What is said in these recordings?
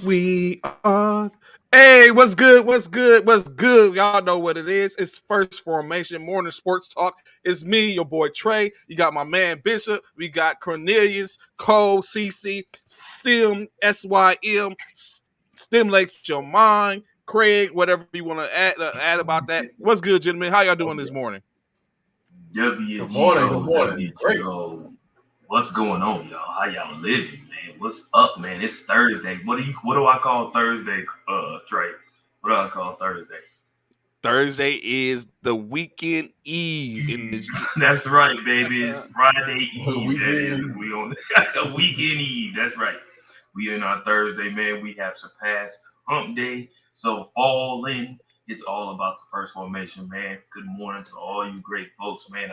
We are. Hey, what's good? What's good? What's good? Y'all know what it is. It's First Formation Morning Sports Talk. It's me, your boy Trey. You got my man Bishop. We got Cornelius Cole, CC, Sim, S.Y.M. Stimulate your mind. Craig, whatever you want to add about that. What's good, gentlemen? How y'all doing this morning? Good morning. Good WGO, morning. Great. WGO. What's going on, y'all? How y'all living, man? What's up, man? It's Thursday. What do I call Thursday, Trey? What do I call Thursday? Thursday is the weekend eve in Eve. this. That's right, baby. It's Friday Eve. That is. Weekend. We on a weekend Eve. That's right. We in our Thursday, man. We have surpassed Hump Day. So fall in. It's all about the first formation, man. Good morning to all you great folks, man.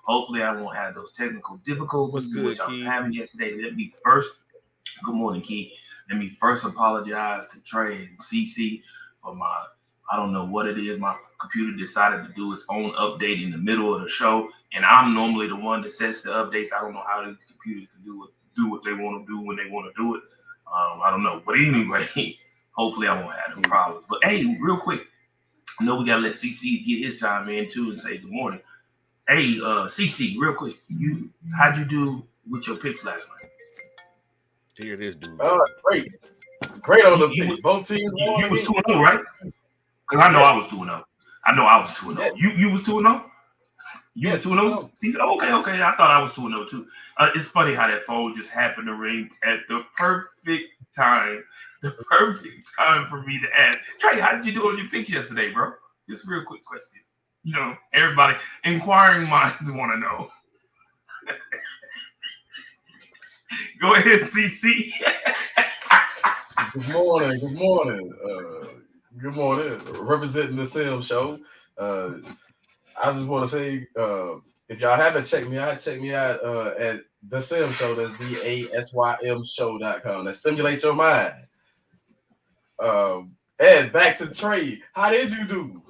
Hopefully, I won't have those technical What's difficulties good, which I was Key? having yesterday. Good morning, Key. Let me first apologize to Trey and CC for I don't know what it is. My computer decided to do its own update in the middle of the show, and I'm normally the one that sets the updates. I don't know how these computers can do what they want to do when they want to do it. I don't know, but anyway, hopefully I won't have no problems. But hey, real quick, I know we gotta let CC get his time in too and say good morning. Hey, CC, real quick, how'd you do with your picks last night? Here this dude go. Great. Great on You the you picks. was Both teams you won was again. 2-0, right? Because I know I was Yes. 2-0. I know I was 2-0. Yes. You was 2-0. You was Yes. 2-0. 2-0. See, okay. I thought I was 2-0 too. It's funny how that phone just happened to ring at the perfect time. The perfect time for me to ask. Trey, how did you do on your picks yesterday, bro? Just a real quick question. Everybody, inquiring minds want to know. Go ahead, CC. Good morning. Good morning. Good morning. Representing the Sim show. Uh, I just want to say, if y'all haven't check me out at the Sim show. That's DASYM show.com. That stimulates your mind. And back to Trey. How did you do?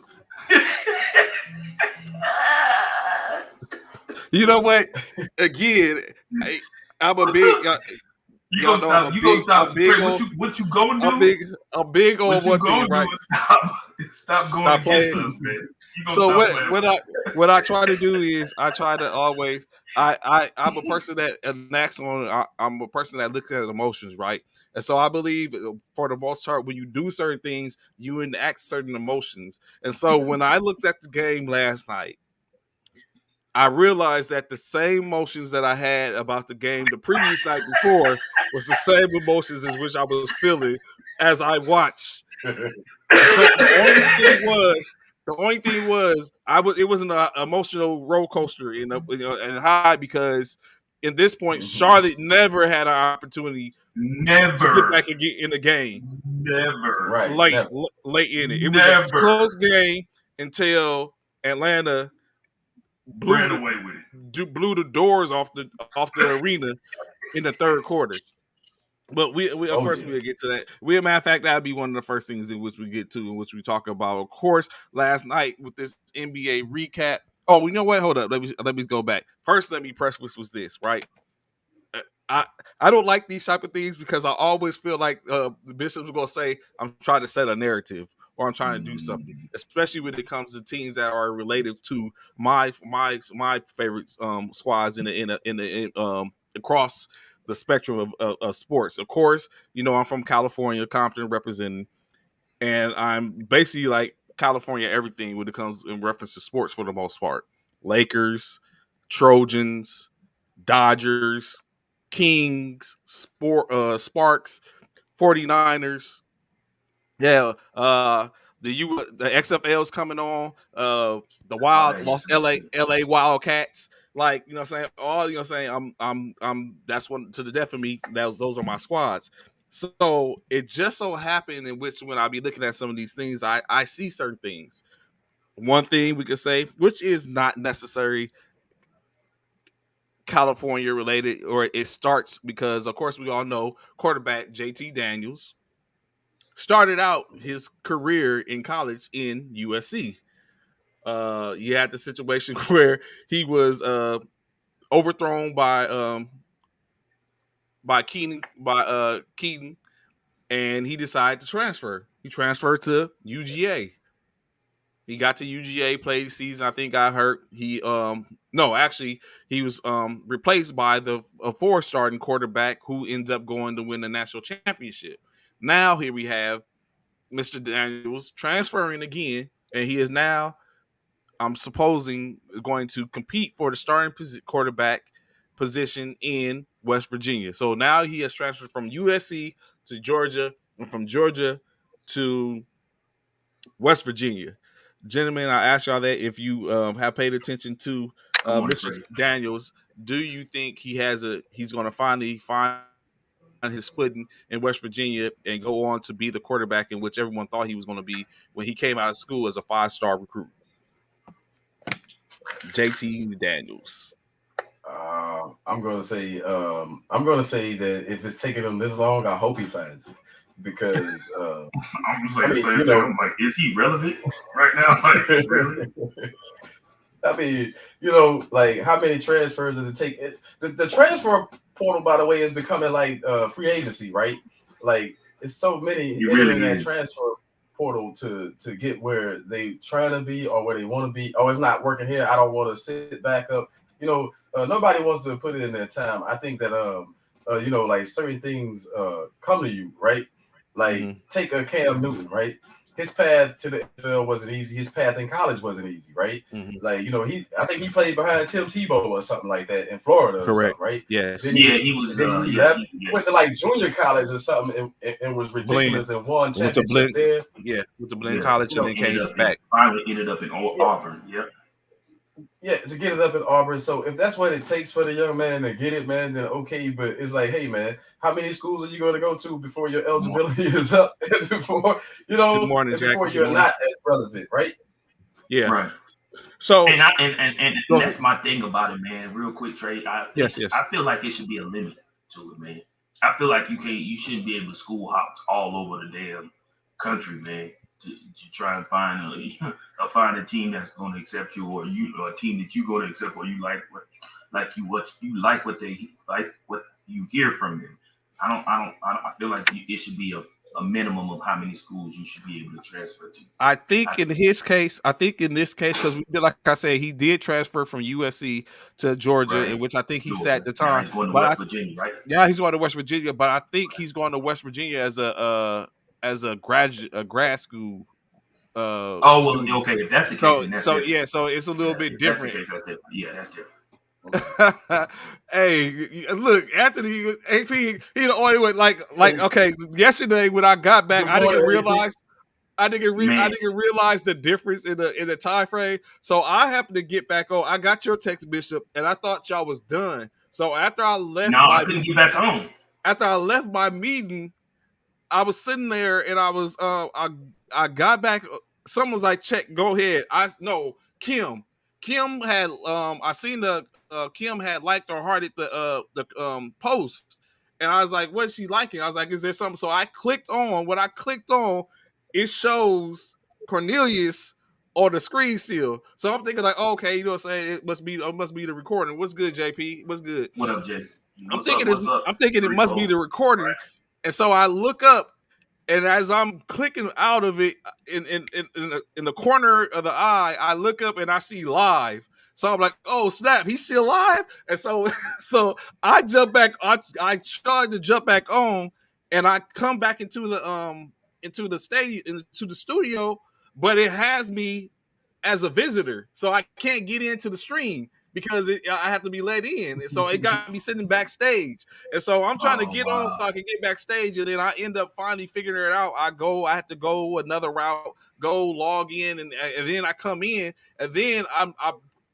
You know what? Again, I, I'm a big You y'all gonna know I'm a stop? You gonna big I'm stop? big Trey, on what you gonna I'm do? big I'm big on What you one thing, gonna do right? is stop going Stop against playing. us, man. You gonna So stop what playing what with I us? what I try to do is I try to always I'm a person that enacts on I'm a person that looks at emotions, right? And so I believe for the most part when you do certain things, you enact certain emotions. And so when I looked at the game last night, I realized that the same emotions that I had about the game the previous night before was the same emotions as which I was feeling as I watched. And so the only thing was I was it wasn't an emotional roller coaster and high because in this point Charlotte never had an opportunity to get Never, back and get in the game never, Right. late Never. late in it. It was a never close game until Atlanta blew ran the away with it. blew the doors off the arena in the third quarter. But we of Oh course yeah. we'll get to that. Matter of fact, that'll be one of the first things in which we get to, in which we talk about. Of course, last night with this NBA recap. Oh, you know what? Hold up. Let me go back. First, let me preface was this, right? I I don't like these type of things because I always feel like the bishops are gonna say I'm trying to set a narrative or I'm trying to do something, especially when it comes to teams that are related to my favorite squads across the spectrum of sports. Of course, I'm from California, Compton representing, and I'm basically like California everything when it comes in reference to sports for the most part. Lakers, Trojans, Dodgers, Kings, Sparks, 49ers. Yeah, the XFL's coming on. The Oh, Wild that Los used to be good. LA Wildcats. Like, what I'm saying, all I'm saying, I'm that's one to the death of me. Those are my squads. So it just so happened in which when I be looking at some of these things, I see certain things. One thing we could say, which is not necessary California related, or it starts because, of course, we all know quarterback JT Daniels started out his career in college in USC. You had the situation where he was overthrown by Keaton, and he decided to transfer. He transferred to UGA. He got to UGA, played the season. I think got hurt. He no, actually he was replaced by the a 4 starting quarterback who ends up going to win the national championship. Now here we have Mr. Daniels transferring again, and he is now, I'm supposing, going to compete for the starting quarterback position in West Virginia. So now he has transferred from USC to Georgia, and from Georgia to West Virginia. Gentlemen, I ask y'all that if you have paid attention to Good morning, Mr. Trey. Daniels, do you think he's going to finally find his footing in West Virginia and go on to be the quarterback in which everyone thought he was going to be when he came out of school as a 5-star recruit? JT Daniels. I'm gonna say that if it's taking him this long, I hope he finds it because I'm just like, I'm like, is he relevant right now? Like, really? I mean, like how many transfers does it take? The transfer portal, by the way, is becoming like free agency, right? Like it's so many really in that transfer portal to get where they trying to be or where they want to be. Oh, it's not working here. I don't want to sit back up. Nobody wants to put it in their time. I think that like certain things come to you, right? Like take a Cam Newton, right? His path to the NFL wasn't easy. His path in college wasn't easy, right? Like, I think he played behind Tim Tebow or something like that in Florida. Correct. Or something, right? Yes. He was. He left. Went to like junior college or something and was ridiculous and won championship there. Yeah, went to Blinn College and then came back. Finally ended up in Auburn. Yep. Yeah, to get it up in Auburn. So if that's what it takes for the young man to get it, man, then okay. But it's like, hey, man, how many schools are you going to go to before your eligibility is up? And before before you're not as relevant, right? Yeah. Right. So and that's my thing about it, man. Real quick, Trey. I feel like it should be a limit to it, man. I feel like you shouldn't be able to school hop all over the damn country, man. To try and find a team that's going to accept you, or a team that you're going to accept, or you like what you hear from them. I feel like it should be a minimum of how many schools you should be able to transfer to. I think in this case, because like I said, he did transfer from USC to Georgia, right. in which I think he sat at the time. He's going to West Virginia, right? Yeah, he's going to West Virginia, but I think he's going to West Virginia as a grad school. Okay. If that's the case, so it's a little bit different. That's different. Hey, look, Anthony AP, he the only one. Like okay. Yesterday when I got back, I didn't realize the difference in the time frame. So I happened to get back on. I got your text, Bishop, and I thought y'all was done. So after I left, I couldn't get back on. After I left my meeting, I was sitting there and I was I got back. Someone was like, "Check, go ahead." Kim had I seen the Kim had liked or hearted the post, and I was like, "What's she liking?" I was like, "Is there something?" So I clicked on. When I clicked on, it shows Cornelius on the screen still. So I'm thinking like, okay, you know what I'm saying? It must be the recording. What's good, JP? What's good? What up, Jay? I'm thinking it must be the recording. Right. And so I look up, and as I'm clicking out of it in the corner of the eye, I look up and I see live. So I'm like, oh snap, he's still live. And so I jump back. I tried to jump back on, and I come back into the studio, but it has me as a visitor, so I can't get into the stream because I have to be let in. And so it got me sitting backstage. And so I'm trying to get on so I can get backstage. And then I end up finally figuring it out. I have to go another route, go log in. And then I come in. And then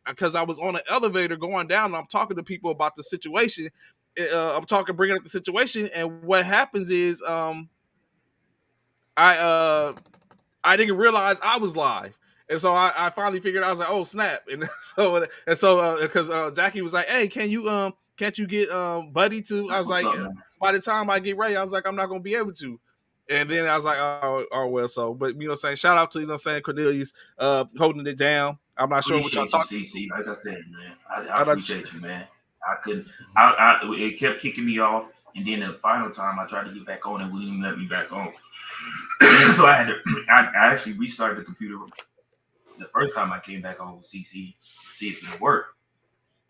because I was on an elevator going down, and I'm talking to people about the situation. Bringing up the situation. And what happens is I didn't realize I was live. And so I finally figured out, I was like, oh snap. And so because Jackie was like, hey, can't you get Buddy to? I was like, by the time I get ready, I was like, I'm not gonna be able to. And then I was like, oh well, so but you know what I'm saying, shout out to Cornelius holding it down. I'm not sure what y'all talking. Like I said, man, I appreciate you, man. It kept kicking me off. And then the final time I tried to get back on, it wouldn't even let me back on. So I had to. I actually restarted the computer. The first time I came back on with CC to see if it would work,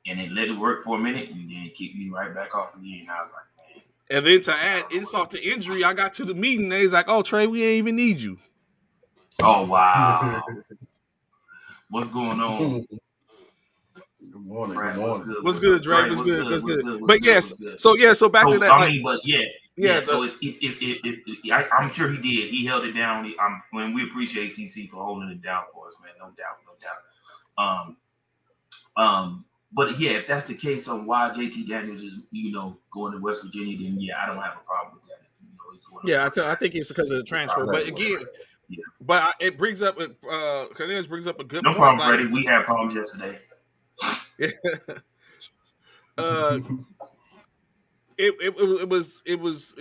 and it let it work for a minute, and then it kicked me right back off again. And I was like, man. And then to add insult to injury, I got to the meeting. And he's like, "Oh, Trey, we ain't even need you." Oh wow, what's going on? Good morning. Brad, Good morning. What's good, Dre? Dre? What's What's good? good? What's What's good? good? But What's good? yes, What's good? so back to So that. I Like, mean, but yeah, yeah, yeah. So if I'm sure he did. He held it down. When we appreciate CC for holding it down for us, man. No doubt, no doubt. But yeah, if that's the case on why JT Daniels is going to West Virginia, then yeah, I don't have a problem with that. He's going to work. I think it's because of the transfer. But again, yeah. but it brings up Cornelius brings up a good No point. problem, Freddie. We had problems yesterday.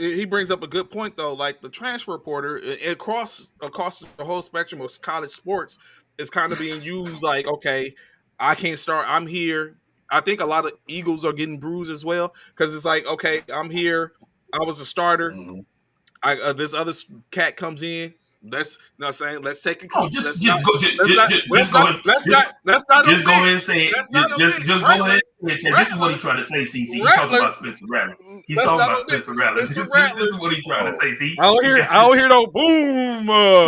He brings up a good point though. Like the transfer portal across the whole spectrum of college sports is kind of being used. Like, okay, I can't start. I'm here. I think a lot of Eagles are getting bruised as well because it's like, okay, I'm here. I was a starter. Mhm. This other cat comes in. Let's not saying let's take a Oh, let's just not go, let's not just go ahead, let's not just go omit ahead and say it. let's not omit Just go Rattler ahead and say it. This is what Rattler he tried to say, CC. He's talking Rattler. about Spencer Rattler. He's Let's talking not about omit Spencer Rattler. Spencer This Rattler. is what he's trying to say. See, I don't hear no boom.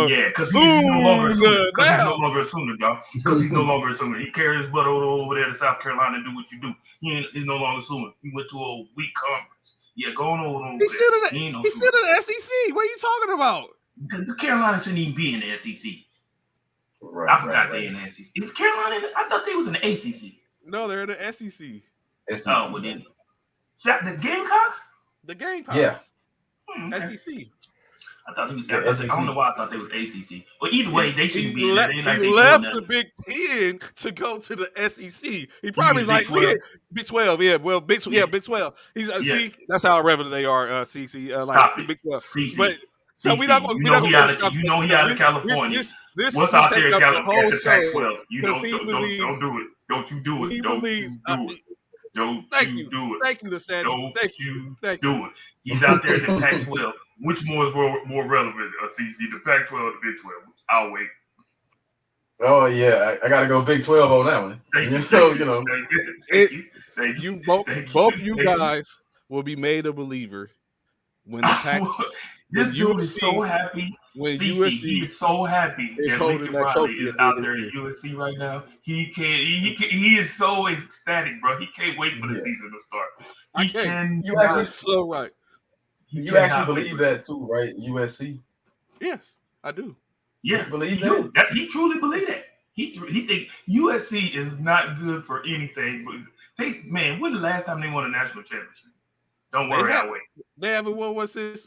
yeah, because he's no longer a Soon Sooner. Because he's no now. longer a Sooner, dog. Because he's no longer a Sooner. He carries his butt over there to South Carolina and do what you do. He's no longer a Sooner. He went to a weak conference. Yeah, going over He's there. still in He ain't no he's Sooner. still in the SEC. What are you talking about? The Carolina shouldn't even be in the SEC. Right, I forgot right. they in the SEC. Is Carolina? I thought they was in the ACC. No, they're in the SEC. SEC, Oh, well then, the Gamecocks. The Gamecocks. Yeah. Okay. SEC. I thought he was. Yeah, I don't know why I thought they was ACC. But either way, they shouldn't be in there. They ain't like He they left doing the nothing. Big Ten to go to the SEC. He You probably mean is the like, Big 12? Big 12, yeah. Well, Big Yeah. Big 12. He's Yeah. see, that's how relevant they are, CC. Like Stop the it, Big 12. CC. But so CC. we're not gonna get this You know conversation he because out of California. this What's should out take there up at the whole the show Pac-12? You because don't do it. Don't you do it. he Don't believes. you do it. Don't Thank you you, do it. thank you, Lestad. Don't Thank you thank do it. He's out there in the Pac-12. Which more is more relevant, CC? The Pac-12 or the Big 12? I'll wait. Oh yeah, I got to go Big 12 on that one. Thank you. Thank you. Both you guys will be made a believer when the Pac. This dude is so happy. When CC, USC he is so happy is that holding Lincoln that Riley trophy is at the end out of there the at year. USC right now. He is so ecstatic, bro. He can't wait for the season to start. I can't. You actually so right. You actually believe that too, right? USC. Yes, I do. Yeah, you believe that? He truly believes that. He think USC is not good for anything. But when the last time they won a national championship? Don't worry, I'll wait. They haven't won what's this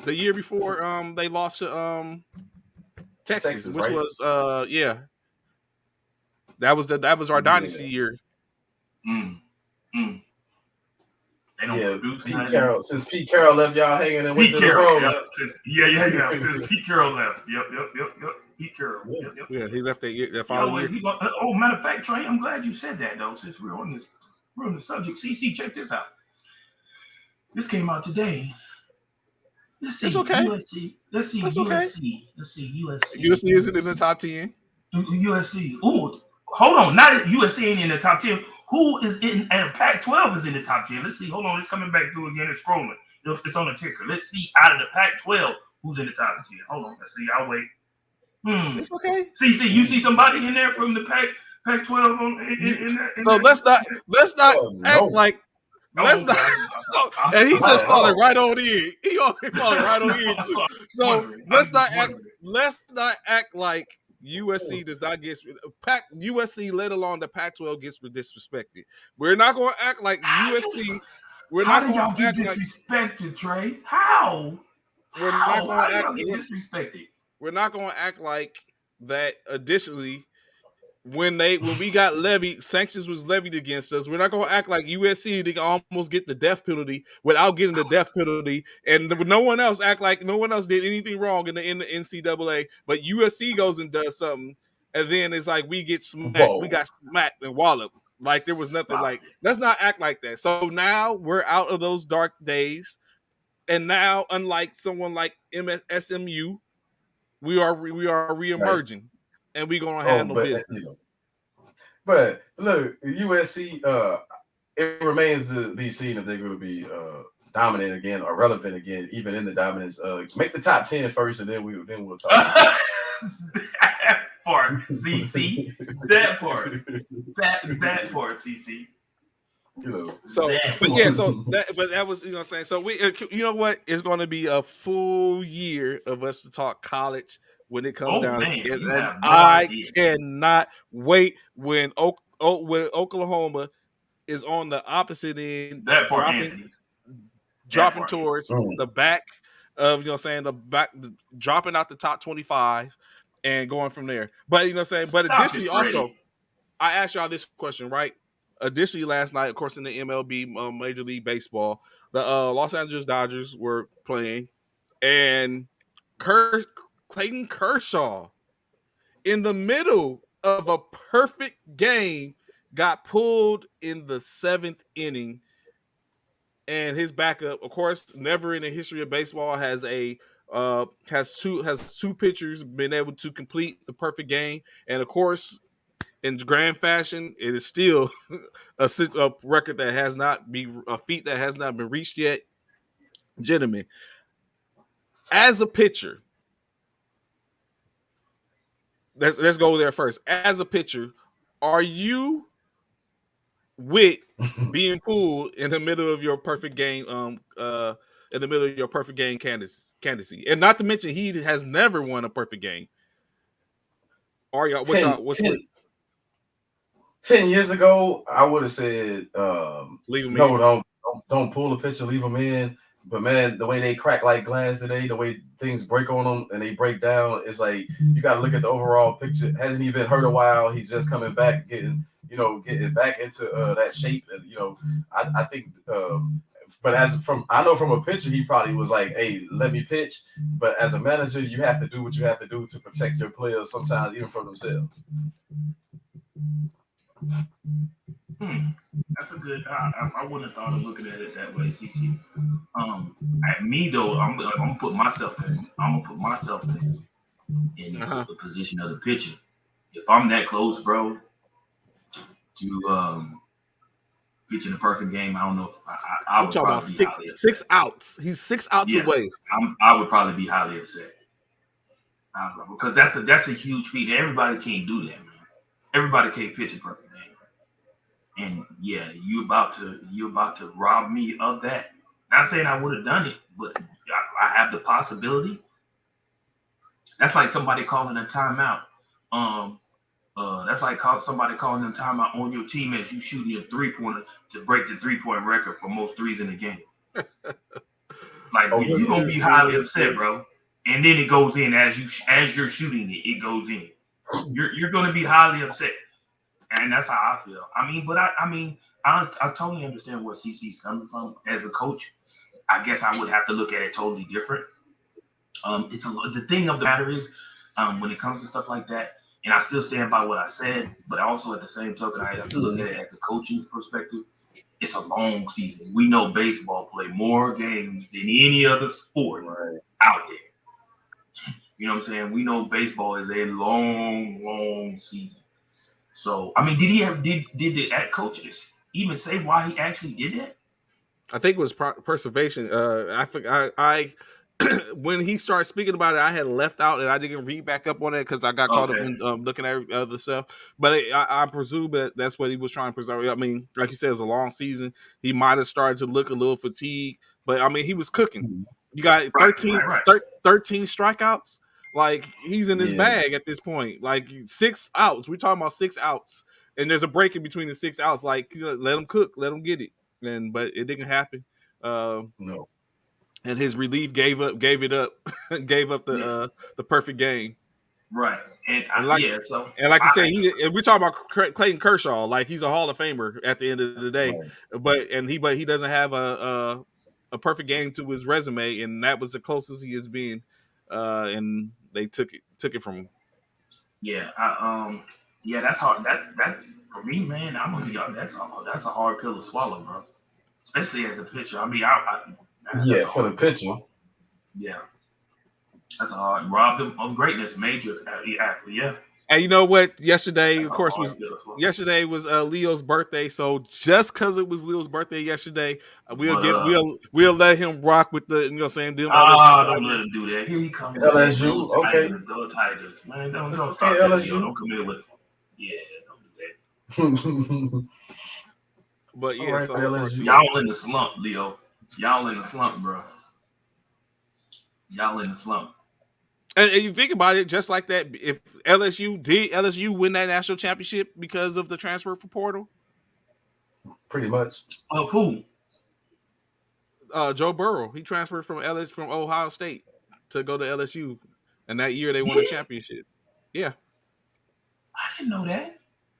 the year before they lost to Texas, which right? was that was our dynasty year. They don't produce Pete Carroll. Since Pete Carroll left y'all hanging and went to the pros. Yeah. Since Pete Carroll left. Yep. Pete Carroll. Yep. Yeah, he left that following year. Matter of fact, Trey, I'm glad you said that though, since we're on the subject. CC, check this out. This came out today. Let's see. It's okay. USC. Let's see. That's USC. okay. Let's see. USC. USC isn't in the top 10. USC. Ooh, hold on. Not USC ain't in the top 10. Who is in? And Pac-12 is in the top 10. Let's see. Hold on. It's coming back through again. It's scrolling. It's on the ticker. Let's see. Out of the Pac-12, who's in the top 10? Hold on. Let's see. I'll wait. It's okay. CC, you see somebody in there from the Pac-12 in that? So let's not act like. Let's not. And he just falling right on in. He only falling right on in too. So let's not act like USC does not get USC, let alone the Pac-12, gets disrespected. We're not going to act like USC. How did y'all get disrespected, Trey? How? We're not going to act. Get disrespected. We're not going to act like that. Additionally, when we got levied, sanctions was levied against us. We're not going to act like USC they almost get the death penalty without getting the death penalty, and no one else act like no one else did anything wrong in the NCAA. But USC goes and does something, and then it's like we get smacked. Whoa. We got smacked and walloped. Like there was nothing. Stop Like let's not act like that. So now we're out of those dark days, and now unlike someone like SMU, we are Right. reemerging, and we're gonna Oh, handle but business. but look, USC. It remains to be seen if they're going to be dominant again or relevant again, even in the dominance. Make the top 10 first, and then we'll talk. that part, CC. That part. That part, CC. So, That but part. yeah, but that was, what I'm saying. So you know what? It's going to be a full year of us to talk college when it comes Oh down, man, you and have no I idea. cannot wait when when Oklahoma is on the opposite end, That part, Anthony. That dropping part. towards the back of, the back, dropping out the top 25 and going from there. But but Stop it, additionally, Freddie. also, I asked y'all this question, right? Additionally, last night, of course, in the MLB, Major League Baseball, the Los Angeles Dodgers were playing, and Clayton Kershaw, in the middle of a perfect game, got pulled in the 7th inning, and his backup, of course, never in the history of baseball has two pitchers been able to complete the perfect game, and of course, in grand fashion, it is still a record that has not been a feat that has not been reached yet. Gentlemen, as a pitcher, let's go there first. As a pitcher, are you with being pulled in the middle of your perfect game? In the middle of your perfect game candidacy, and not to mention he has never won a perfect game. Are y'all? 10 years ago, I would have said, Leave him no, in. don't pull the pitcher, leave them in. But man, the way they crack like glass today, the way things break on them and they break down, it's like you got to look at the overall picture. Hasn't he been hurt a while? He's just coming back, getting back into that shape. And I think. But I know from a pitcher, he probably was like, "Hey, let me pitch." But as a manager, you have to do what you have to do to protect your players, sometimes even from themselves. That's a good. I wouldn't have thought of looking at it that way, CC. At me though, I'm gonna put myself in. I'm gonna put myself in the position of the pitcher. If I'm that close, bro, to pitching a perfect game, I don't know if I would talking about probably be highly upset. 6 outs. He's 6 outs away. I would probably be highly upset because that's a huge feat. Everybody can't do that, man. Everybody can't pitch a perfect game. And yeah, you about to rob me of that. Not saying I would have done it, but I have the possibility. That's like somebody calling a timeout. That's like somebody calling a timeout on your team as you shooting a 3-pointer to break the 3-point record for most threes in the game. Like you're gonna be highly upset, bro. And then it goes in as you're shooting it, it goes in. You're gonna be highly upset. And that's how I feel. I totally understand where CC's coming from as a coach. I guess I would have to look at it totally different. The thing of the matter is, when it comes to stuff like that, and I still stand by what I said, but also at the same token, I have to look at it as a coaching perspective. It's a long season. We know baseball play more games than any other sport out there. You know what I'm saying? We know baseball is a long season. So, did the coaches even say why he actually did that? I think it was preservation. I when he started speaking about it, I had left out and I didn't read back up on it because I got caught up in looking at other stuff. But I presume that that's what he was trying to preserve. I mean, like you said, it's a long season. He might have started to look a little fatigued, but I mean, he was cooking. You got 13 strikeouts. Like he's in his bag at this point. Like 6 outs. We're talking about 6 outs, and there's a break in between the 6 outs. Like let him cook, let him get it. But it didn't happen. No. And his relief gave up the perfect game. Right. And like you said, we're talking about Clayton Kershaw. Like he's a Hall of Famer at the end of the day. Right. But he doesn't have a perfect game to his resume, and that was the closest he has been. And they took it from him. Yeah. That's hard. That For me, man, I'm gonna be honest. That's a hard pill to swallow, bro. Especially as a pitcher. I mean, that's Yeah, a for the hard pill to pitcher. swallow. Yeah, that's a hard. Robbed him of greatness, major athlete. Yeah, And you know what? Yesterday, that's of a course, hard was pill to swallow. Leo's birthday. So just because it was Leo's birthday yesterday, we'll But give we'll let him rock with the saying them LSU don't let Tigers. him do that. Here he comes with that. LSU, okay, Go Tigers, man. Don't okay, start that, Leo. LSU. Don't come in with, yeah, don't do that. But All yeah, right, so of course, LSU. yeah. Y'all in the slump, Leo. Y'all in the slump, bro. Y'all in the slump. And you think about it, just like that, if LSU win that national championship because of the transfer for portal? Pretty much. Of who? Joe Burrow, he transferred from Ohio State to go to LSU, and that year they won a Did he? championship. Yeah. I didn't know that.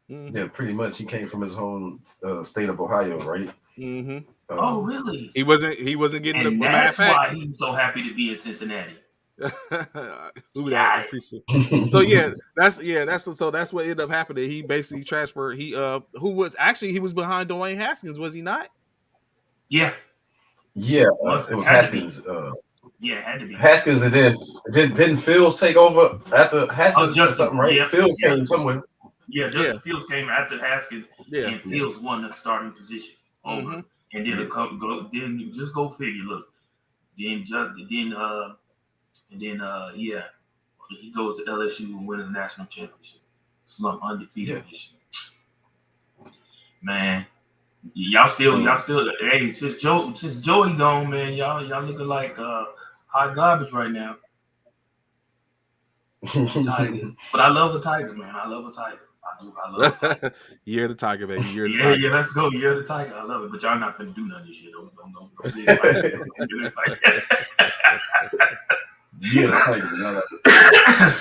Yeah, Mm-hmm. pretty much. He came from his home state of Ohio, right? Mm-hmm. Oh, Um, really? He wasn't getting the And matter of that's fact. why he's so happy to be in Cincinnati. Who that Got it. appreciate. So that's what ended up happening. He basically transferred. He was behind Dwayne Haskins, was he not? Yeah, yeah, must it was had to be. Haskins. Yeah, had to be. Haskins, and then didn't Fields take over after Oh, Haskins or Justin. something, right? Yeah, Fields yeah, came somewhere. yeah. Yeah, Justin Fields came after Haskins, yeah. and Yeah, Fields won the starting position over. Mm-hmm. And then yeah, then just go figure. Look, then he goes to LSU and wins the national championship. Slump undefeated yeah. this year. Man, Mm. y'all still. Hey, since Joey gone, man, y'all looking like hot garbage right now. The Tigers, but I love a Tiger, man. I love a Tiger. I do. I love a Tiger. You're the Tiger, baby. You're the Yeah, Tiger. let's go. You're the Tiger. I love it, but y'all not finna do none of this shit. Don't get excited. Don't get Yeah, that's how you know. excited.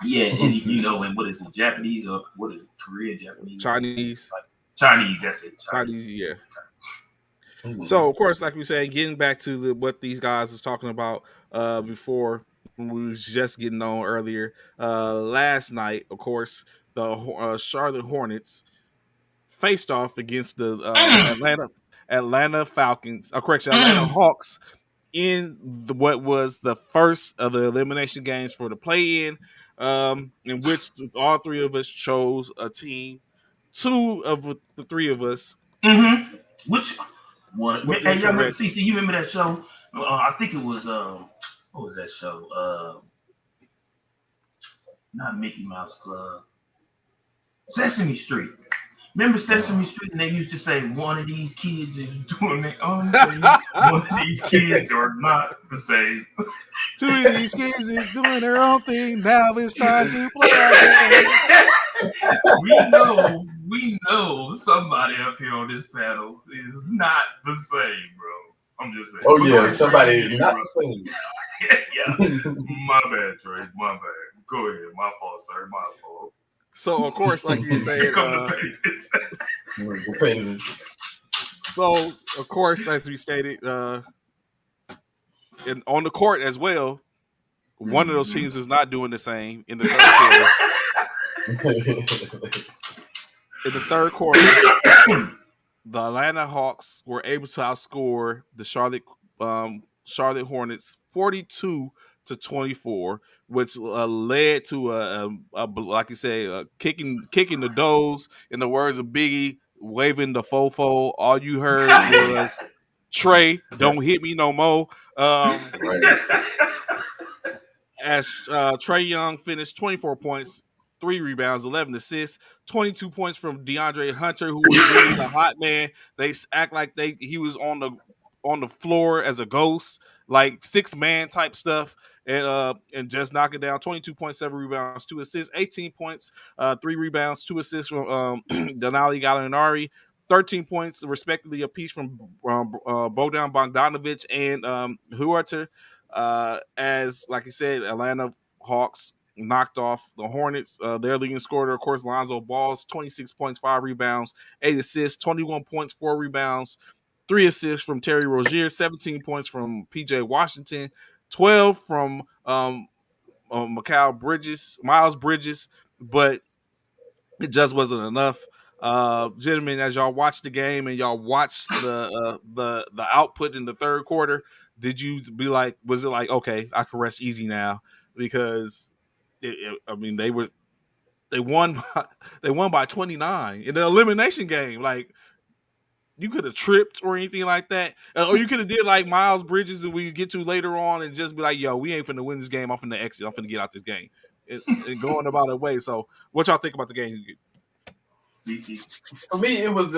Yeah, and and what is it, Japanese or what is it, Korean, Japanese, Chinese. like Chinese? That's it, Chinese. Chinese, yeah. Mhm. So of course, like we said, getting back to what these guys was talking about before, when we was just getting on earlier. Last night, of course, the Charlotte Hornets faced off against the Mm, Atlanta Falcons. Correction, Atlanta mm, Hawks in what was the first of the elimination games for the play-in, in which all three of us chose a team. Two of the three of us mm-hmm. Which one? was Hey, y'all remember? incorrect. See, you remember that show? I think it was what was that show? Not Mickey Mouse Club, Sesame Street. Remember Sesame Street, and they used to say one of these kids is doing their own thing. One of these kids are not the same. Two of these kids is doing their own thing. Now it's time to play our game. we know somebody up here on this panel is not the same, bro. I'm just saying. Oh But go yeah, ahead, Trey. You somebody get it, not bro. the Yeah. same. My bad, Trey. My bad. Go ahead. My fault, sir. My fault. So of course, like you Here said, come the pages. so of course, as we stated, on the court as well, one of those teams is not doing the same in the third quarter. In the third quarter, the Atlanta Hawks were able to outscore the Charlotte Hornets 42-24, which led to like you say, kicking the doors. In the words of Biggie, waving the fofo. All you heard was Trey, don't hit me no more. Right. As Trey Young finished 24 points, 3 rebounds, 11 assists, 22 points from DeAndre Hunter, who was really the hot man. They act like he was on the floor as a ghost, like 6-man type stuff, and just knock it down. 22.7 rebounds, 2 assists, 18 points, 3 rebounds, 2 assists from Denali Gallinari. 13 points, respectively, apiece from Bodan Bogdanovic and Huerter. As like I said, Atlanta Hawks knocked off the Hornets. Their leading scorer, of course, Lonzo Ball's 26 points, 5 rebounds, 8 assists, 21 points, 4 rebounds, 3 assists from Terry Rozier, 17 points from PJ Washington, 12 from Miles Bridges, but it just wasn't enough. Gentlemen, as y'all watched the game and y'all watched the output in the third quarter, did you be like, was it like, okay, I can rest easy now because I mean they won by, they won by 29 in the elimination game. Like you could have tripped or anything like that, or you could have did like Miles Bridges and we get to later on and just be like, yo, we ain't finna win this game. I'm finna exit. I'm finna get out this game and going about it way. So what y'all think about the game? CC. For me, it was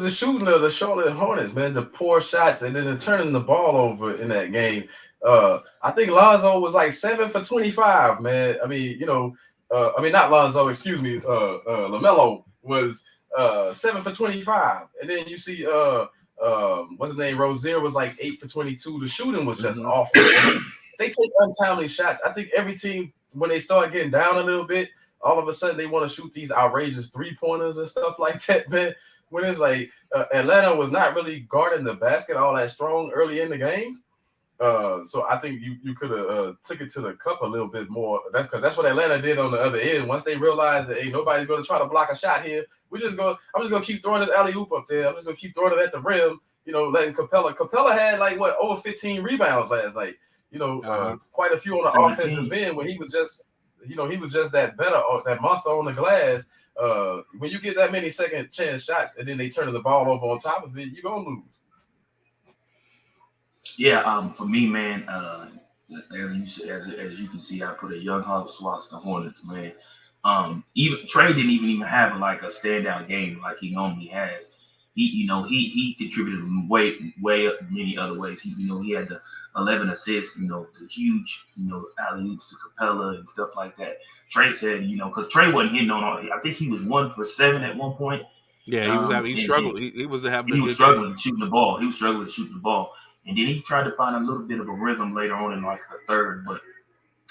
the shooting of the Charlotte Hornets, man. The poor shots and then the turning the ball over in that game. I think Lonzo was like 7 for 25, man. I mean, I mean not Lonzo, excuse me. LaMelo was 7 for 25, and then you see what's his name? Rozier was like 8 for 22. The shooting was just awful. They take untimely shots. I think every team when they start getting down a little bit, all of a sudden they want to shoot these outrageous 3-pointers and stuff like that, man. When it's like Atlanta was not really guarding the basket all that strong early in the game. So I think you could have took it to the cup a little bit more. That's because that's what Atlanta did on the other end. Once they realized that, hey, nobody's going to try to block a shot here, I'm just going to keep throwing this alley oop up there. I'm just going to keep throwing it at the rim. Letting Capella had like over 15 rebounds last night. Quite a few on the 17. offensive end when he was just that better, that monster on the glass. When you get that many second chance shots and then they turn the ball over on top of it, you're gonna lose. Yeah, for me, man, as you can see, I put a young Hawks watch the Hornets, man. Even Trey didn't even have like a standout game like he normally has. He contributed way up many other ways. He had the 11 assists, the huge, alley oops to Capella and stuff like that. Trey said, because Trey wasn't hitting on all. I think he was 1 for 7 at one point. Yeah, he struggled. He was having he was struggling shooting the ball. He was struggling to shoot the ball. And then he tried to find a little bit of a rhythm later on in like the third, but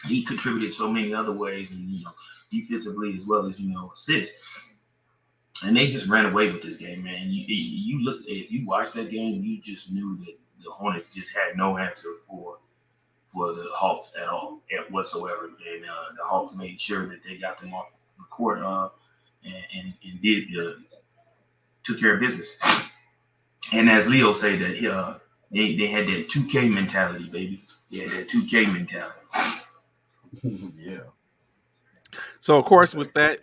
he contributed so many other ways and, defensively as well as, assists. And they just ran away with this game, man. You look, if you watched that game, you just knew that the Hornets just had no answer for the Hawks at all, whatsoever. And the Hawks made sure that they got them off the court and did took care of business. And as Leo said that they had that 2K mentality, baby. Yeah, that 2K mentality. Yeah. So of course, with that,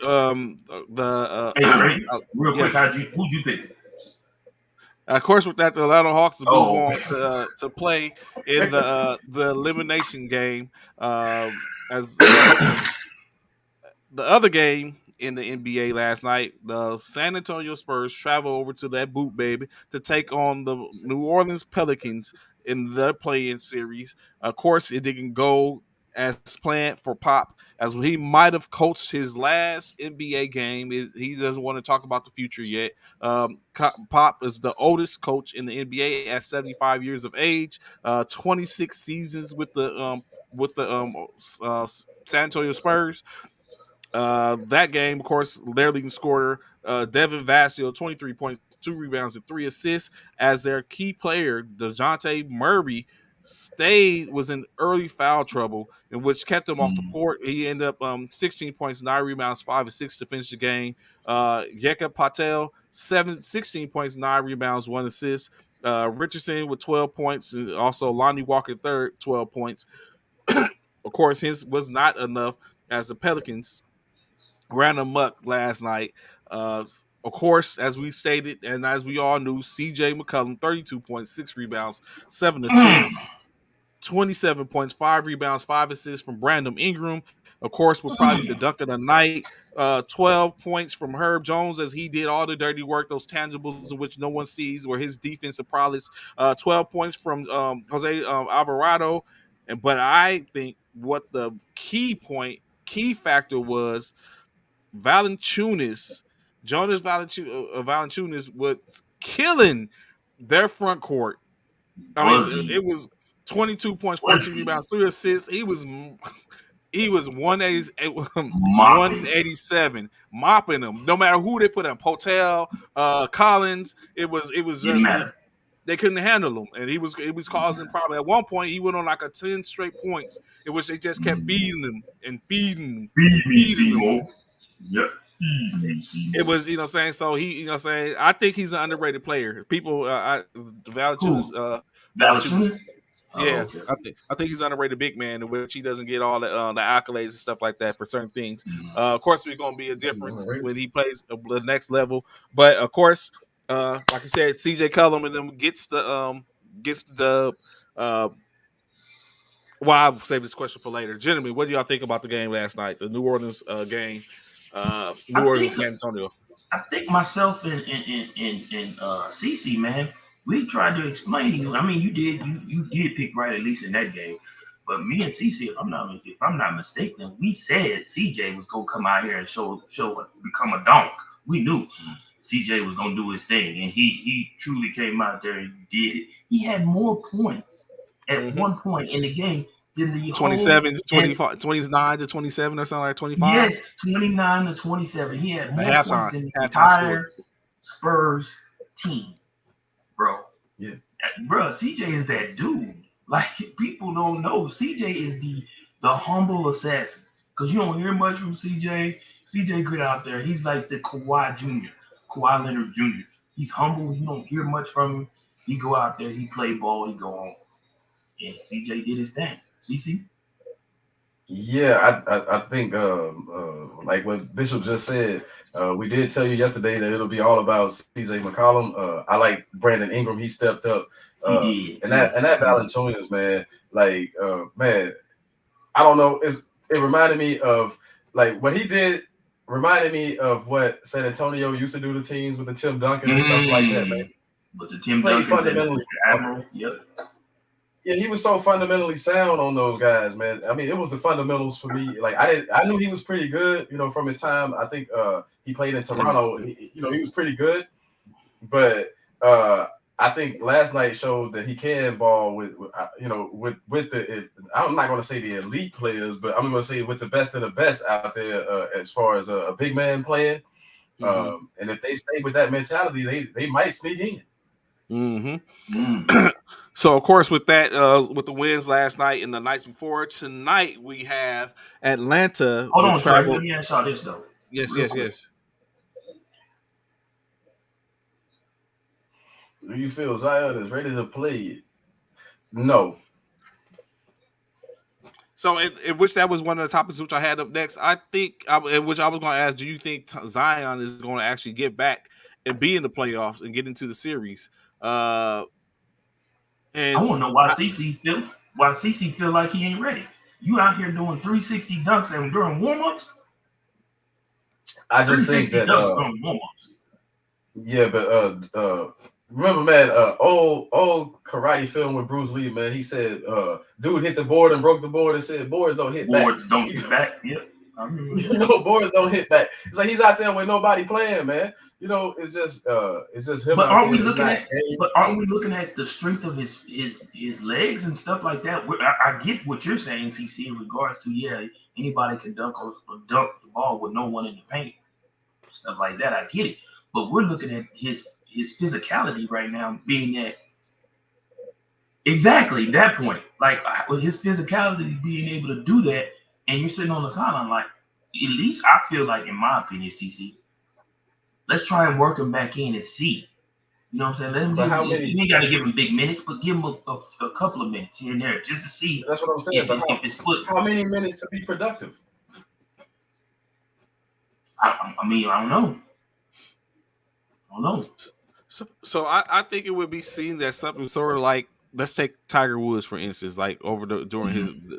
Hey, real quick, yes. who'd you pick? Of course, with that, the Atlanta Hawks move on to play in the elimination game. As the other game in the NBA last night, the San Antonio Spurs travel over to that boot baby to take on the New Orleans Pelicans in the play-in series. Of course, it didn't go as planned for Pop, as he might have coached his last NBA game. He doesn't want to talk about the future yet. Pop is the oldest coach in the NBA at 75 years of age, 26 seasons with the San Antonio Spurs. That game, of course, their leading scorer, Devin Vassell, 23 points, 2 rebounds, and 3 assists, as their key player, DeJounte Murray, was in early foul trouble, in which kept him off the court. He ended up 16 points, 9 rebounds, 5 assists to finish the game. Yeka Patel, 16 points, 9 rebounds, 1 assist. Richardson with 12 points, and also Lonnie Walker third, 12 points. Of course, his was not enough as the Pelicans ran amok last night. Of course, as we stated and as we all knew, CJ McCollum, 32 points, 6 rebounds, 7 assists, 27 points, 5 rebounds, 5 assists from Brandon Ingram. Of course, will probably be the dunk of the night. 12 points from Herb Jones as he did all the dirty work, those tangibles in which no one sees, were his defensive prowess. 12 points from Jose Alvarado. But I think what the key factor was, Jonas Valanciunas was killing their front court. I mean, it was 22 points, 14 rebounds, 3 assists. He was 187, mopping them. No matter who they put in, Potel, Collins, it was just they couldn't handle him, and he was causing problem. At one point, he went on like a 10 straight points, in which they just kept feeding him and feeding him. Feed me, Seymour. Yep. It was, you know what I'm saying? So he, you know what I'm saying? I think he's an underrated player. People, Valanciunas, Who? Valanciunas, Valanciunas? Oh, yeah, okay. I think he's an underrated big man, in which he doesn't get all the accolades and stuff like that for certain things. Mhm. Of course, we're gonna be a He's difference underrated. when he plays the next level. But of course, like I said, CJ Cullum and them gets the well, I'll save this question for later. Gentlemen, what do y'all think about the game last night? The New Orleans game, New I Orleans think San Antonio. I think myself and CC, man, we tried to explain to you. I mean, you did pick right at least in that game. But me and CC, if I'm not mistaken, we said CJ was gonna come out here and become a donk. We knew CJ was gonna do his thing, and he truly came out there and did it. He had more points at Mm-hmm. one point in the game than the whole 27 to and 25, 29 to 27 or something like 25 yes, 29 to 27. He had at more points halftime. than the Halftime entire scores. Spurs team, bro. Yeah. Bro, CJ is that dude. Like people don't know, CJ is the humble assassin. Cause you don't hear much from CJ. CJ good out there. He's like the Kawhi Jr., Kawhi Leonard Jr. He's humble. You don't hear much from him. He go out there, he play ball, he go on. And CJ did his thing. CC? Yeah, I think like what Bishop just said, we did tell you yesterday that it'll be all about CJ McCollum. I like Brandon Ingram; he stepped up, He did and too. that Valanciunas, man, like man, I don't know, it reminded me of like what he did. Reminded me of what San Antonio used to do to teams with the Tim Duncan and stuff like that, man. But the Tim Played Duncans and fundamentally. the Admiral, yep. Yeah, he was so fundamentally sound on those guys, man. I mean, it was the fundamentals for me. Like I knew he was pretty good, from his time. I think he played in Toronto. He was pretty good, but I think last night showed that he can ball with the. I'm not going to say the elite players, but I'm going to say with the best of the best out there as far as a big man playing. Mm-hmm. And if they stay with that mentality, they might sneak in. Mm-hmm. So, of course, with that, with the wins last night and the nights before, tonight we have Atlanta. Hold Will on, Trey. travel. Let me ask y'all this though. Yes, Real yes, quick. yes. Do you feel Zion is ready to play? No. So, in which that was one of the topics which I had up next. I think, in which I was going to ask, do you think Zion is going to actually get back and be in the playoffs and get into the series? I And want to know why CC feel like he ain't ready. You out here doing 360 dunks and during warm-ups? I just think 360 that dunks during warm-ups. yeah, but remember, man, old karate film with Bruce Lee, man. He said, dude hit the board and broke the board and said, boards don't hit back. Boards don't hit back. Yep. I remember that. Boards don't hit back. It's like he's out there with nobody playing, man. It's just him But out aren't there. we looking at the strength of his legs and stuff like that? I get what you're saying, CC, in regards to anybody can dunk the ball with no one in the paint, stuff like that. I get it, but we're looking at his physicality right now being at exactly that point. Like with his physicality being able to do that, and you're sitting on the sideline, like at least I feel like, in my opinion, CC, let's try and work him back in and see. You know what I'm saying? Let him But give. how many? You ain't got to give him big minutes, but give him a couple of minutes here and there just to see That's what I'm saying. if But if his foot. how many minutes to be productive? I mean, I don't know. I don't know. So I think it would be seen as something sort of like, let's take Tiger Woods for instance, like during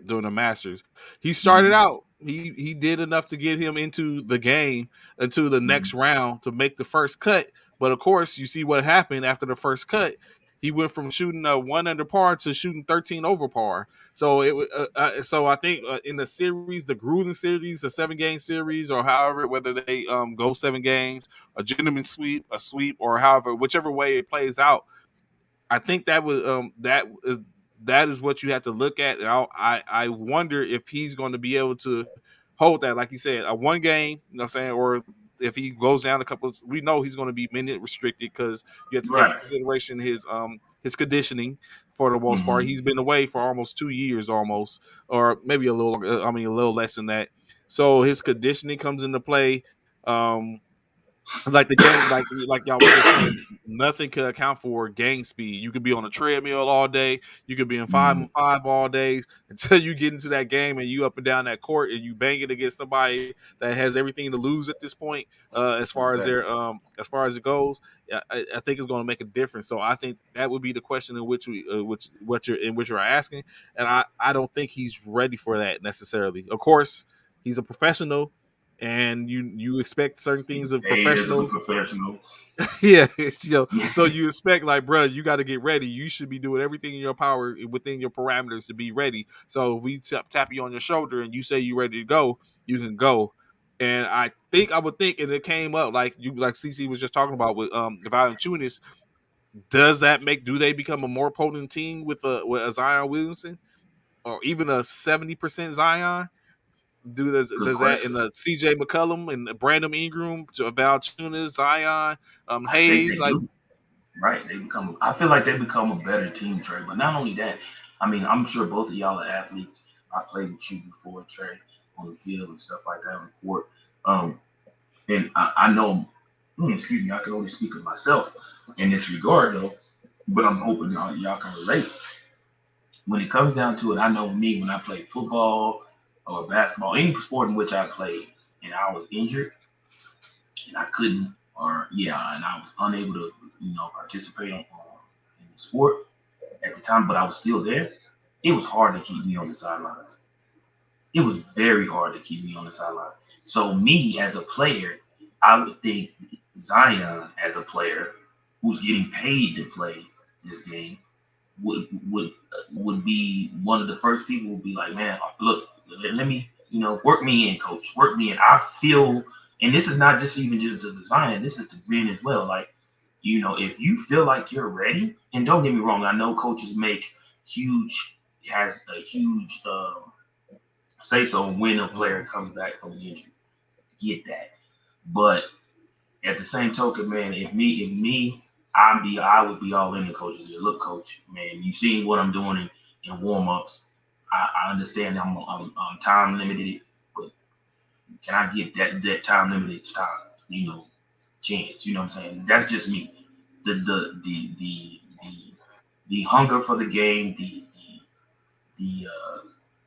the Masters, he started out, he did enough to get him into the game, into the next round to make the first cut, but of course you see what happened after the first cut. He went from shooting a 1 under par to shooting 13 over par. So so I think in the series, the Gruden series, a 7-game series, or however, whether they go 7 games, a gentleman sweep, a sweep, or however, whichever way it plays out, I think that is what you have to look at. And I wonder if he's going to be able to hold that, like you said, a 1 game, you know what I'm saying, or if he goes down a couple we know he's going to be minute restricted because you have to take into Right. consideration his conditioning for the most part. He's been away for almost 2 years almost, or maybe a little less than that. So his conditioning comes into play. Um, like the game, like y'all was just saying, nothing could account for game speed. You could be on a treadmill all day. You could be in 5-on-5 all days until you get into that game and you up and down that court and you bang it against somebody that has everything to lose at this point. As far as Exactly. their as far as it goes, I think it's going to make a difference. So I think that would be the question in which which you're asking, and I don't think he's ready for that necessarily. Of course, he's a professional and you expect certain things of Paid as a professionals. professional. Yeah, so you expect like, bro, you got to get ready. You should be doing everything in your power within your parameters to be ready. So if we tap you on your shoulder and you say you're ready to go, you can go. And I would think, and it came up like CC was just talking about with the Valanciunas. Do they become a more potent team with a Zion Williamson or even a 70% Zion? Good Does that in question. the CJ McCollum and Brandon Ingram, Valanciunas, Zion, I think Hayes, they like do. Right. They become. I feel like they become a better team, Trey. But not only that, I mean, I'm sure both of y'all are athletes. I played with you before, Trey, on the field and stuff like that on the court. Um, and I know. Excuse me. I can only speak of myself in this regard, though. But I'm hoping y'all can relate. When it comes down to it, I know me when I played football or basketball, any sport in which I played, and I was injured and I couldn't, or yeah, and I was unable to, participate in the sport at the time, but I was still there. It was hard to keep me on the sidelines. It was very hard to keep me on the sideline. So me as a player, I would think Zion as a player who's getting paid to play this game would be one of the first people would be like, man, look, let me, work me in, coach, work me in. I feel, and this is not just even just to the Zion, this is to Ben as well. Like, if you feel like you're ready, and don't get me wrong, I know coaches has a huge say so when a player comes back from an injury. Get that, but at the same token, man, if me, I would be all in the coach's ear. Look, coach, man, you seen what I'm doing in warm ups. I understand I'm time limited, but can I get that time limited time, chance? You know what I'm saying? That's just me. The hunger for the game, the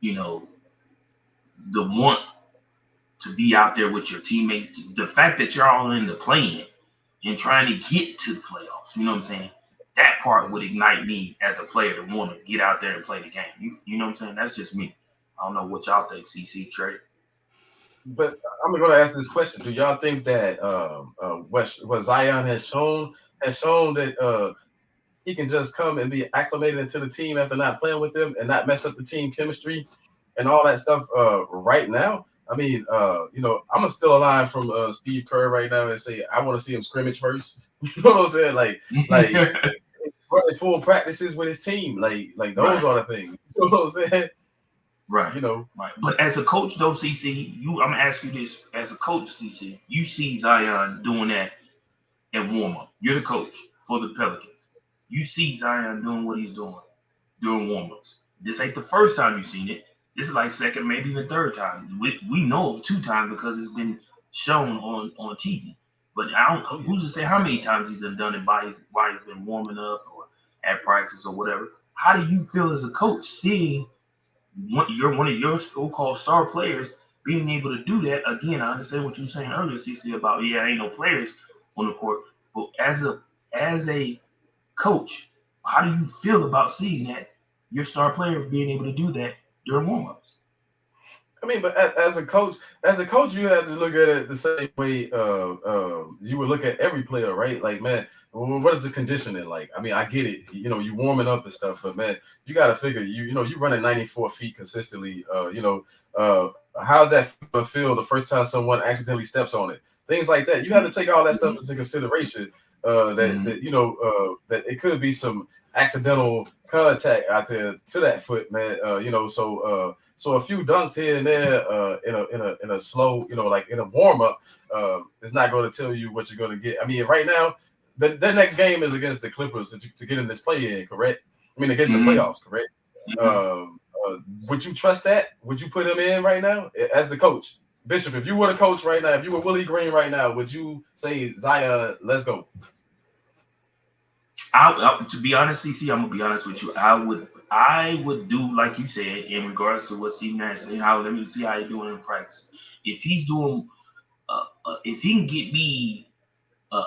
you know the want to be out there with your teammates, the fact that you're all in the playing and trying to get to the playoffs. You know what I'm saying? That part would ignite me as a player to want to get out there and play the game. You know what I'm saying? That's just me. I don't know what y'all think, CC Trey. But I'm going to ask this question: do y'all think that what Zion has shown that he can just come and be acclimated into the team after not playing with them and not mess up the team chemistry and all that stuff right now? I mean, I'm gonna steal a line from Steve Kerr right now and say I want to see him scrimmage first. You know what I'm saying? Like running full practices with his team, like those Right. are the things. You know what I'm saying? Right. You know, Right. But as a coach, though, CC, I'm gonna ask you this: as a coach, CC, you see Zion doing that at warm up. You're the coach for the Pelicans. You see Zion doing what he's doing during warm ups. This ain't the first time you've seen it. This is like second, maybe even third time. We know of 2 times because it's been shown on TV. But I don't. oh yeah. Who's to say how many times he's done it while he's been warming up or at practice or whatever? How do you feel as a coach seeing one of your so-called star players being able to do that? Again, I understand what you were saying earlier, CC, about ain't no players on the court. But as a coach, how do you feel about seeing that your star player being able to do that during warmups? I mean, but as a coach, you have to look at it the same way you would look at every player, right? Like, man, what is the conditioning like? I mean, I get it, you warming up and stuff, but man, you got to figure, you running 94 feet consistently. How's that gonna feel the first time someone accidentally steps on it? Things like that. You have to take all that stuff into consideration. That it could be some accidental contact out there to that foot, man. So a few dunks here and there in a slow, like in a warm up, is not going to tell you what you're going to get. I mean, right now, the next game is against the Clippers to get in this play in, correct? I mean, to get in the playoffs, correct? Mm-hmm. Would you trust that? Would you put him in right now as the coach? Bishop, if you were the coach right now, if you were Willie Green right now, would you say Zion, let's go? To be honest, CC, I'm gonna be honest with you. I would do like you said in regards to what Steve Nash said. How let me see how he's doing in practice. If he's doing, if he can get me a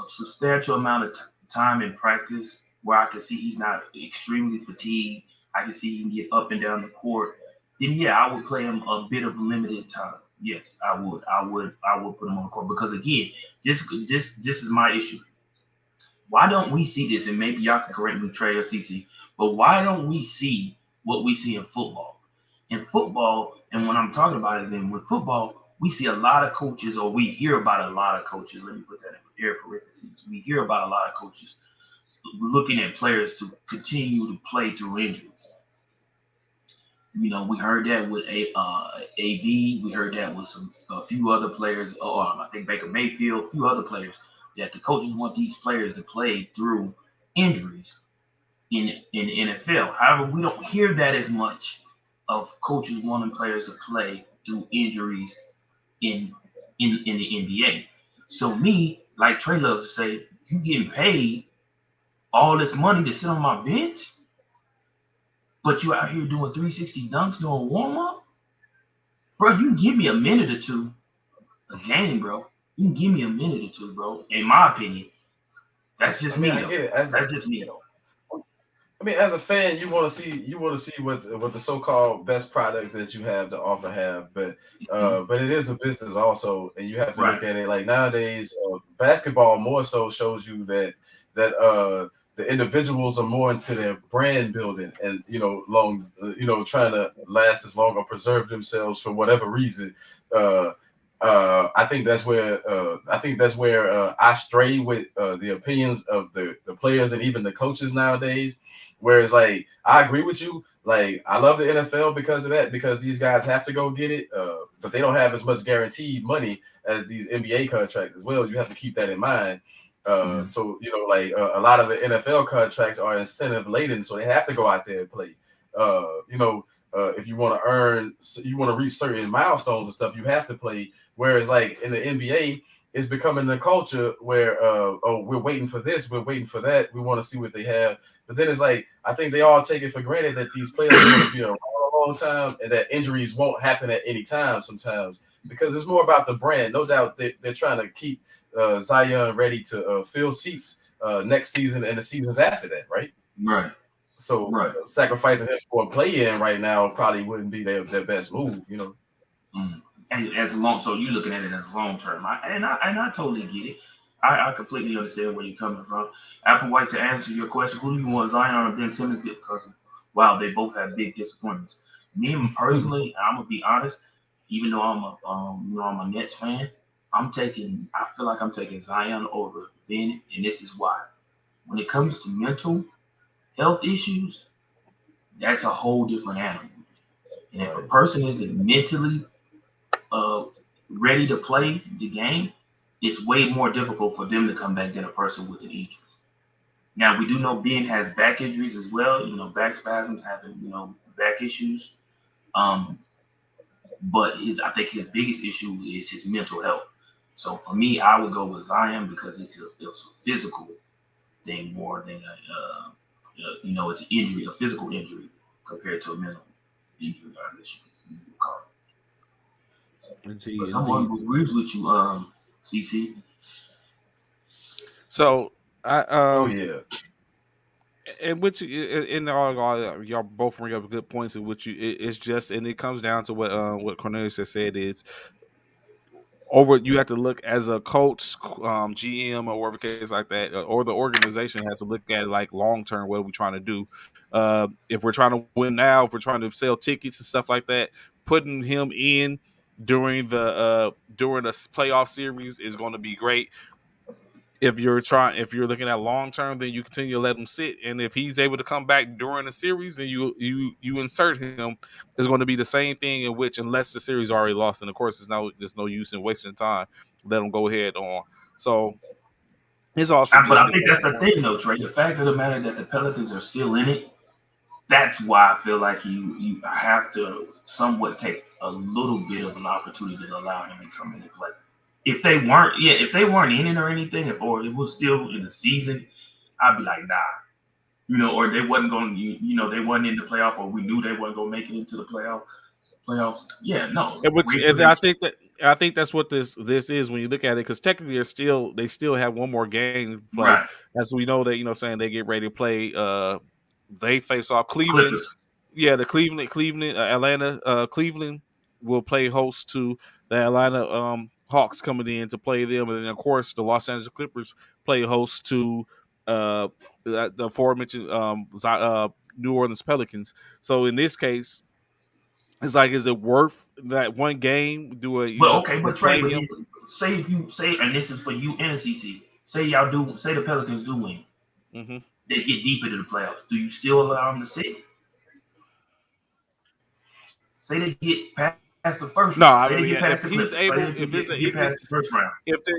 substantial amount of time in practice where I can see he's not extremely fatigued, I can see he can get up and down the court, then yeah, I would play him a bit of limited time. Yes, I would. I would put him on the court because again, this is my issue. Why don't we see this? And maybe y'all can correct me, Trey or CC, but why don't we see what we see in football? In football, and when I'm talking about it, then with football, we see a lot of coaches, or we hear about a lot of coaches. Let me put that in air parentheses. We hear about a lot of coaches looking at players to continue to play through injuries. You know, we heard that with AB. We heard that with a few other players. I think Baker Mayfield, a few other players that the coaches want these players to play through injuries in the NFL. However, we don't hear that as much of coaches wanting players to play through injuries in in the NBA. So me, like Trey loves to say, you getting paid all this money to sit on my bench, but you out here doing 360 dunks doing warm up, bro. You can give me a minute or two a game, bro. You can give me a minute or two, bro. In my opinion, that's just I mean, me I though. get it. That's just me though. I mean, as a fan, you want to see what the so-called best products that you have to offer have, Mhm. but it is a business also, and you have to Right. look at it like nowadays. Basketball more so shows you that the individuals are more into their brand building and long trying to last as long or preserve themselves for whatever reason. Uh, I think that's where I stray with the opinions of the players and even the coaches nowadays. Whereas, like, I agree with you. Like, I love the NFL because of that, because these guys have to go get it, but they don't have as much guaranteed money as these NBA contracts as well. You have to keep that in mind. Mhm. So, a lot of the NFL contracts are incentive laden, so they have to go out there and play. If you want to you want to reach certain milestones and stuff, you have to play. Whereas, like in the NBA, it's becoming a culture where, oh, we're waiting for this, we're waiting for that, we want to see what they have. But then it's like I think they all take it for granted that these players are going to be around a long time and that injuries won't happen at any time sometimes because it's more about the brand. No doubt they're trying to keep Zion ready to fill seats next season and the seasons after that, right? Right. So Right. sacrificing him for a play in right now probably wouldn't be their best move. Mm. And as long, so you looking at it as long term, and I totally get it. I completely understand where you're coming from. Applewhite, to answer your question, who do you want, Zion or Ben Simmons? Because wow, they both have big disappointments. Me personally, I'm gonna be honest. Even though I'm a Nets fan, I feel like I'm taking Zion over Ben, and this is why. When it comes to mental health issues, that's a whole different animal. And if a Right. person isn't mentally uh, ready to play the game, it's way more difficult for them to come back than a person with an injury. Now we do know Ben has back injuries as well, back spasms, having back issues. Um, but I think his biggest issue is his mental health. So for me, I would go with Zion because it's a physical thing more than it's an injury, a physical injury compared to a mental injury. I guess you could call it. But Indeed, someone indeed. who agrees with you, CC. So I Oh yeah. and which in all y'all both bring up good points in which it's just, and it comes down to what Cornelius just said is over, you have to look as a coach, GM, or whatever case like that, or the organization has to look at it like long term. What are we trying to do? If we're trying to win now, if we're trying to sell tickets and stuff like that, putting him in during a playoff series is going to be great. If you're looking at long term, then you continue to let him sit, and if he's able to come back during the series, then you insert him. It's going to be the same thing, in which, unless the series already lost, and of course there's no use in wasting time. Let them go ahead on. So it's all But I subjective think at that's the the point. thing, though, Trey. The fact of the matter that the Pelicans are still in it, That's why I feel like you have to somewhat take a little bit of an opportunity to allow him to come in and play. If they weren't in it or anything, or it was still in the season, I'd be like, nah, or they wasn't going, they wasn't in the playoff, or we knew they wasn't going to make it into the playoffs. Yeah, no, wait for And them. I think that's what this is when you look at it, because technically they still have one more game to play. Right, As we know that saying they get ready to play. They face off Cleveland. Clippers. Yeah, the Cleveland, Atlanta, Cleveland will play host to the Atlanta Hawks coming in to play them, and then of course the Los Angeles Clippers play host to uh, the aforementioned New Orleans Pelicans. So in this case, it's like, is it worth that one game? Do a But okay, to but Trey, play but him? say if you say, and this is for you and CC, say the Pelicans do win, Hmm. they get deep into the playoffs. Do you still allow them to sit? Say they get past the first round. No, Say they I get mean, past the if Clippers. he's Say they able, get past the first round. if they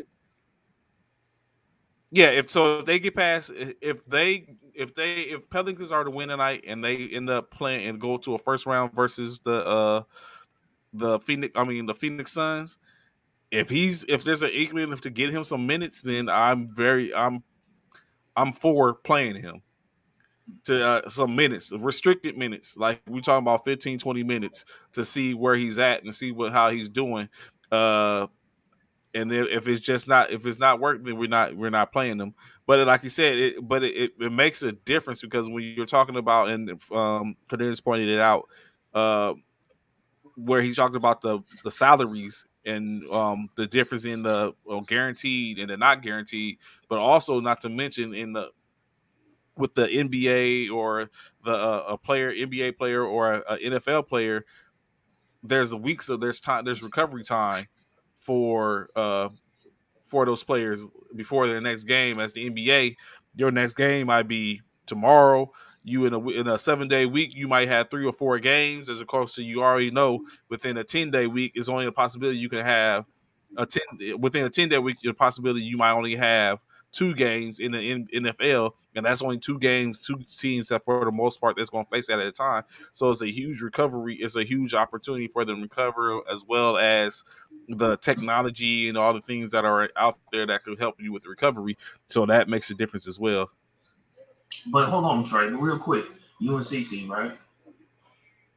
yeah, if they get past, if Pelicans are to win tonight and they end up playing and go to a first round versus the Phoenix Suns, if there's an inkling enough to get him some minutes, then I'm for playing him to some minutes, restricted minutes, like we talking about 15, 20 minutes to see where he's at and see how he's doing. Uh, and then if it's not working, then we're not playing them. But like you said, it makes a difference, because when you're talking about, and Cornelius pointed it out, uh, where he's talking about the salaries and the difference in the guaranteed and the not guaranteed, but also not to mention in the with the NBA or the a player NBA player or a NFL player, there's a week, so there's recovery time for those players before their next game. As the NBA, your next game might be tomorrow. You in a 7-day week, you might have 3 or 4 games. As opposed to, you already know, within a 10-day week is only a possibility you can have within a 10-day week. The possibility you might only have 2 games in the NFL, and that's only 2 games, 2 teams that for the most part that's going to face that at a time. So it's a huge recovery. It's a huge opportunity for them to recover, as well as the technology and all the things that are out there that could help you with the recovery. So that makes a difference as well. But hold on, Trey, real quick. You and CC, right?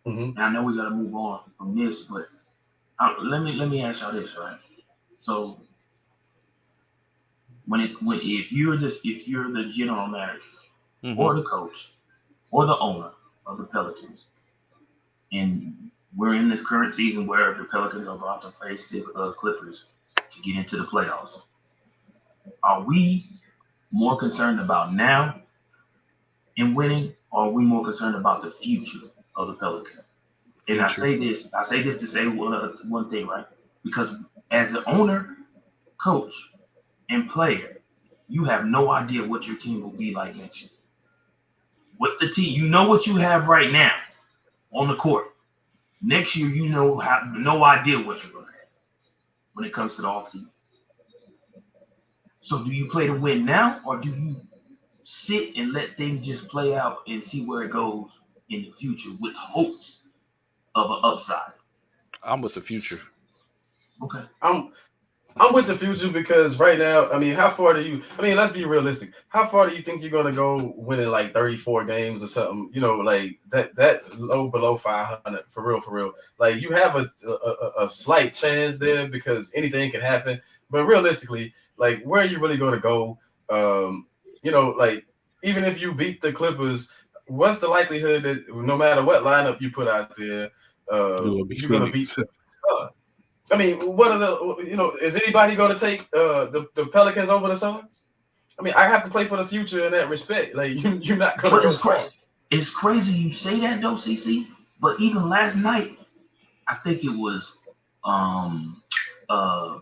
Mm-hmm. I know we gotta move on from this, but let me ask y'all this, right? So if you're the general manager Mm-hmm. or the coach or the owner of the Pelicans, and we're in this current season where the Pelicans are about to face the Clippers to get into the playoffs, are we more concerned about now in winning, or are we more concerned about the future of the Pelicans? And Future. I say this to say one thing, right? Because as an owner, coach, and player, you have no idea what your team will be like next year. With the team, you know what you have right now on the court. Next year, have no idea what you're going to have when it comes to the offseason. So do you play to win now, or do you sit and let things just play out and see where it goes in the future with hopes of an upside? I'm with the future. Okay. I'm with the future because right now, I mean, how far do you? I mean, let's be realistic. How far do you think you're gonna go winning like 34 games or something? Like that low below 500 for real, for real. Like you have a slight chance there because anything can happen. But realistically, like where are you really gonna go? Like even if you beat the Clippers, what's the likelihood that no matter what lineup you put out there, It will be you're gonna beat Phoenix. the Suns? I mean, what are is anybody going to take the Pelicans over the Suns? I mean, I have to play for the future in that respect. Like, you're not going to But go far. it's crazy you say that though, CC. But even last night, I think it was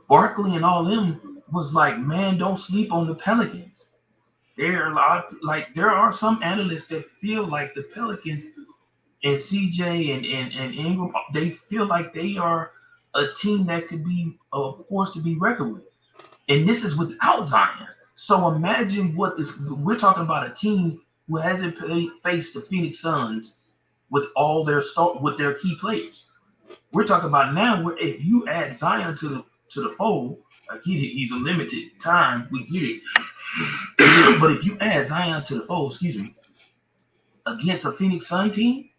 Barkley and all them was like, man, don't sleep on the Pelicans. There are some analysts that feel like the Pelicans and CJ and Ingram, they feel like they are a team that could be a force to be reckoned with. And this is without Zion. So imagine we're talking about a team who hasn't faced the Phoenix Suns with with their key players. We're talking about now where if you add Zion to the fold, I get it, he's a limited time, we get it. But if you add Zion to the fold, excuse me, against a Phoenix Sun team,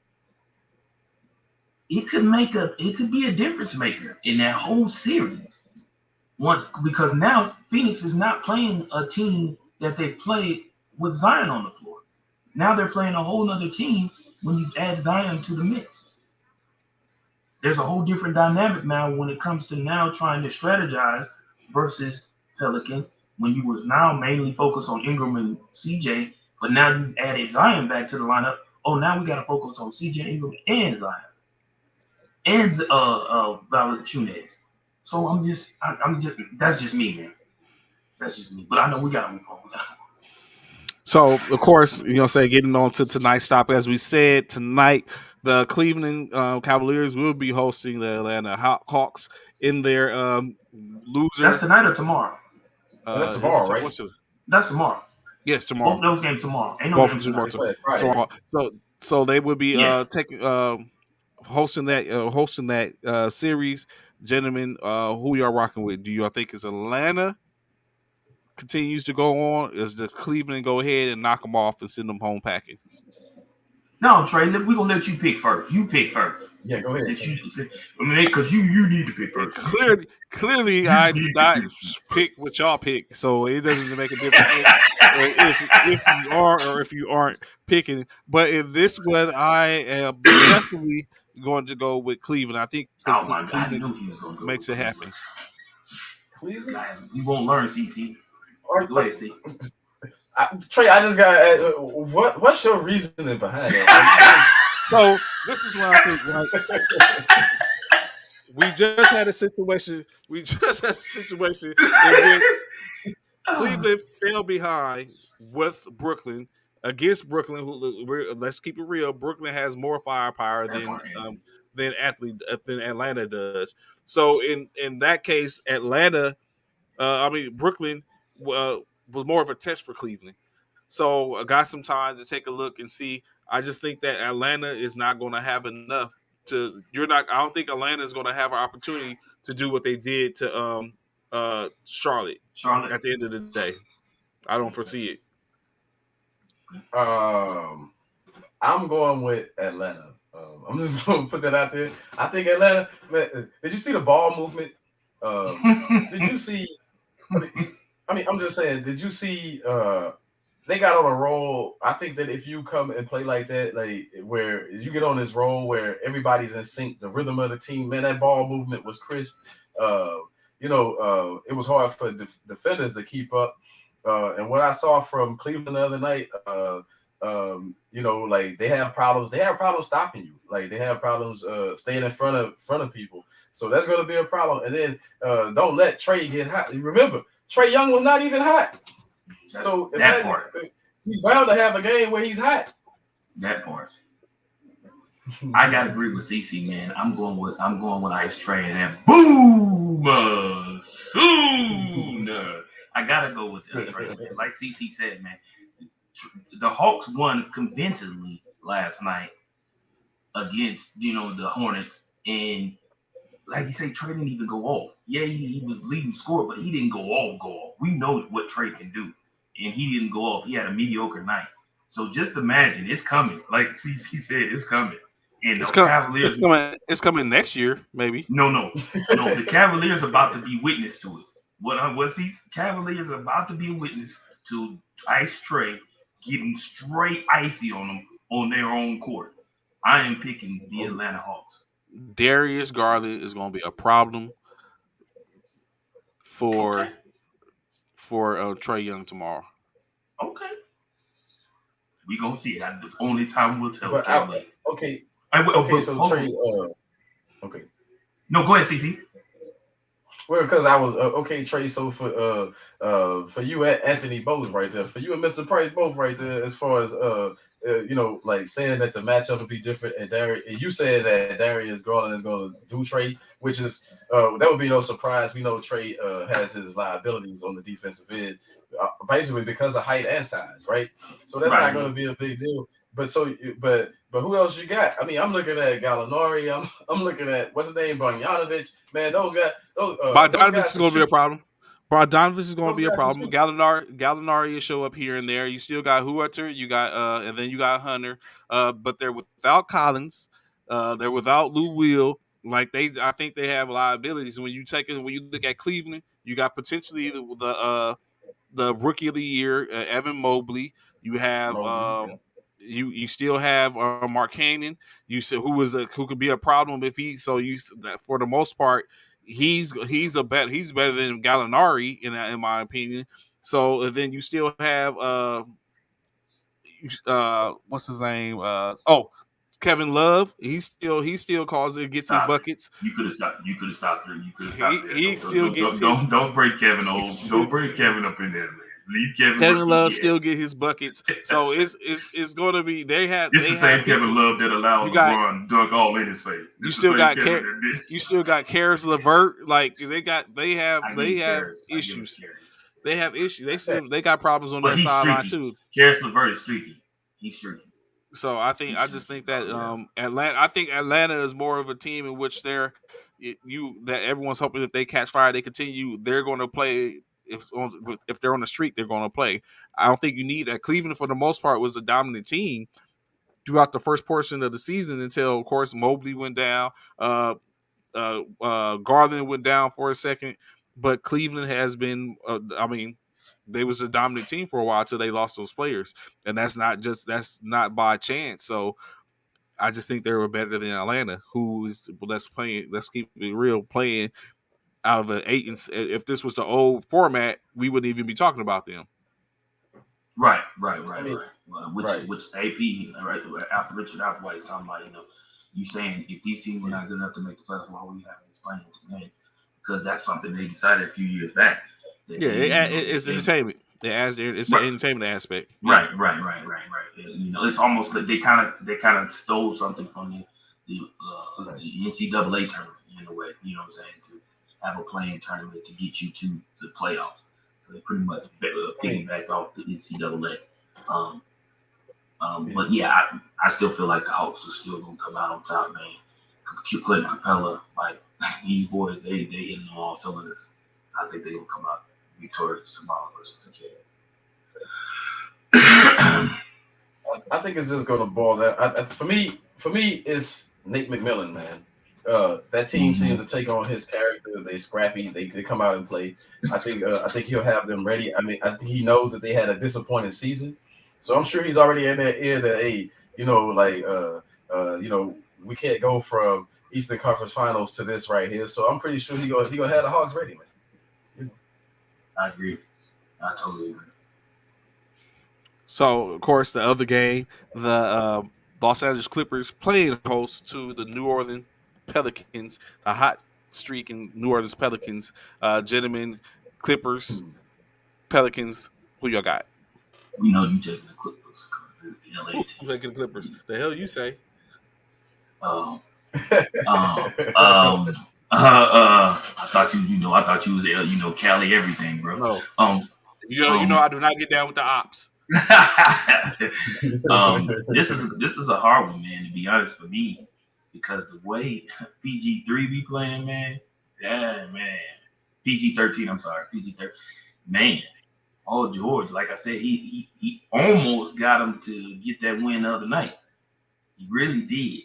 it could be a difference maker in that whole series. Because now Phoenix is not playing a team that they played with Zion on the floor. Now they're playing a whole other team when you add Zion to the mix. There's a whole different dynamic now when it comes to now trying to strategize versus Pelicans when you was now mainly focused on Ingram and CJ, but now you've added Zion back to the lineup. Oh, now we got to focus on CJ Ingram and Zion and Valanciunas. So I'm just that's just me, man. That's just me. But I know we got to move on. So, of course, getting on to tonight's topic, as we said, tonight, the Cleveland Cavaliers will be hosting the Atlanta Hawks in their loser. That's tonight or tomorrow? That's tomorrow, right? That's tomorrow. Yes, tomorrow. Both those games tomorrow. Ain't no games tonight. So they will be hosting that series. Gentlemen, who y'all rocking with? Do y'all think it's Atlanta continues to go on? Is the Cleveland go ahead and knock them off and send them home packing? No, Trey, we're gonna let you pick first. You pick first. Yeah, go ahead. Because you need to pick first. Clearly, I do not pick what y'all pick, so it doesn't make a difference if you are or if you aren't picking. But in this one, I am definitely going to go with Cleveland. I think Cleveland makes it happen. Cleveland? You won't learn, CC. Go ahead, C. Trey, I just got to ask, what's your reasoning behind that? So this is what I think. Right? We just had a situation. In which Cleveland fell behind with Brooklyn against Brooklyn. Let's keep it real. Brooklyn has more firepower than Atlanta does. So in that case, Brooklyn was more of a test for Cleveland. So I got some time to take a look and see. I just think that Atlanta is not going to have enough to. I don't think Atlanta is going to have an opportunity to do what they did to Charlotte. At the end of the day, I don't foresee it. I'm going with Atlanta. I'm just going to put that out there. I think Atlanta. Man, did you see the ball movement? Did you see? I'm just saying. Did you see? They got on a roll. I think that if you come and play like that, like where you get on this roll where everybody's in sync, the rhythm of the team, man, that ball movement was crisp. It was hard for defenders to keep up. And what I saw from Cleveland the other night, like they have problems. They have problems stopping you. Like they have problems staying in front of people. So that's going to be a problem. And then don't let Trey get hot. Remember, Trae Young was not even hot. So that part, he's bound to have a game where he's hot. That part. I gotta agree with CC, man. I'm going with Ice Trae and boom soon. I gotta go with Trae, man. Like CC said, man. The Hawks won convincingly last night against the Hornets, and like you say, Trae didn't even go off. Yeah, he was leading scorer, but he didn't go off. We know what Trae can do. And he didn't go off. He had a mediocre night. So just imagine, it's coming. Like CC said, it's coming. And Cavaliers, it's coming next year, maybe. No. The Cavaliers about to be witness to it. Cavaliers are about to be a witness to Ice Trae getting straight icy on them on their own court. I am picking the Atlanta Hawks. Darius Garland is going to be a problem for Trae Young tomorrow. Okay. We gonna see it. The only time we'll tell. Okay. So Trae. Okay. No, go ahead, CC. Well, because I was okay, Trey. So for you, Anthony, both right there. For you and Mr. Price, both right there. As far as like saying that the matchup would be different, and you said that Darius Garland is going to do Trey, which is that would be no surprise. We know Trey has his liabilities on the defensive end, basically because of height and size, right? So that's not Right. going to be a big deal. But who else you got? I mean, I'm looking at Gallinari. I'm looking at what's his name, Bogdanovich. Man, those Bogdanovich guys is can going to be a shoot. problem. Bogdanovich is going to Those be a guys can problem. shoot. Gallinari will show up here and there. You still got Huerter, you got and then you got Hunter. But they're without Collins. They're without Lou Will. Like I think they have liabilities. When you look at Cleveland, you got potentially the rookie of the year, Evan Mobley. You have Mobley, yeah. you still have Mark Cannon. You said who could be a problem if he so you for the most part he's better than Gallinari in my opinion. So then you still have what's his name Kevin Love. He still calls it gets his Stop it. buckets. You could have stopped. You could have stopped there. You could have stopped there. He still gets his. Don't break Kevin old. Don't break Kevin up in there, man. Leave Kevin where Kevin Love he still at. get his buckets. So it's going to be It's they the have same people. Kevin Love that allowed You got LeBron dunk all in his face. you It's the still same got Kevin that did. you still got Karis LeVert. Like I give they you have Karis. I give us issues. Karis. They have issues. They got problems on But their he's sideline streaky. too. Karis LeVert is streaky. He's streaky. So He's I just streaky. think that Oh yeah. Atlanta. I think Atlanta is more of a team in which that everyone's hoping if they catch fire, they continue. They're going to play. If they're on the streak, they're going to play. I don't think you need that. Cleveland, for the most part, was a dominant team throughout the first portion of the season until, of course, Mobley went down. Garland went down for a second, but Cleveland has been. I mean, they was a dominant team for a while until they lost those players, and that's not by chance. So I just think they were better than Atlanta, who is let's playing. Let's keep it real, playing out of an eight. And if this was the old format, we wouldn't even be talking about them. Right. I mean, right. Which AP right after Richard Applewhite is talking about. You saying if these teams were not good enough to make the playoffs, why were you having these playing tonight? Because that's something they decided a few years back. That Yeah, they, it's entertainment. It's the right, entertainment aspect. Yeah. right. It's almost like they kind of stole something from Right. the NCAA tournament in a way. You know what I'm saying? To have a playing tournament to get you to the playoffs. So they pretty much I mean, piggyback off the NCAA. Um, yeah. but yeah, I still feel like the Hawks are still gonna come out on top, man. Clinton Capella, like these boys, they hitting on all cylinders. I think they're gonna come out victorious tomorrow versus the Cavs. I think it's just going to boil down. For me, it's Nate McMillan, man. That team Mhm. seems to take on his character. They scrappy. They come out and play. I think he'll have them ready. I mean, I think he knows that they had a disappointing season, so I'm sure he's already in their ear that hey, we can't go from Eastern Conference Finals to this right here. So I'm pretty sure he gonna have the Hawks ready, man. You I agree. I totally agree. So, of course, the other game, the Los Angeles Clippers playing host to the New Orleans Pelicans, a hot streak in New Orleans Pelicans. Gentlemen, Clippers, know. Pelicans, who y'all got? We know you taking the Clippers because it's the LA team. Taking the Clippers. The hell you say? Um, I thought I thought you was Cali everything, bro. No. Um, You know um, I do not get down with the ops. this is a hard one, man. To be honest, for me, because the way PG3 be playing, man, yeah, man, PG13. I'm sorry, PG13. Man, oh George, like I said, he almost got him to get that win the other night. He really did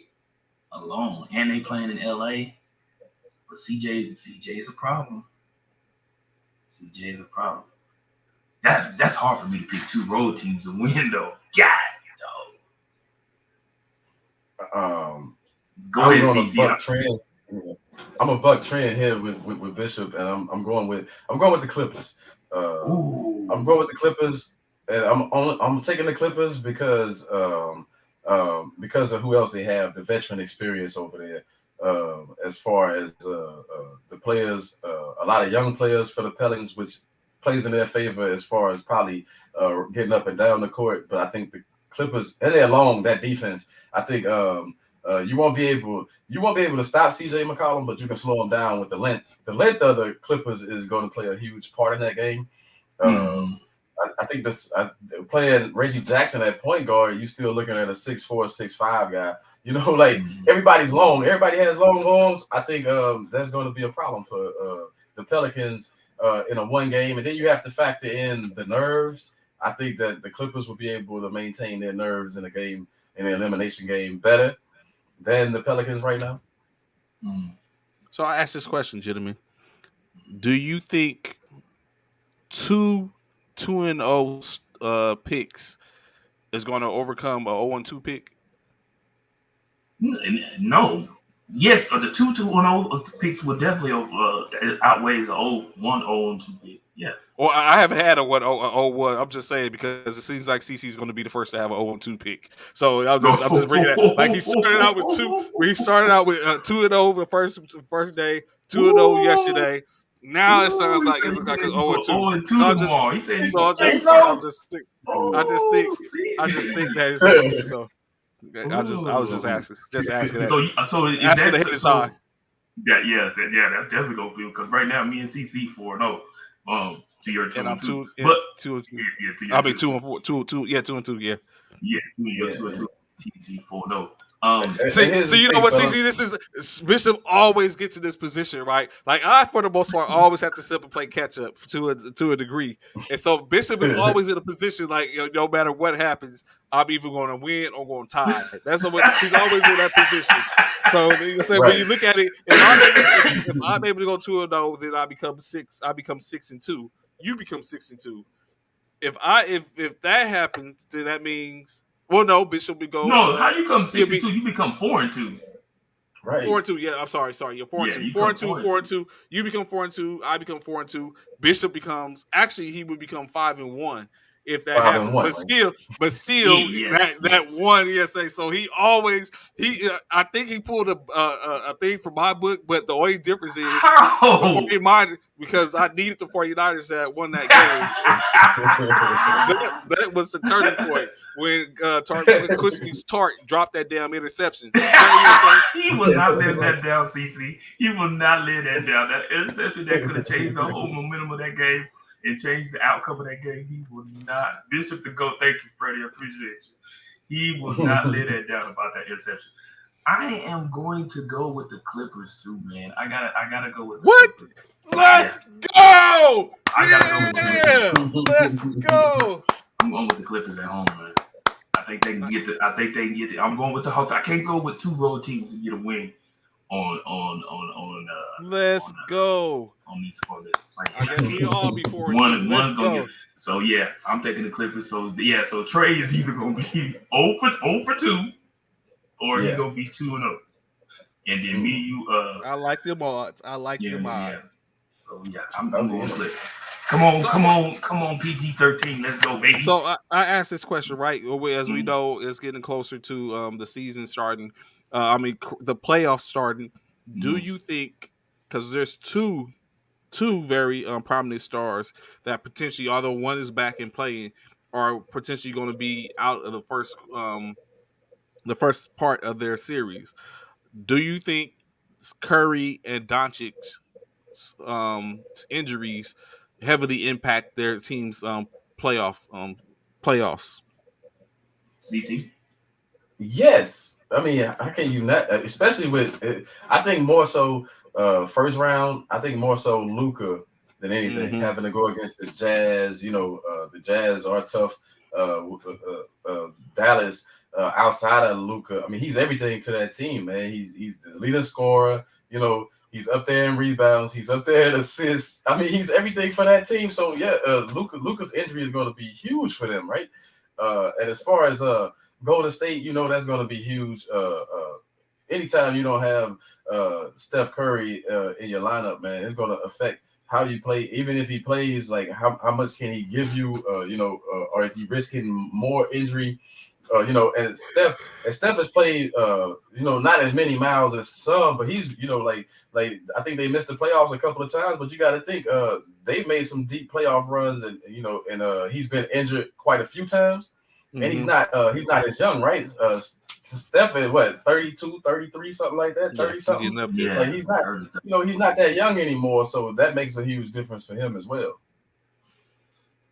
alone, and they playing in LA. But CJ is a problem. CJ is a problem. That's hard for me to pick two road teams to win though. God, Um, go I'm ahead, going to CC. buck trend. I'm a buck trend here with Bishop, and I'm going with the Clippers. I'm going with the Clippers, and I'm taking the Clippers because of who else they have, the veteran experience over there. As far as the players, a lot of young players for the Pelicans, which plays in their favor as far as probably getting up and down the court. But I think the Clippers, and they're long that defense. I think you won't be able to stop C.J. McCollum, but you can slow him down with the length. The length of the Clippers is going to play a huge part in that game. I think playing Reggie Jackson at point guard, you still looking at a 6'4", 6'5" guy. Like everybody's long. Everybody has long arms. I think that's going to be a problem for the Pelicans in a one game. And then you have to factor in the nerves. I think that the Clippers will be able to maintain their nerves in the elimination game better than the Pelicans right now. So I ask this question, gentlemen. Do you think 2-0 picks is going to overcome a 0-2 pick? No. Yes, the 2-0 picks would definitely outweighs a 1-0-2 pick. Yeah. Well, I haven't had a 1-0-1. I'm just saying because it seems like CC is going to be the first to have a 0-2 pick. So I'm just bringing that. Like he started out with 2-0 the first day, 2-0 yesterday. Now it sounds like it's like an 0-2. tomorrow. He said so I just think that it's going to be so. I was just asking that. So is asking that to hit the tie. That's definitely gonna be because right now me and CC 4-0. To your 2 and I'm 2, but 2 and 2. Yeah, I'll be 2 and 4, 2. Yeah, 2 and 2. Yeah. Yeah, 2 and 2. CC 4-0. So you know what, CC? This is Bishop always gets in this position, right? Like I, for the most part, always have to simply play catch up to a degree, and so Bishop is always in a position like no matter what happens, I'm either going to win or going to tie. That's what he's always in that position. So when you look at it, if I'm able to go 2-0, then I become 6. I become 6-2. You become 6-2. If that happens, then that means. Well, no, Bishop would go. No, how you come 6-2? You become 4-2. Right. 4-2. Yeah, I'm sorry. You're 4-2. 4-2. You become 4-2. I become 4-2. Bishop becomes he would become 5-1 if that happens. But still, that one ESA. So I think he pulled a thing from my book, but the only difference is because I needed the 49ers that won that game. that was the turning point when Kushni's Tart dropped that damn interception. He will not let that down, CC. He will not let that down. That interception that could have changed the whole momentum of that game and changed the outcome of that game. He will not. Bishop to go. Thank you, Freddie. I appreciate you. He will not let that down about that interception. I am going to go with the Clippers too, man. I gotta go with the Clippers. Let's go! I gotta go with the Clippers. Let's go! I'm going with the Clippers at home, man. I think they can get it. I'm going with the Hawks. I can't go with 2 road teams to get a win on let's go. On this. I guess we all be 4-2. Let's go. So yeah, I'm taking the Clippers. So yeah, so Trey is either gonna be 0 for 2, or he's gonna be 2-0. And then me, I like them odds. Yeah. So yeah, I'm going with Clippers. Come on, PG-13. Let's go, baby. So I asked this question, right? As we know, it's getting closer to the season starting. The playoffs starting. Do you think, because there's two very prominent stars that potentially, although one is back and playing, are potentially going to be out of the first part of their series. Do you think Curry and Doncic's injuries heavily impact their team's playoffs? CC? Yes. I mean, how can you not? Especially with, I think more so first round. I think more so Luka than anything. Having to go against the Jazz. The Jazz are tough. Dallas outside of Luka. I mean, he's everything to that team, man. He's the leading scorer. He's up there in rebounds. He's up there in assists. I mean, he's everything for that team. So yeah, Luka's injury is going to be huge for them, right? And as far as Golden State, that's going to be huge. Anytime you don't have Steph Curry in your lineup, man, it's going to affect how you play. Even if he plays, like how much can he give you? Or is he risking more injury And Steph has played, not as many miles as some, but he's, like I think they missed the playoffs a couple of times, but you got to think, they've made some deep playoff runs, and he's been injured quite a few times, and he's not as young, right? Steph is what, 32, 33, something like that, Yeah, 30 he's something. getting up there. Yeah, Like he's not, he's not that young anymore, so that makes a huge difference for him as well.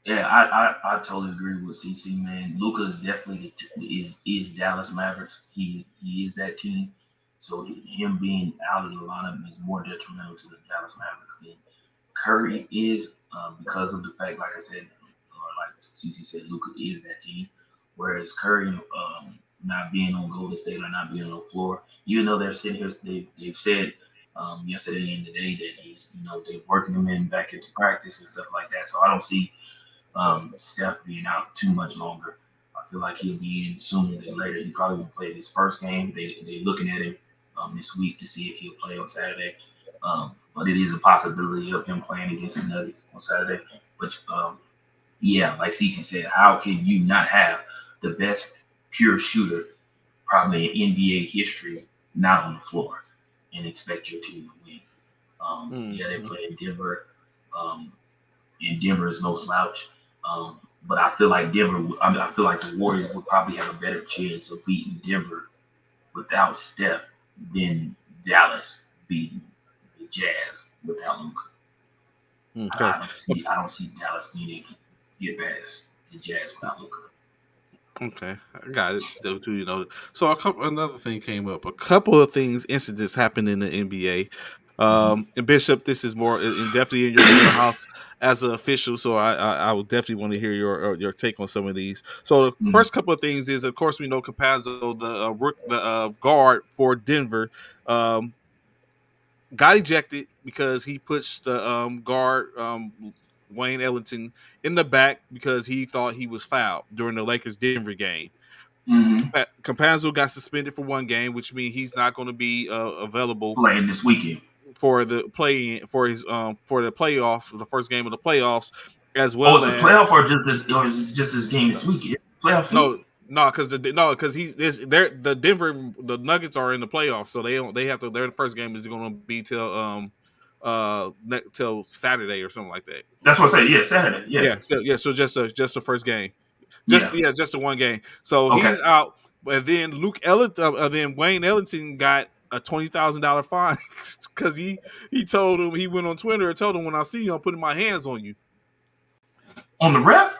yeah, I totally agree with CC, man. Luca is definitely is Dallas Mavericks. He is that team. So him being out of the lineup is more detrimental to the Dallas Mavericks than Curry is, because of the fact, like I said, like CC said, Luca is that team. Whereas Curry, not being on Golden State or not being on the floor, even though they're sitting here, they've said yesterday and today that he's, they're working him in back into practice and stuff like that. So I don't see Steph being out too much longer. I feel like he'll be in sooner than later. He probably won't play his first game. They're looking at him this week to see if he'll play on Saturday. But it is a possibility of him playing against the Nuggets on Saturday. But yeah, like Cece said, how can you not have the best pure shooter probably in NBA history not on the floor and expect your team to win? Yeah, they play in Denver. And Denver is no slouch. But I feel like I feel like the Warriors would probably have a better chance of beating Denver without Steph than Dallas beating the Jazz without Luka. Okay. I don't see Dallas being able to get past the Jazz without Luka. Okay, I got it. So another thing came up. A couple of incidents happened in the NBA. And Bishop, this is more and definitely in your wheelhouse as an official. So I would definitely want to hear your take on some of these. So the first couple of things is, of course, we know Campazzo, the guard for Denver, got ejected because he pushed the guard Wayne Ellington in the back because he thought he was fouled during the Lakers Denver game. Campazzo got suspended for one game, which means he's not going to be available playing this weekend for the for the playoffs, the first game of the playoffs, as Oh, well it's a as playoff or is it just this game this weekend? Playoff too? because the Nuggets are in the playoffs, so they have to, their first game is going to be till Saturday or something like that. That's what I say. Yeah, Saturday. Yeah. So just the first game. Yeah. Just the one game. So Okay. he's out. But then then Wayne Ellington got a $20,000 fine because he told him, he went on Twitter and told him, when I see you, I'm putting my hands on you. On the ref?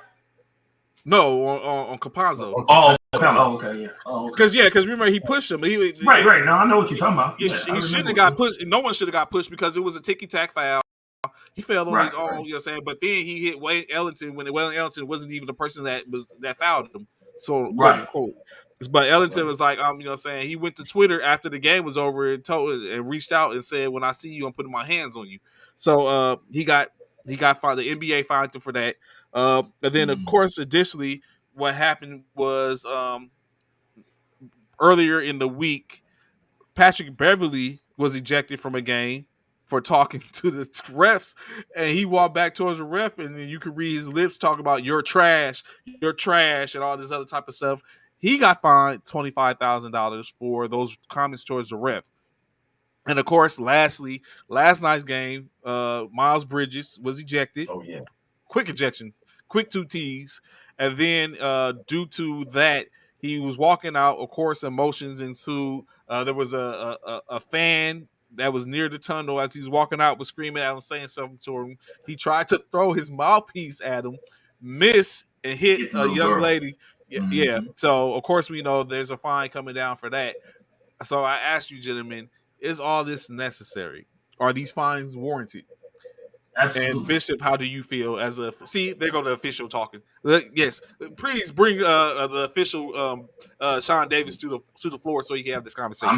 No, on Campazzo. Oh, okay, yeah. Oh, okay. Because remember, he pushed him. Right. Now I know what you're talking about. He shouldn't have got pushed. No one should have got pushed because it was a ticky-tack foul. He fell on his own, you know what I'm saying? But then he hit Wayne Ellington when Wayne Ellington wasn't even the person that fouled him. So, quote unquote. But Ellington was like, you know what I'm saying? He went to Twitter after the game was over and reached out and said, when I see you, I'm putting my hands on you. So he got fined. The NBA fined him for that. And then, of course, additionally, what happened was earlier in the week, Patrick Beverly was ejected from a game for talking to the refs, and he walked back towards the ref, and then you could read his lips talk about you're trash, and all this other type of stuff. He got fined $25,000 for those comments towards the ref. And of course, lastly, last night's game, Miles Bridges was ejected. Oh yeah, quick ejection, quick 2 T's, and then due to that, he was walking out. Of course, emotions ensued. There was a fan that was near the tunnel as he was walking out, was screaming at him, saying something to him. He tried to throw his mouthpiece at him, missed, and hit a young lady. Yeah. So of course we know there's a fine coming down for that. So I ask you, gentlemen, is all this necessary? Are these fines warranted? Absolutely. And Bishop, how do you feel as a there go the official talking. Yes, please bring the official Sean Davis to the floor so he can have this conversation.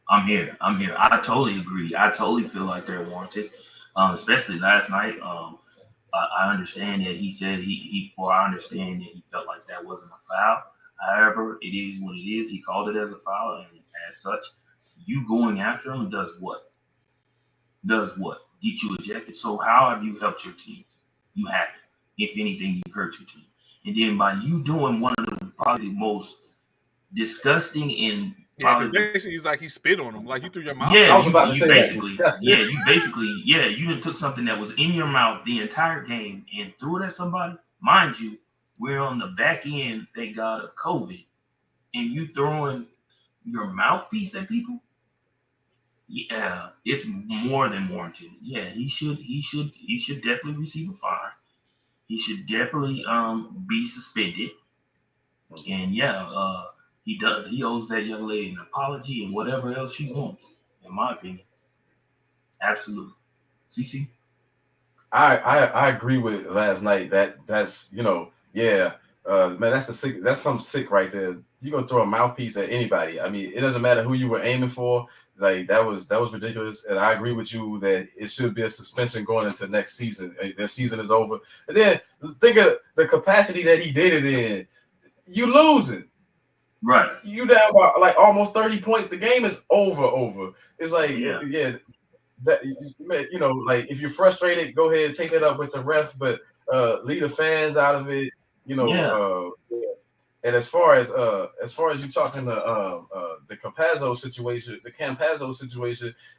I'm here. I totally agree. I totally feel like they're warranted, especially last night. I understand that he said I understand that he felt like that wasn't a foul. However, it is what it is. He called it as a foul, and as such, you going after him does what? Get you ejected. So how have you helped your team? You haven't. If anything, you hurt your team. And then by you doing one of the probably most disgusting and Yeah, because probably basically he's like he spit on him, like you threw your yeah, I was mouthpiece about on to him. you say that. basically, Disgusting. you done took something that was in your mouth the entire game and threw it at somebody. Mind you, we're on the back end, thank God, of COVID, and you throwing your mouthpiece at people. Yeah, it's more than warranted. Yeah, he should definitely receive a fine. He should definitely be suspended. And yeah, he does. He owes that young lady an apology and whatever else she wants, in my opinion. Absolutely. CC. I agree with last night. That's yeah, man, that's the sick. That's some sick right there. You gonna throw a mouthpiece at anybody? I mean, it doesn't matter who you were aiming for. Like that was ridiculous. And I agree with you that it should be a suspension going into next season. Their season is over. And then think of the capacity that he did it in. You losing. Right. You down by like almost 30 points. The game is over. It's like Yeah. yeah, that like if you're frustrated, go ahead and take it up with the ref, but leave the fans out of it. Yeah. And as far as you talking the Campazzo situation,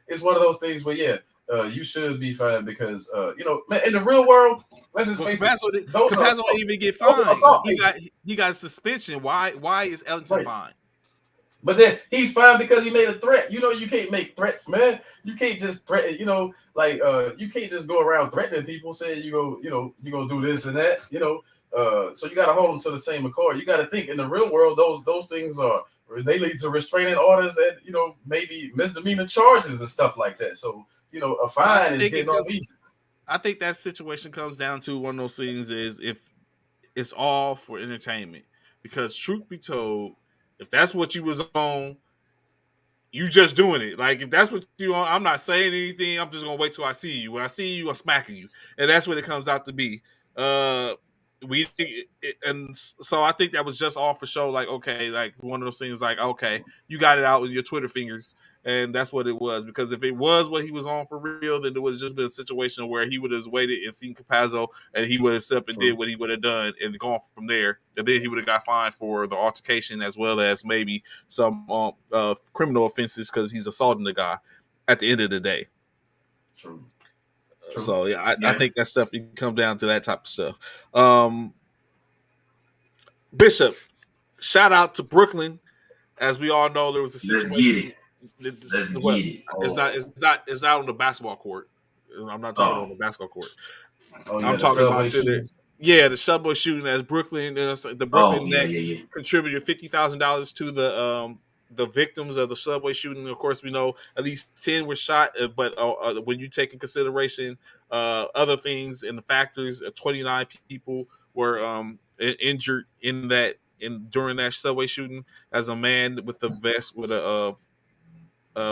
it's one of those things where you should be fined because man, in the real world, let's just Well, face it, Capazzo didn't even get those are fined. assault He cases, got a suspension. Why is Ellington right? fined? But then he's fine because he made a threat. You can't make threats, man. You can't just threaten. You can't just go around threatening people, saying you gonna do this and that. So you got to hold them to the same accord. You got to think in the real world, those things they lead to restraining orders and maybe misdemeanor charges and stuff like that. So a So fine is getting off easy. I think that situation comes down to one of those things is if it's all for entertainment. Because truth be told, if that's what you was on, you just doing it. Like if that's what you want, I'm not saying anything. I'm just gonna wait till I see you. When I see you, I'm smacking you, and that's what it comes out to be. Uh, and so I think that was just all for show. Like okay, like one of those things. Like okay, you got it out with your Twitter fingers, and that's what it was. Because if it was what he was on for real, then it would have just been a situation where he would have waited and seen Capazzo, and he would have stepped and True. did what he would have done, and gone from there. And then he would have got fined for the altercation as well as maybe some criminal offenses because he's assaulting the guy at the end of the day. True. So yeah, I Yeah. think that stuff you can come down to that type of stuff. Bishop, shout out to Brooklyn. As we all know, there was a Let's get situation. it. Let's Well, get it. it's not on the basketball court. I'm not talking on Oh. the basketball court. Oh yeah, I'm the talking subway about to the shootings. the subway shooting as Brooklyn the Oh Brooklyn yeah, Nets yeah, yeah. contributed $50,000 to the victims of the subway shooting. Of course, we know at least 10 were shot, but when you take in consideration other things and the factors, 29 people were injured in during that subway shooting. As a man with a vest with a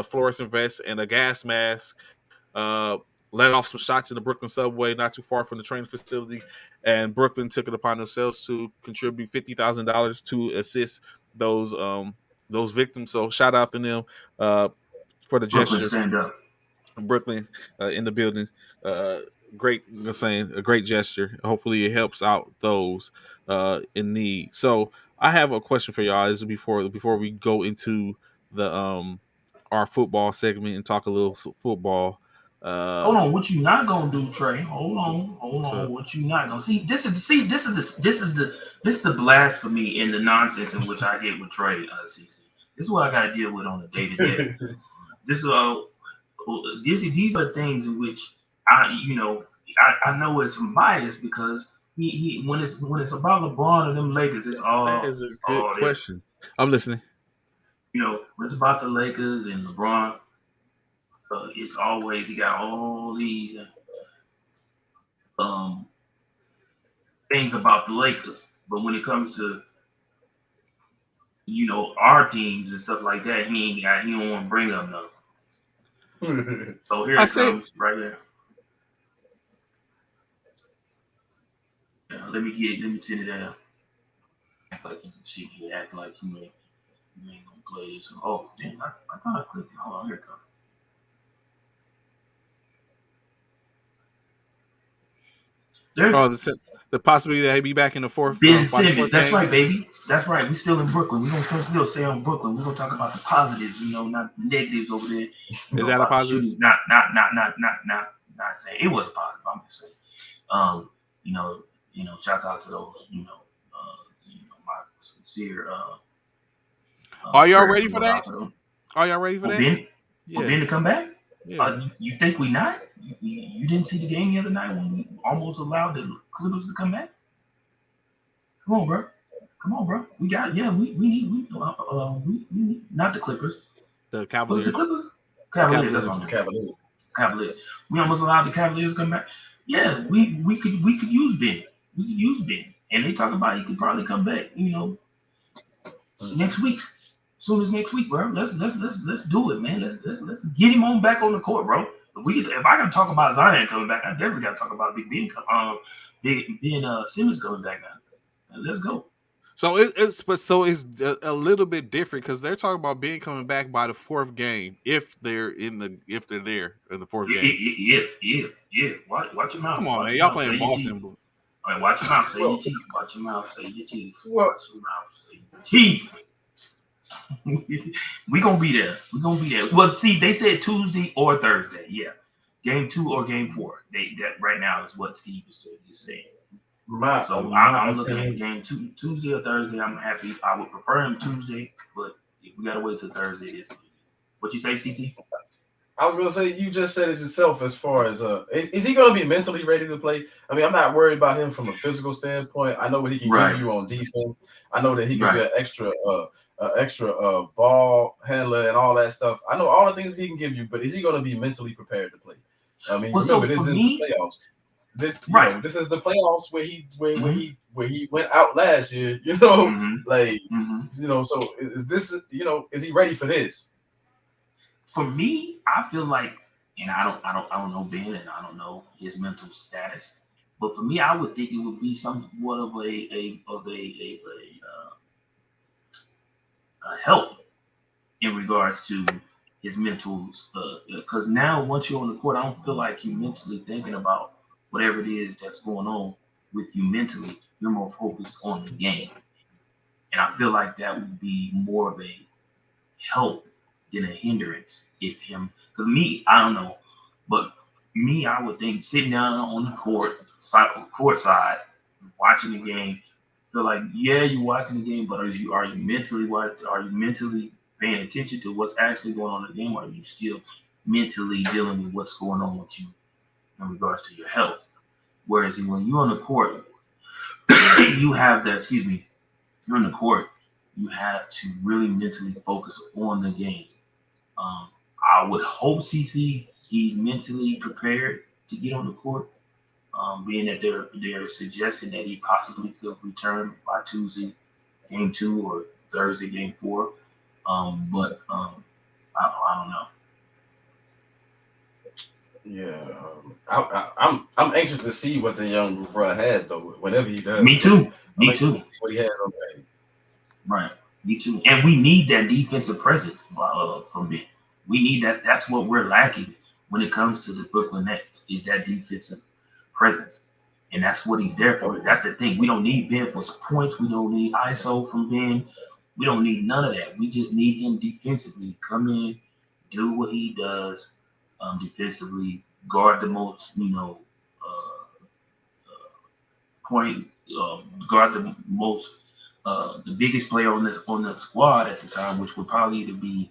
fluorescent vest and a gas mask uh, let off some shots in the Brooklyn subway, not too far from the training facility, and Brooklyn took it upon themselves to contribute $50,000 to assist those victims. So shout out to them for the Brooklyn, gesture. stand up. Brooklyn in the building, uh, great. I'm saying a great gesture. Hopefully, it helps out those in need. So I have a question for y'all. This is before we go into the our football segment and talk a little football. Hold on, what you not gonna do, Trey? Hold So on. What you not gonna see? This is the blasphemy and the nonsense in which I get with Trey. CC. This is what I gotta deal with on a day to day. This these are things in which I know it's some bias because he when it's about LeBron and them Lakers, it's that all is a good this. question. I'm listening. When it's about the Lakers and LeBron, it's always he got all these um things about the Lakers. But when it comes to our teams and stuff like that, he don't want to bring up nothing. So here I it say comes right here. Yeah, let me send it down. Act like you can see me. Act like you ain't gonna play this. Oh damn! I thought I clicked it. Hold on, here it comes. There. oh The possibility that he'd be back in the fourth Ben by the Simmons. fourth That's game. right, baby. That's right. We still in Brooklyn. We're gonna still stay on Brooklyn. We're gonna talk about the positives, not the negatives over there. Is that a About the positive? shooting. Not saying it was a positive. I'm just saying. Um, shouts out to those, my sincere Are y'all prayers ready will for go that? out to them. Are y'all ready for that? For Ben to Yes. come back? Yeah. You think we not? You didn't see the game the other night when we almost allowed the Clippers to come back? Come on, bro. We need not the Clippers. The Was it the Cavaliers. Clippers? Cavaliers. That's Cavaliers. what I'm doing. Cavaliers. We almost allowed the Cavaliers to come back. Yeah, we could use Ben. We could use Ben. And they talk about he could probably come back, next week. Soon as next week, bro. Let's do it, man. Let's get him on back on the court, bro. If I gotta talk about Zion coming back, I definitely gotta talk about Big Simmons coming back now. Let's go. So it's a little bit different because they're talking about Ben coming back by the fourth game if they're there in the fourth game. Yeah. Watch your mouth. Come on, Watch man. your Y'all mouth. playing Say Boston. your teeth. All right, watch your mouth. Say Well- your teeth. Watch your mouth. Say your teeth. Well- Watch your mouth. Say your teeth. We gonna be there. Well, see, they said Tuesday or Thursday. Yeah, game 2 or game 4. That right now is what Steve is saying. I'm looking at game 2, Tuesday or Thursday. I'm happy. I would prefer him Tuesday, but if we gotta wait till Thursday, it is. What you say, CC? I was gonna say you just said it yourself. As far as is he gonna be mentally ready to play? I mean, I'm not worried about him from a physical standpoint. I know what he can give you on defense. I know that he can be an extra ball handler and all that stuff. I know all the things he can give you, but is he gonna be mentally prepared to play? I mean, remember this is the playoffs. This is the playoffs where he went out last year. So is this is he ready for this? For me, I feel like, and I don't know Ben, and I don't know his mental status, but for me, I would think it would be somewhat of a help in regards to his mental stuff. Because now, once you're on the court, I don't feel like you're mentally thinking about whatever it is that's going on with you mentally. You're more focused on the game, and I feel like that would be more of a help than a hindrance because me, I don't know, but me, I would think sitting down on the court side, watching the game, feel like you're watching the game, but are you mentally paying attention to what's actually going on in the game, or are you still mentally dealing with what's going on with you in regards to your health? Whereas when you're on the court, you're in the court, you have to really mentally focus on the game. I would hope CC he's mentally prepared to get on the court, being that they're suggesting that he possibly could return by Tuesday, game 2, or Thursday, game 4. But I don't know. Yeah, I'm anxious to see what the young bro has though. Whenever he does, Me too. What he has on there. Right. Me too. And we need that defensive presence from Ben. We need that. That's what we're lacking when it comes to the Brooklyn Nets, is that defensive presence. And that's what he's there for. That's the thing. We don't need Ben for points. We don't need ISO from Ben. We don't need none of that. We just need him defensively. Come in, do what he does defensively, guard the most, point, guard the most, the biggest player on the squad at the time, which would probably either be,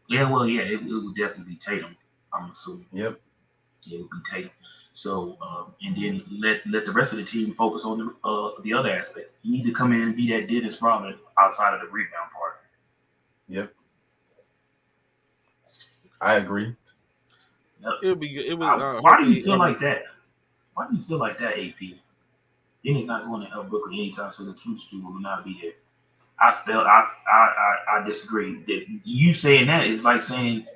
it would definitely be Tatum. I'm assuming. Yep. It would be Tatum. So, and then let the rest of the team focus on the other aspects. You need to come in and be that Dennis Rodman outside of the rebound part. Yep. I agree. Yep. It'll be good. Why do you feel like that? Why do you feel like that, AP? Dennis not going to help Brooklyn anytime soon. The chemistry will not be there. I disagree. You saying that is like saying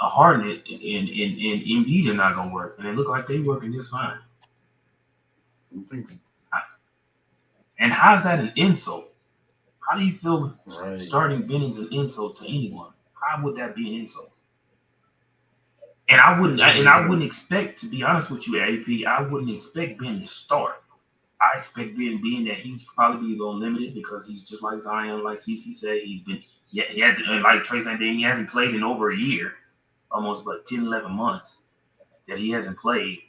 a Harden and Embiid are not going to work, and it look like they working just fine. And how's that an insult? How do you feel starting Ben is an insult to anyone? How would that be an insult? And I wouldn't expect, to be honest with you, AP, I wouldn't expect Ben to start. I expect being that he's probably be a little limited because he's just like Zion, like CC said, he hasn't like Trey said, he hasn't played in over a year, almost like 10, 11 months that he hasn't played.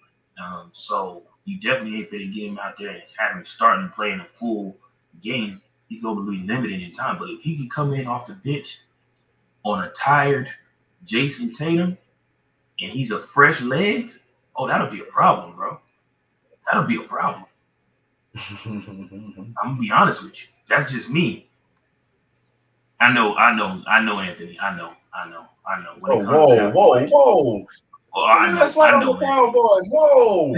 So you definitely ain't fit to get him out there and have him starting and playing a full game. He's going to be limited in time. But if he can come in off the bench on a tired Jason Tatum and he's a fresh legs, oh, that'll be a problem, bro. That'll be a problem. I'm gonna be honest with you. That's just me. I know, Anthony. I know. When it comes to that boy, Whoa. well, Let's slide on the Cowboys. Whoa.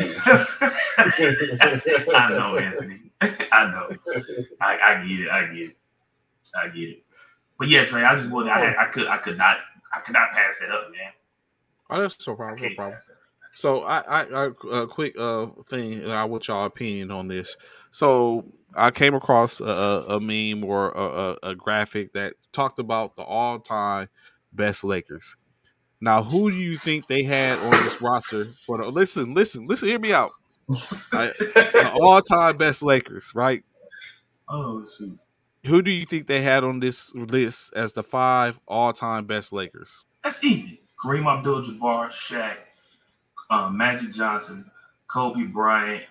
I know, Anthony. I know. I get it. But yeah, Trey, I just wanted. I could not pass that up, man. Oh, that's no problem. No problem. So I quick thing, and I want y'all opinion on this. So I came across a meme or a graphic that talked about the all-time best Lakers. Now, who do you think they had on this roster for the? Listen, hear me out. The all-time best Lakers, right? Oh shoot. Who do you think they had on this list as the 5 all-time best Lakers? That's easy. Kareem Abdul-Jabbar, Shaq, Magic Johnson, Kobe Bryant,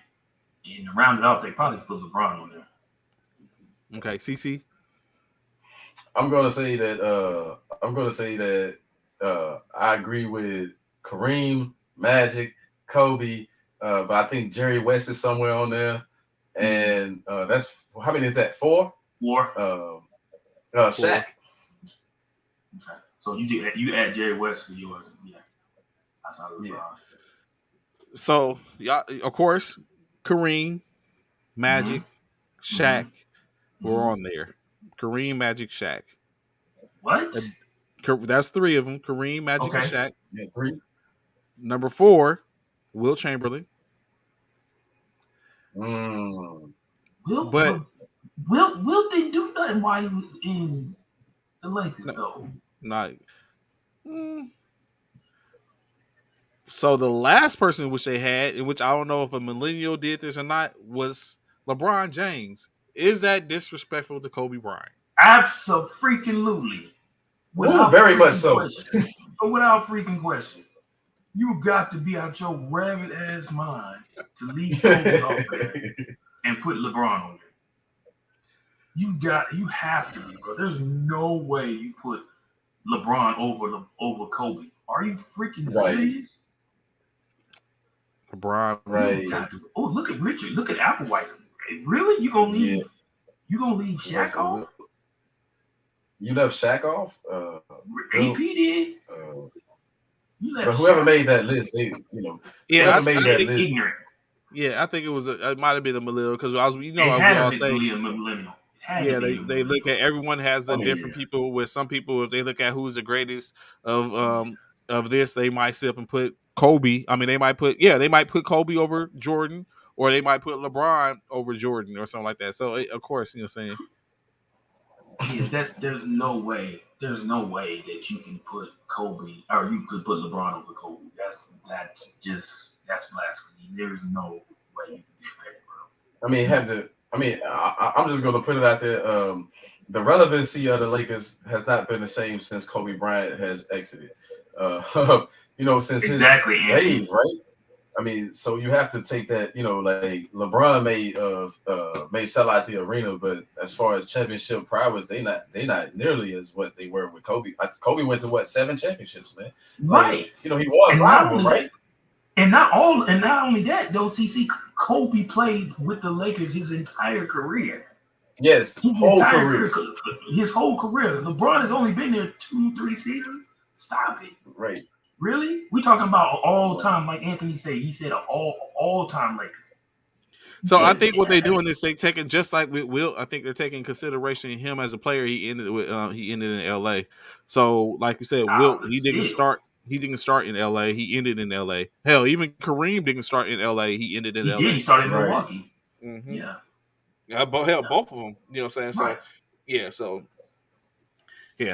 and to round it off, they probably put LeBron on there. Okay, CC. I'm gonna say that I agree with Kareem, Magic, Kobe, but I think Jerry West is somewhere on there, and that's how many is that? 4. 4. Shaq. Okay. So you add Jerry West to yours, yeah. That's how LeBron. Yeah. So yeah, of course, Kareem, Magic, Shaq were on there. Kareem, Magic, Shaq. What? That's 3 of them. Kareem, Magic, and Shaq. Yeah, 3. Number 4, Will Chamberlain. Mm. Will didn't do nothing while he was in the Lakers though. Not. So the last person which they had, in which I don't know if a millennial did this or not, was LeBron James. Is that disrespectful to Kobe Bryant? Absolutely. Very much so. Without freaking question. You got to be out your rabbit ass mind to leave Kobe off there and put LeBron on there. You have to, bro. There's no way you put LeBron over Kobe. Are you freaking serious? LeBron, right? Oh, look at Richard. Look at Applewhite. Really? You gonna leave? You gonna leave Shaq off? You left Shaq off? AP did. But whoever made that list, whoever made that list. Ignorant. Yeah, I think it might have been a millennial because I was, we all say, a millennial. Yeah, they look at everyone has a different people. With some people, if they look at who's the greatest of this, they might sit up and put Kobe. I mean, they might put Kobe over Jordan, or they might put LeBron over Jordan, or something like that. So of course, you know what I'm saying. Yeah, there's no way that you can put Kobe or you could put LeBron over Kobe. That's blasphemy. There's no way you can do that, bro. I'm just going to put it out there. The relevancy of the Lakers has not been the same since Kobe Bryant has exited. Since his days, right? I mean, so you have to take that. Like LeBron may sell out the arena, but as far as championship prowess, they not nearly as what they were with Kobe. Kobe went to 7 championships, man. Right. He was rival, right? And not only that, though, CC, Kobe played with the Lakers his entire career. Yes, his whole career. His whole career. LeBron has only been there 2-3 seasons. Stop it. Right. Really? We talking about all time, like Anthony said. He said all time Lakers. So I think what they're doing is they taking, just like with Will. I think they're taking consideration him as a player. He ended in L.A. So like you said, Will he didn't start. He didn't start in L.A. He ended in L.A. Hell, even Kareem didn't start in L.A. He ended in L.A. He started in Milwaukee. Mm-hmm. Yeah. Both of them. You know what I'm saying? Right.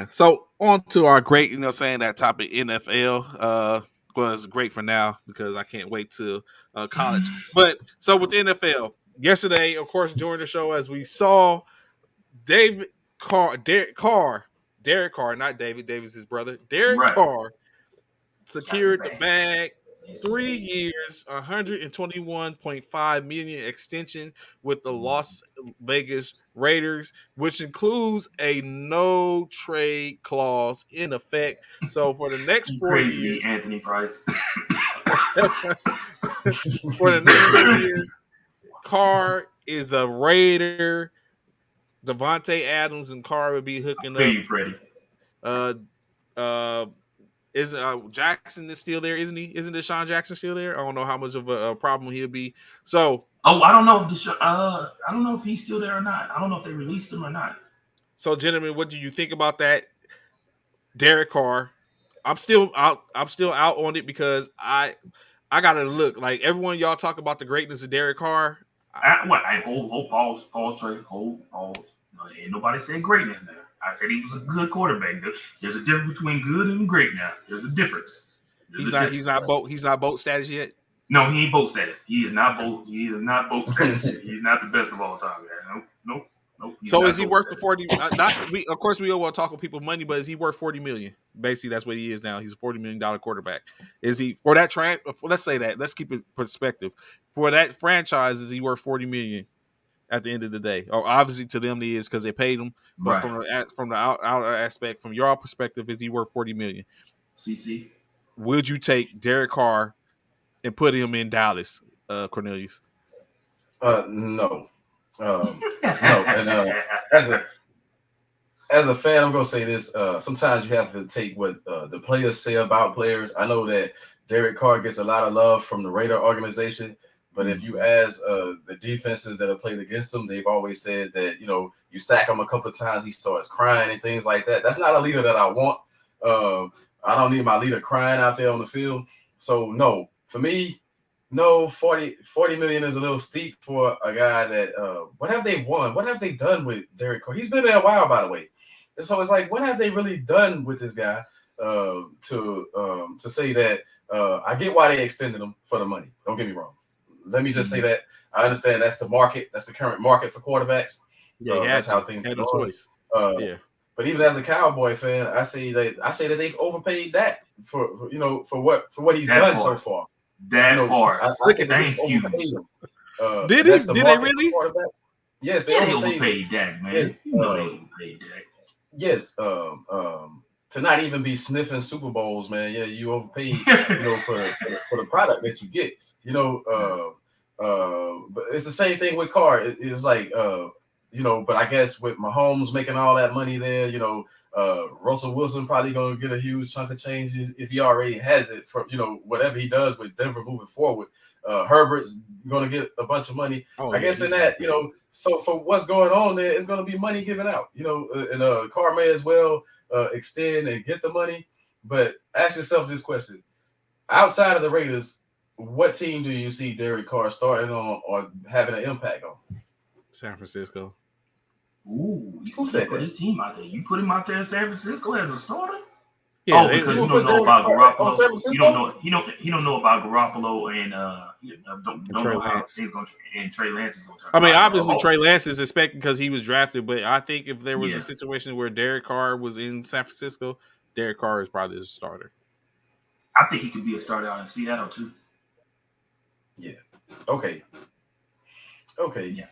So on to our great, that topic, NFL. Was great for now because I can't wait to college. But so with the NFL, yesterday, of course, during the show, as we saw, David Carr, Derek Carr, not David. David's his brother. Derek Right. Carr Got the secured the bag. bag. Yes, 3 years, 121.5 million extension with the Las Vegas Raiders, which includes a no trade clause in effect. So for the next you 4 years, crazy, Anthony Price. for the next 4 years, Carr is a Raider. Devontae Adams and Carr would be hooking Feel up. you, Freddie. Uh, uh, is Jackson is still there, isn't he? Isn't Deshaun Jackson still there? I don't know how much of a problem he'll be. So, I don't know if I don't know if he's still there or not. I don't know if they released him or not. so gentlemen, what do you think about that, Derek Carr? I'm still out. I'm still out on it because I gotta look like everyone. Y'all talk about the greatness of Derek Carr. I hold, pause, Trey, pause. No, ain't nobody said greatness now. I said he was a good quarterback. There's a difference between good and great now. There's a difference. He's not. He's not boat status yet. No, he ain't boat status. He is not Okay. boat. He is not boat status. He's not the best of all time. Man. Nope. He's So not is he boat worth the status. 40? Of course, we all want to talk with people money, but is he worth 40 million? Basically, that's what he is now. He's a $40 million quarterback. Is he for that? Let's say that. Let's keep it perspective. For that franchise, is he worth 40 million at the end of the day? Or obviously to them, he is because they paid him. But Right. from the outer aspect, from your perspective, is he worth 40 million? CC. Would you take Derek Carr and put him in Dallas, Cornelius? No, no, and as a fan, I'm gonna say this. Sometimes you have to take what the players say about players. I know that Derek Carr gets a lot of love from the Raider organization, but if you ask the defenses that have played against him, they've always said that you sack him a couple of times, he starts crying and things like that. That's not a leader that I want. I don't need my leader crying out there on the field. So no, for me, no, 40 million is a little steep for a guy that what have they won? What have they done with Derek Carr? He's been there a while, by the way. And so it's like, what have they really done with this guy to say that I get why they extended him for the money. Don't get me wrong. Let me just say that I understand that's the market, that's the current market for quarterbacks. Yeah, that's how things are no going. choice. Yeah. But even as a Cowboy fan, I say that they've overpaid that for what he's done so far. That part. I say they overpaid him. Did they really? Yes, they overpaid Dak, man. Yes, they overpaid Dak. Yes, to not even be sniffing Super Bowls, man. Yeah, you overpaid, for the product that you get. But it's the same thing with Carr. It's like, but I guess with Mahomes making all that money there, Russell Wilson probably going to get a huge chunk of changes if he already has it for, whatever he does with Denver moving forward. Herbert's going to get a bunch of money. I guess in that, so for what's going on there, it's going to be money given out, and Carr may as well extend and get the money. But ask yourself this question. Outside of the Raiders, what team do you see Derek Carr starting on or having an impact on? San Francisco. Ooh, he's going to put his team out there. You put him out there in San Francisco as a starter? Yeah, because you don't know about Garoppolo. You don't know about Garoppolo and Trey Lance. And Trey Lance is going to turn. I mean, obviously Trey Lance is expected because he was drafted, but I think if there was a situation where Derek Carr was in San Francisco, Derek Carr is probably the starter. I think he could be a starter out in Seattle too. Yeah. Okay. Yeah.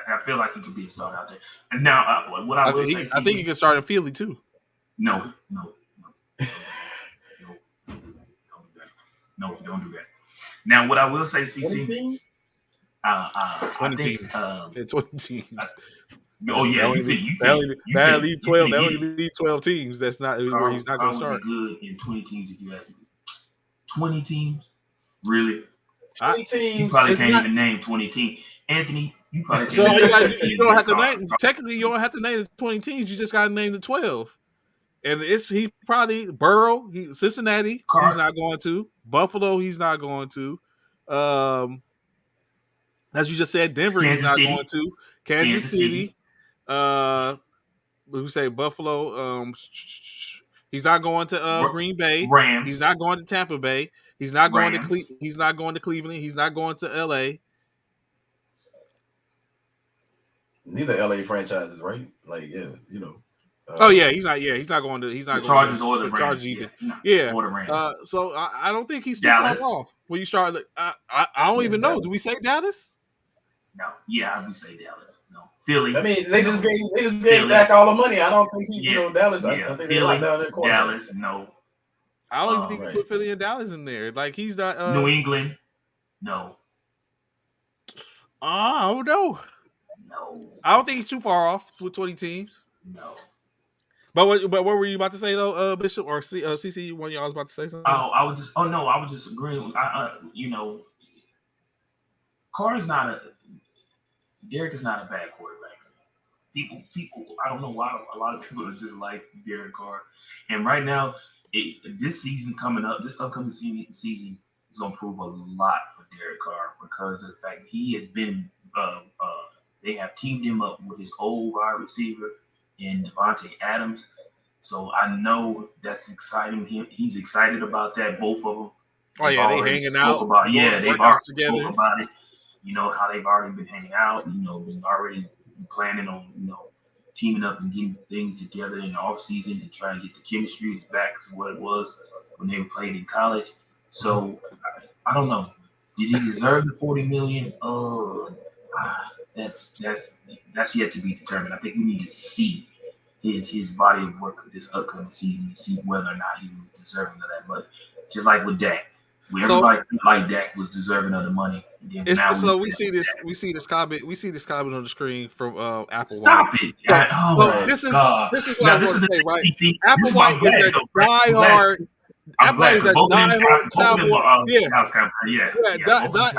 I feel like he could be a starter out there. And now, what I will say, I think he can start in Philly too. No. Don't do that. No, don't do that. Now, what I will say, CC. 20 teams. Said 20 teams. Oh yeah, that leave 12. That only leave 12 teams. That's not where he's not going to start. Good in 20 teams if you ask me. 20 teams, really? 20 teams. You probably can't even name 20 teams, Anthony. You probably can't. So you don't have to name. Technically, you don't have to name the 20 teams. You just got to name the 12. And he probably Burrow, Cincinnati, he's not going to. Buffalo, he's not going to. As you just said, Denver, he's not going to. Kansas City. We say Buffalo. He's not going to Green Bay. Rams. He's not going to Tampa Bay. He's not going to He's not going to Cleveland. He's not going to LA. neither LA franchises, right? Like, yeah, you know. Oh yeah, he's not. Yeah, he's not going to. He's The not going Chargers to or the the Chargers Rams, yeah, either. no, Yeah. or the Rams. So I don't think he's too far Dallas. off. When you start, I don't Yeah, even know. Dallas. Do we say Dallas? No, yeah, I would say Dallas. No, Philly. I mean, they no. just gave Philly. back all the money. I don't think Yeah, Dallas. yeah. I think they Philly, locked down their quarterback. Dallas, no. I don't even think you Right. put Philly and Dallas in there. Like he's not. New England, no. I don't know. No. I don't think he's too far off with 20 teams. No. But what were you about to say though, Bishop or CC? One of y'all was about to say something. Oh, I was just agreeing. You know, Derek is not a bad quarterback. People, I don't know why a lot of people are just like Derek Carr. And right now, this season coming up, this upcoming season is going to prove a lot for Derek Carr because of the fact he has been, they have teamed him up with his old wide receiver in Devontae Adams. So I know that's exciting. He's excited about that. Both of them. Oh yeah, they hanging out. They've already spoke about it. You know how they've already been hanging out. You know, been already planning on teaming up and getting things together in the off season to try and get the chemistry back to what it was when they were playing in college. So I don't know. Did he deserve the $40 million? That's yet to be determined. I think we need to see his body of work this upcoming season to see whether or not he was deserving of that money. Just like with Dak. Everybody felt like Dak was deserving of the money. So we see this comment on the screen from Apple Stop White. it! So this is what I was going to say, right? Apple White is a diehard. Apple White is a diehard Cowboy.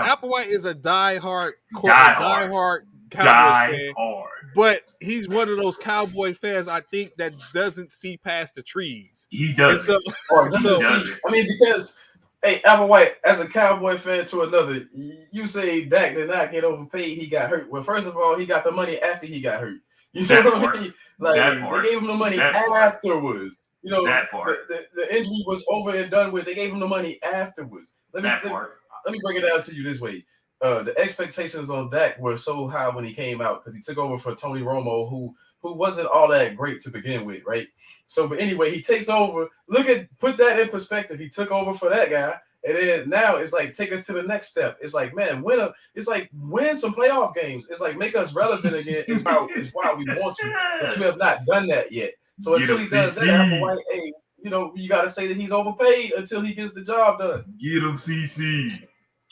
Apple White is a diehard Cowboy fan. But he's one of those Cowboy fans, I think, that doesn't see past the trees. He does. I mean, because hey, Apple White, as a Cowboy fan to another, you say Dak did not get overpaid. He got hurt. Well, first of all, he got the money after he got hurt. You know what I mean? Like they gave him the money afterwards. You know, the injury was over and done with. They gave him the money afterwards. Let me break it down to you this way. The expectations on Dak were so high when he came out because he took over for Tony Romo, who wasn't all that great to begin with, right? So, but anyway, he takes over. Put that in perspective. He took over for that guy, and then now it's like take us to the next step. It's like, man, win some playoff games. It's like make us relevant again. It's why we want you, but you have not done that yet. So until he does that, Apple White, hey, you got to say that he's overpaid until he gets the job done. Get him, CC.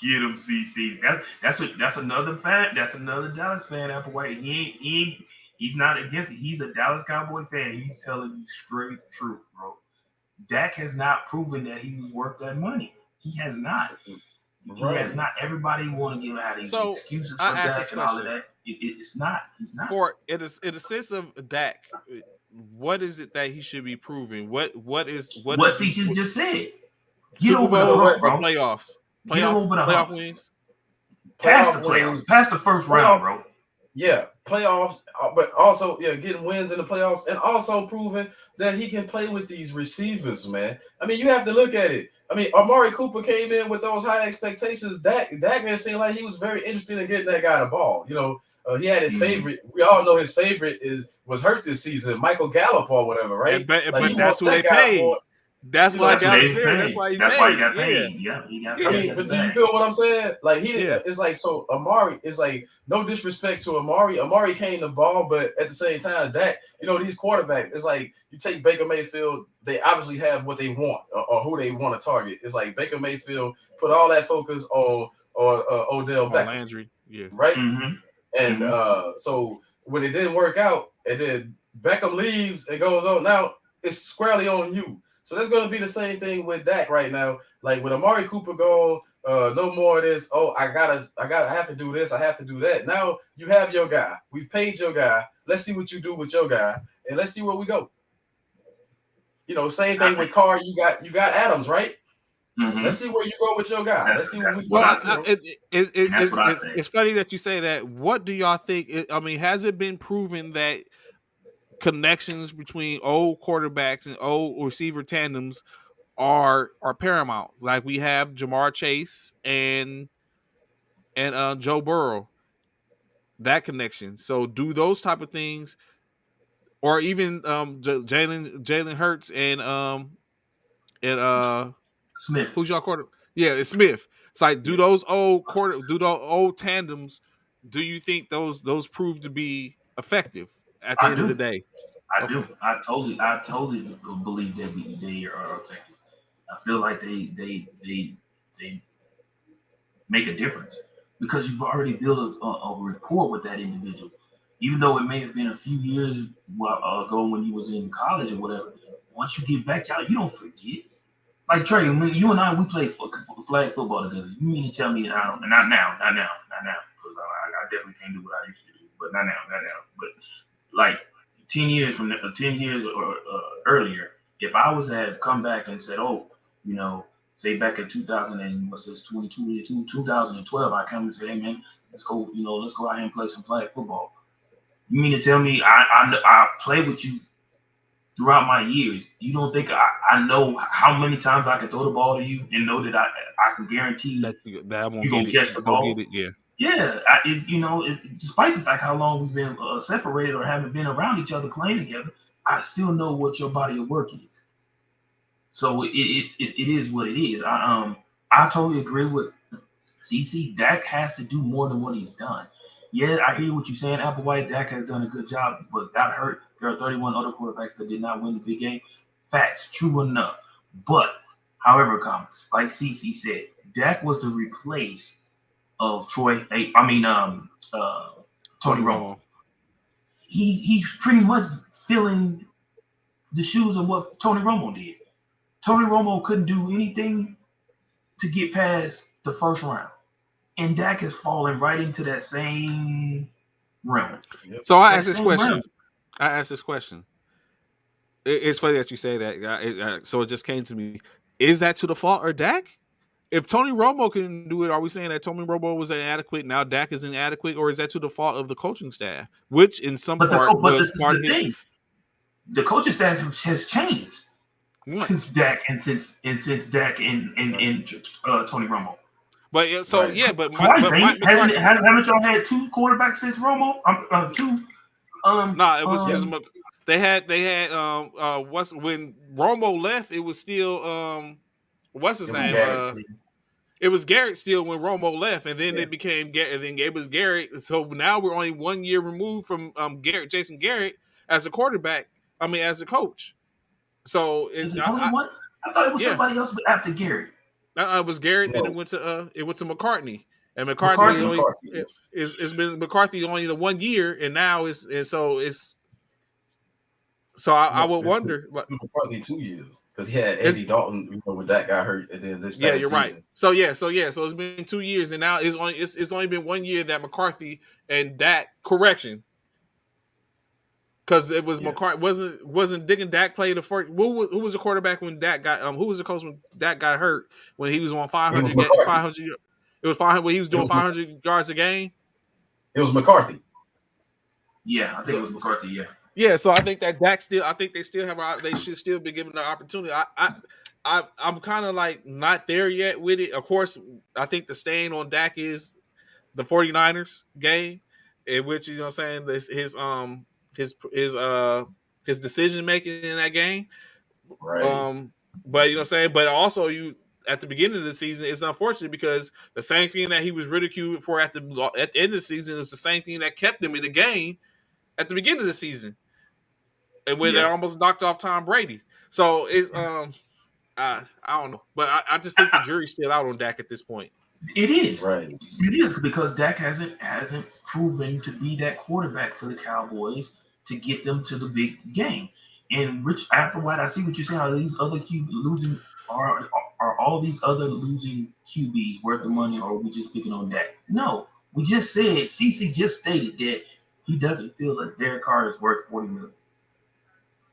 Get him, CC. That's another fan. That's another Dallas fan. Apple White. He's not against it. He's a Dallas Cowboy fan. He's telling you straight truth, bro. Dak has not proven that he was worth that money. He has not. He has not. Everybody want to give out these excuses for Dak and all of that. It's not. He's not. In the sense of Dak, what is it that he should be proving? What CJ just said? Get over the hump, bro. Playoff wins. Past the playoffs. Past the first round, bro. Yeah, playoffs, but also getting wins in the playoffs and also proving that he can play with these receivers, man. I mean, you have to look at it. I mean, Amari Cooper came in with those high expectations. Dak didn't seem like he was very interested in getting that guy the ball. He had his favorite. We all know his favorite was hurt this season, Michael Gallup or whatever, right? But that's who they paid. That's why Gallup said. That's why he got paid. Yeah, he got paid. I mean, but do you feel what I'm saying? Like it's like so. Amari is like no disrespect to Amari. Amari came the ball, but at the same time, Dak, these quarterbacks. It's like you take Baker Mayfield. They obviously have what they want or who they want to target. It's like Baker Mayfield put all that focus on Odell Beckham, Landry, right? Mm-hmm. And so when it didn't work out, and then Beckham leaves and goes on. Now it's squarely on you. So that's going to be the same thing with Dak right now. Like with Amari Cooper going, no more of this. Oh, I have to do this. I have to do that. Now you have your guy. We've paid your guy. Let's see what you do with your guy, and let's see where we go. Same thing with Carr. You got Adams, right? Mm-hmm. Let's see where you go with your guy. Let's see it's funny that you say that. What do y'all think? Has it been proven that connections between old quarterbacks and old receiver tandems are paramount? Like we have Jamar Chase and Joe Burrow. that connection. So do those type of things, or even Jalen Hurts and Smith. who's y'all quarter? Yeah, it's Smith. It's like do Yeah. those old tandems. Do you think those prove to be effective at the I end of the do. day? I Okay, do. I totally believe that they are effective. I feel like they make a difference because you've already built a rapport with that individual. Even though it may have been a few years ago when you was in college or whatever, once you get back out, you don't forget. Like Trey, when you and I we played flag football together. You mean to tell me I don't, not now, because I definitely can't do what I used to do, but not now. But like 10 years from 10 years or earlier, if I was to have come back and said, oh, you know, say back in 2000 and what's this 2012, I come and say, hey man, let's go out here and play some flag football. You mean to tell me I play with you throughout my years? You don't think I know how many times I can throw the ball to you and know that I can guarantee that I'm gonna you're get gonna it. catch the Go get ball? it. Yeah. Yeah, despite the fact how long we've been separated or haven't been around each other playing together, I still know what your body of work is. So it is what it is. I totally agree with CC. Dak has to do more than what he's done. Yeah, I hear what you're saying. Applewhite, Dak has done a good job, but got hurt. There are 31 other quarterbacks that did not win the big game. Facts, true enough. But however, comments like CC said, Dak was the replace of Tony Tony Romo. Romo. He's pretty much filling the shoes of what Tony Romo did. Tony Romo couldn't do anything to get past the first round, and Dak is falling right into that same realm. Yep. So I That asked this same realm. question. It's funny that you say that. So it just came to me. Is that to the fault of Dak? If Tony Romo can do it, are we saying that Tony Romo was inadequate, now Dak is inadequate, or is that to the fault of the coaching staff, which in some part But was this is part the of his thing: the coaching staff has changed since once? Dak and since Dak and Tony Romo. But yeah, so Right. yeah, Twice, but ain't Mike it? Hasn't McCarthy. it? Haven't y'all had two quarterbacks since Romo? Two. Nah, it Yep. was they had what's when Romo left, it was still what's his It was name Garrett's. it was Garrett still when Romo left, and then Yeah. it became and then it was Garrett. So now we're only 1 year removed from Jason Garrett as a quarterback. I mean, as a coach. So Is it only one? I thought it was yeah, somebody else after Gary. it was Garrett. Then No. it went to McCartney, and McCartney McCarthy. only McCarthy. Yeah. it's been McCarthy only the 1 year, and now so I No, would it's wonder. McCarthy 2 years because he had It's Andy Dalton, when that got hurt, and then this Yeah, past you're right. season. So it's been 2 years, and now it's only been 1 year that McCarthy and Dak correction, because it was Yeah. McCarthy wasn't Dick and Dak played the first. Who was the quarterback when Dak got who was the coach when Dak got hurt when he was on It was 500 McCarthy. 500 it was 500 when he was It doing was 500 yards a game. it was McCarthy. Yeah, I think it So, was McCarthy. Yeah. yeah, so I think that Dak still I think they should still be given the opportunity. I'm kind of like not there yet with it. Of course, I think the stain on Dak is the 49ers game, in which you know what I'm saying his decision making in that game. Right. Um, but you know what I'm saying, but also you at the beginning of the season, it's unfortunate because the same thing that he was ridiculed for at the end of the season is the same thing that kept him in the game at the beginning of the season, and when they Yeah. almost knocked off Tom Brady. So it's I don't know, but I just think the jury's still out on Dak at this point. It is. Right. It is because Dak hasn't proven to be that quarterback for the Cowboys to get them to the big game. And Rich Applewhite, I see what you're saying. Are these other Q losing are all these other losing QBs worth the money, or are we just picking on Dak? No, we just said CC just stated that he doesn't feel that Derek Carr is worth 40 million.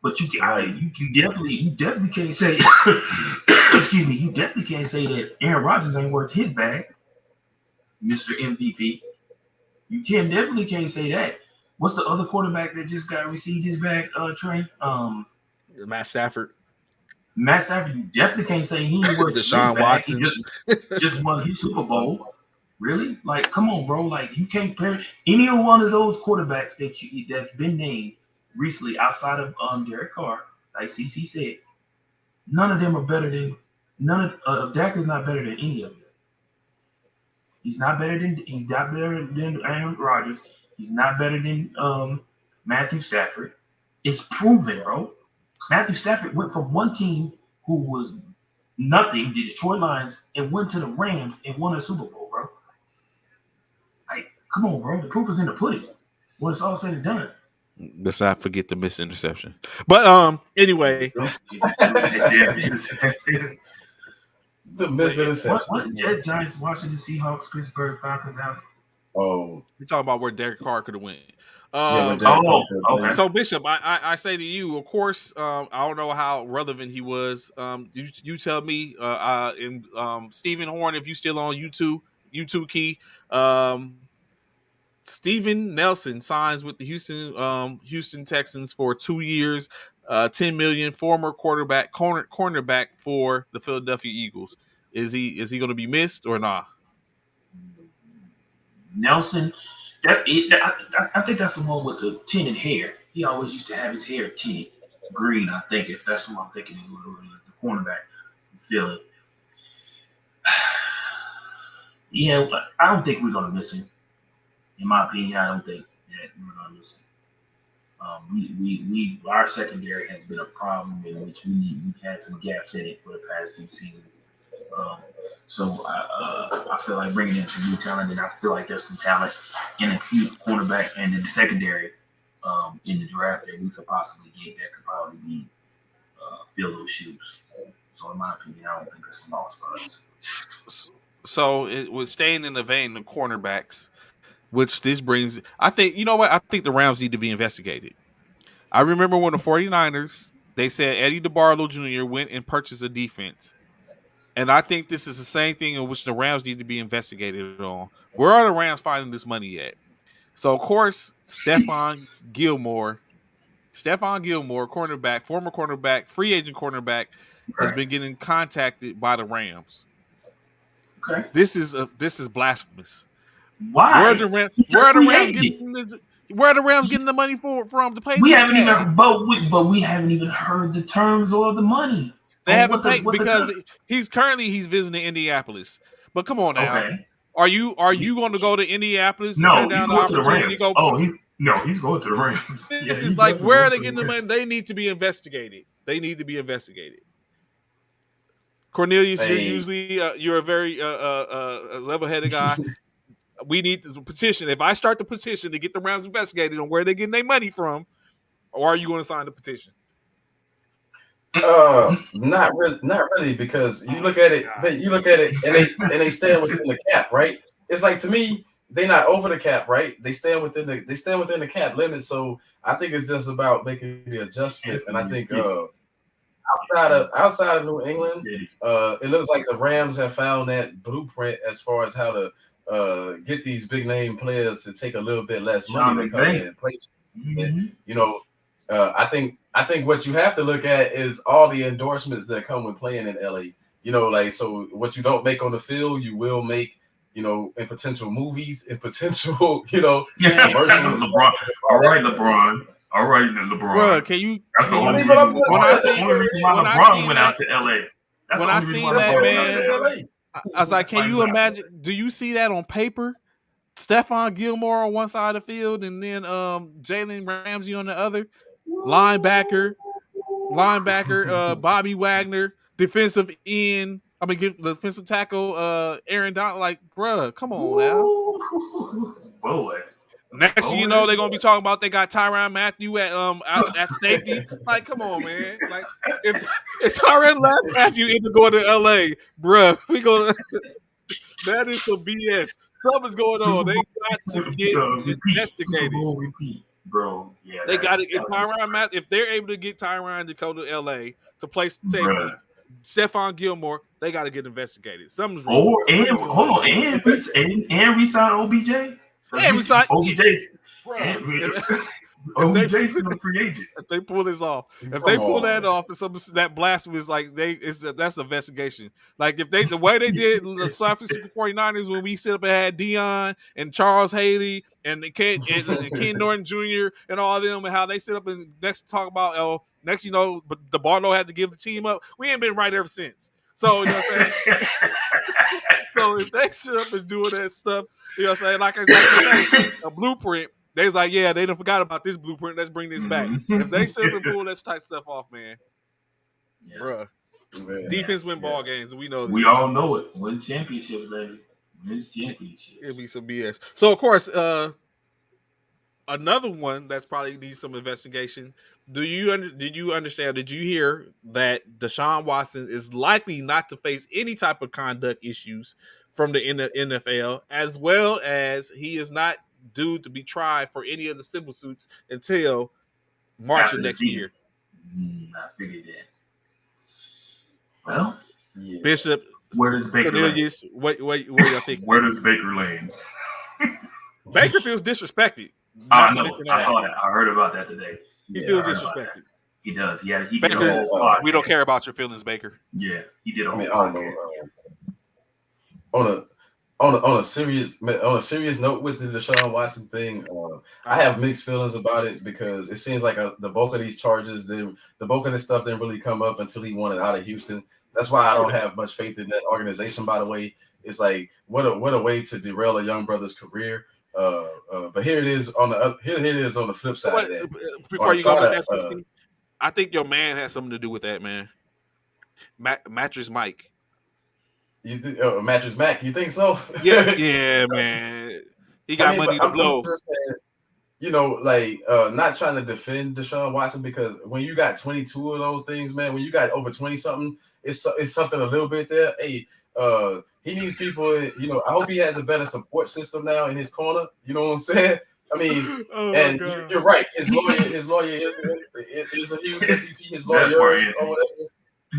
But Right. you definitely can't say excuse me, you definitely can't say that Aaron Rodgers ain't worth his bag, Mr. MVP. You definitely can't say that. What's the other quarterback that just got received his bag, Trey? Matt Stafford, Matt Stafford. You definitely can't say he ain't worth his Deshaun bag. He Watson. just won his Super Bowl. Really? Like, come on, bro. Like, you can't compare any one of those quarterbacks that's been named recently outside of Derek Carr, like CC said. None of them are better than none of Dak is not better than any of them. He's not better than Aaron Rodgers. He's not better than Matthew Stafford. It's proven, bro. Matthew Stafford went from one team who was nothing, the Detroit Lions, and went to the Rams and won a Super Bowl, bro. Like, come on, bro. The proof is in the pudding. When it's all said and done. Let's not forget the missed interception. But anyway, The missed interception. What Giants, Washington Seahawks, Pittsburgh Falcons out? Oh, we talk about where Derek Carr could have went. Okay. So Bishop, I say to you, of course, I don't know how relevant he was. You tell me, and Stephen Horn, if you still on YouTube key, Steven Nelson signs with the Houston Texans for 2 years, $10 million. Former cornerback for the Philadelphia Eagles. Is he going to be missed or not? Nelson, I think that's the one with the tinted hair. He always used to have his hair tinted green. I think if that's what I'm thinking, is the cornerback from Philly. Yeah, I don't think we're gonna miss him. In my opinion, I don't think that we're gonna miss him. Our secondary has been a problem in which we've had some gaps in it for the past few seasons. So I feel like bringing in some new talent, and I feel like there's some talent in a cornerback and in the secondary in the draft that we could possibly get that could probably fill those shoes. So in my opinion, I don't think it's a loss for us. So it was staying in the vein of cornerbacks, which this brings. I think you know what? I think the Rams need to be investigated. I remember when the 49ers, they said Eddie DeBartolo Jr. went and purchased a defense. And I think this is the same thing in which the Rams need to be investigated on. Where are the Rams finding this money at? So, of course, Stephon Gilmore, cornerback, former cornerback, free agent cornerback, has been getting contacted by the Rams. Okay. This is blasphemous. Why? Where are the Rams getting the money from to pay? We haven't even, but we haven't even heard the terms or the money. They haven't paid because he's visiting Indianapolis. But come on now, okay. Are you going to go to Indianapolis and turn down the opportunity to go? He's going to the Rams. This is like where are they getting the money? They need to be investigated. Cornelius, you're usually you're a very level-headed guy. We need the petition. If I start the petition to get the Rams investigated on where they're getting their money from, or are you going to sign the petition? Not really, because you look at it, and they stand within the cap, right? It's like, to me, they're not over the cap, right? They stand within the cap limit. So I think it's just about making the adjustments. And I think outside of New England, it looks like the Rams have found that blueprint as far as how to get these big name players to take a little bit less money to come in and play. And, I think what you have to look at is all the endorsements that come with playing in LA. So what you don't make on the field, you will make, in potential movies, in potential, commercials. LeBron. All right, LeBron. Bro, can you? That's the only reason why LeBron went out to LA. When I seen that, man, I was like, can you imagine? Do you see that on paper? Stephon Gilmore on one side of the field, and then Jalen Ramsey on the other. Linebacker, Bobby Wagner, defensive tackle, Aaron Donald. Like, bruh, come on now. Boy. Next thing you know, they're gonna be talking about they got Tyrann Mathieu at safety. Like, come on, man. Like, if Tyrann Mathieu isn't going to LA, bruh, we gonna. That is some BS. Something's going on. They got to get investigated. Bro, yeah, they got to get Tyrann Mathieu. If they're able to get Tyrann to go to LA to play safety, Stephon Gilmore, they got to get investigated. Something's wrong. And resign OBJ. And resign OBJ. Or if we they chasing a free agent. if they pull this off, if they Come pull on, that man. off, and some that blasphemous like that's investigation. Like if they the way they did the San Francisco 49ers when we sit up and had Dion and Charles Haley and Ken Norton Jr. and all of them and how they sit up and next talk about next but the Barlow had to give the team up. We ain't been right ever since. So you know what I'm saying. So if they sit up and doing that stuff, you know what I'm saying, like you say, a blueprint. They's like, yeah, they done forgot about this blueprint. Let's bring this back. If they sit up and pull that type stuff off, man, Yeah. bruh, Man, defense win yeah. ball games. We know We this. all know it. Win championships, baby. Win championships. It'll be some BS. So of course, another one that's probably needs some investigation. Did you understand? Did you hear that Deshaun Watson is likely not to face any type of conduct issues from the NFL, as well as he is not due to be tried for any of the civil suits until March After of the next season. year? I figured that. Well, Yeah. Bishop, where does Baker land? Cornelius, what y'all think? Where does Baker land? Baker feels disrespected. I Not to know. mention I that saw that. I heard about that today. he Yeah, feels I heard about that. disrespected. He does. He did a Baker, whole podcast. we don't care about your feelings, Baker. Yeah, he did a I whole mean, I don't podcast. know. On a serious note with the Deshaun Watson thing, I have mixed feelings about it because it seems like the bulk of these charges, the bulk of this stuff didn't really come up until he wanted out of Houston. That's why I don't have much faith in that organization. By the way, it's like what a way to derail a young brother's career. But here it is on the flip side of that. Before you go with that, CC, I think your man has something to do with that, man. Mattress Mike. Mattress Mac, you think so? Yeah, man. He got money to blow. I'm just saying, not trying to defend Deshaun Watson because when you got 22 of those things, man, when you got over 20 something, it's something a little bit there. Hey, he needs people. I hope he has a better support system now in his corner. You know what I'm saying? I mean, you're right. His lawyer is a huge MVP. His lawyers or whatever.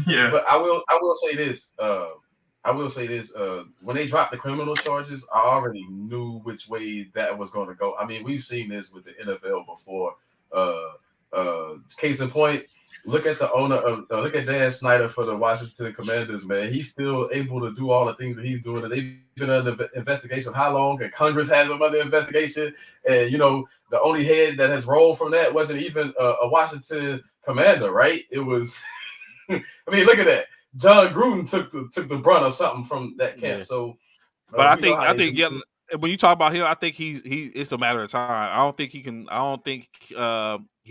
Yeah. But I will say this. When they dropped the criminal charges, I already knew which way that was going to go. I mean, we've seen this with the NFL before. Case in point, look at the owner look at Dan Snyder for the Washington Commanders, man. He's still able to do all the things that he's doing. And they've been under investigation how long? And Congress has him under investigation. And, the only head that has rolled from that wasn't even a Washington Commander, right? It was, I mean, look at that. John Gruden took the brunt of something from that camp. Yeah. So, but I think when you talk about him, I think it's a matter of time. I don't think he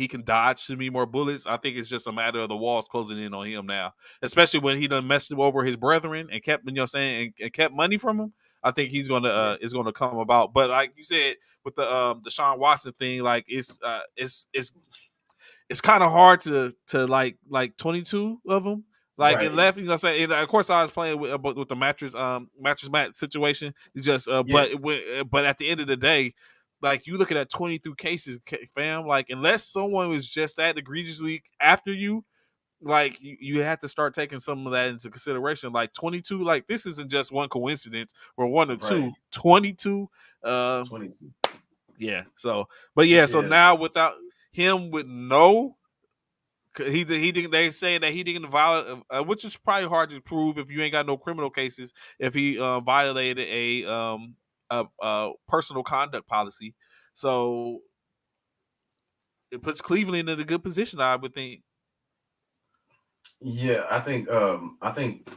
can dodge too many more bullets. I think it's just a matter of the walls closing in on him now, especially when he done messed over his brethren and kept, and kept money from him. I think he's gonna it's gonna come about. But like you said with the Deshaun Watson thing, like it's kind of hard to like 22 of them. Like right. In left, of course, I was playing with the mattress mat situation. Just, but at the end of the day, like you looking at 23 cases, fam. Like unless someone was just that egregiously after you, like you have to start taking some of that into consideration. Like 22, like this isn't just one coincidence or one or two. 22, 22. Yeah. So, but yeah. So now without him with no. He didn't. They say that he didn't violate, which is probably hard to prove if you ain't got no criminal cases. If he violated a personal conduct policy, so it puts Cleveland in a good position, I would think. Yeah, I think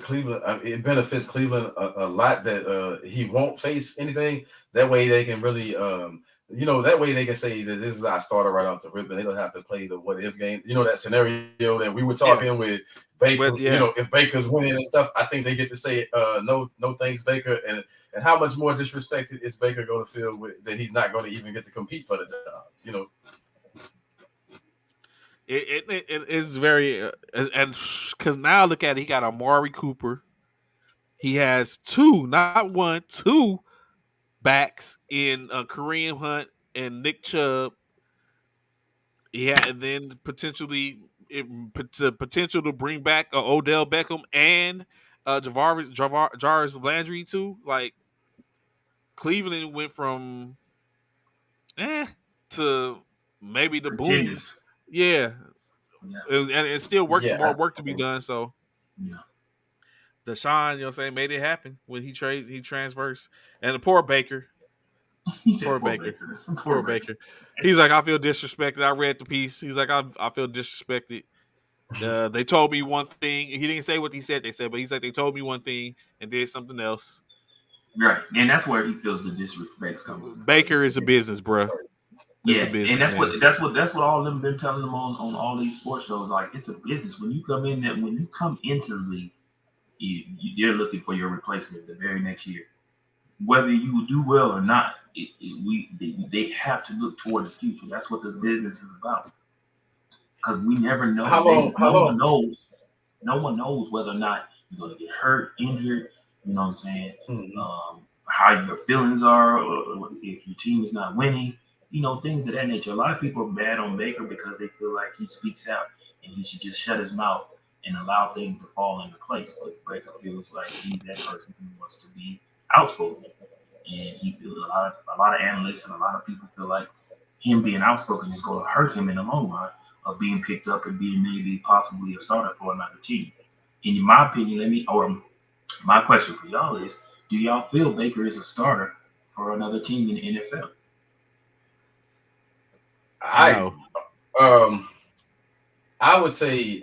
Cleveland. It benefits Cleveland a lot that he won't face anything. That way they can really that way they can say that this is our starter right off the rip, and they don't have to play the what if game. That scenario that we were talking with Baker. If Baker's winning and stuff, I think they get to say no thanks, Baker. And how much more disrespected is Baker going to feel that he's not going to even get to compete for the job? It is very and because now look at it, he got Amari Cooper. He has two backs in Kareem Hunt and Nick Chubb. Yeah, and then potential to bring back Odell Beckham and Jarvis Landry too. Like Cleveland went from to maybe the boom. Contenders. Yeah, Yeah. and it's still more Yeah, work to be done. So Yeah. Deshaun, you know what I'm saying, made it happen when he transfers. And the poor Baker, He said poor poor Baker, Baker. Poor poor Baker. Baker. He's like, I feel disrespected. I read the piece. He's like, I feel disrespected. They told me one thing. He didn't say what he said. They said, but he's like, they told me one thing and did something else. Right. And that's where he feels the disrespect comes in. Baker is a business, bro. It's a Yeah, and business that's man. what all of them been telling them on all these sports shows. Like it's a business. When you come in, that when you come into the league, they're looking for your replacement the very next year. Whether you do well or not, they have to look toward the future. That's what the business is about. Because we never know. how long? How No one long? knows. No one knows whether or not you're going to get hurt, injured. You know what I'm saying? Mhm. How your feelings are, or if your team is not winning. You know, things of that nature. A lot of people are bad on Baker because they feel like he speaks out and he should just shut his mouth and allow things to fall into place. But Baker feels like he's that person who wants to be outspoken, and he feels a lot of analysts and a lot of people feel like him being outspoken is going to hurt him in the long run of being picked up and being maybe possibly a starter for another team. In my opinion, my question for y'all is: do y'all feel Baker is a starter for another team in the NFL? I No. um I would say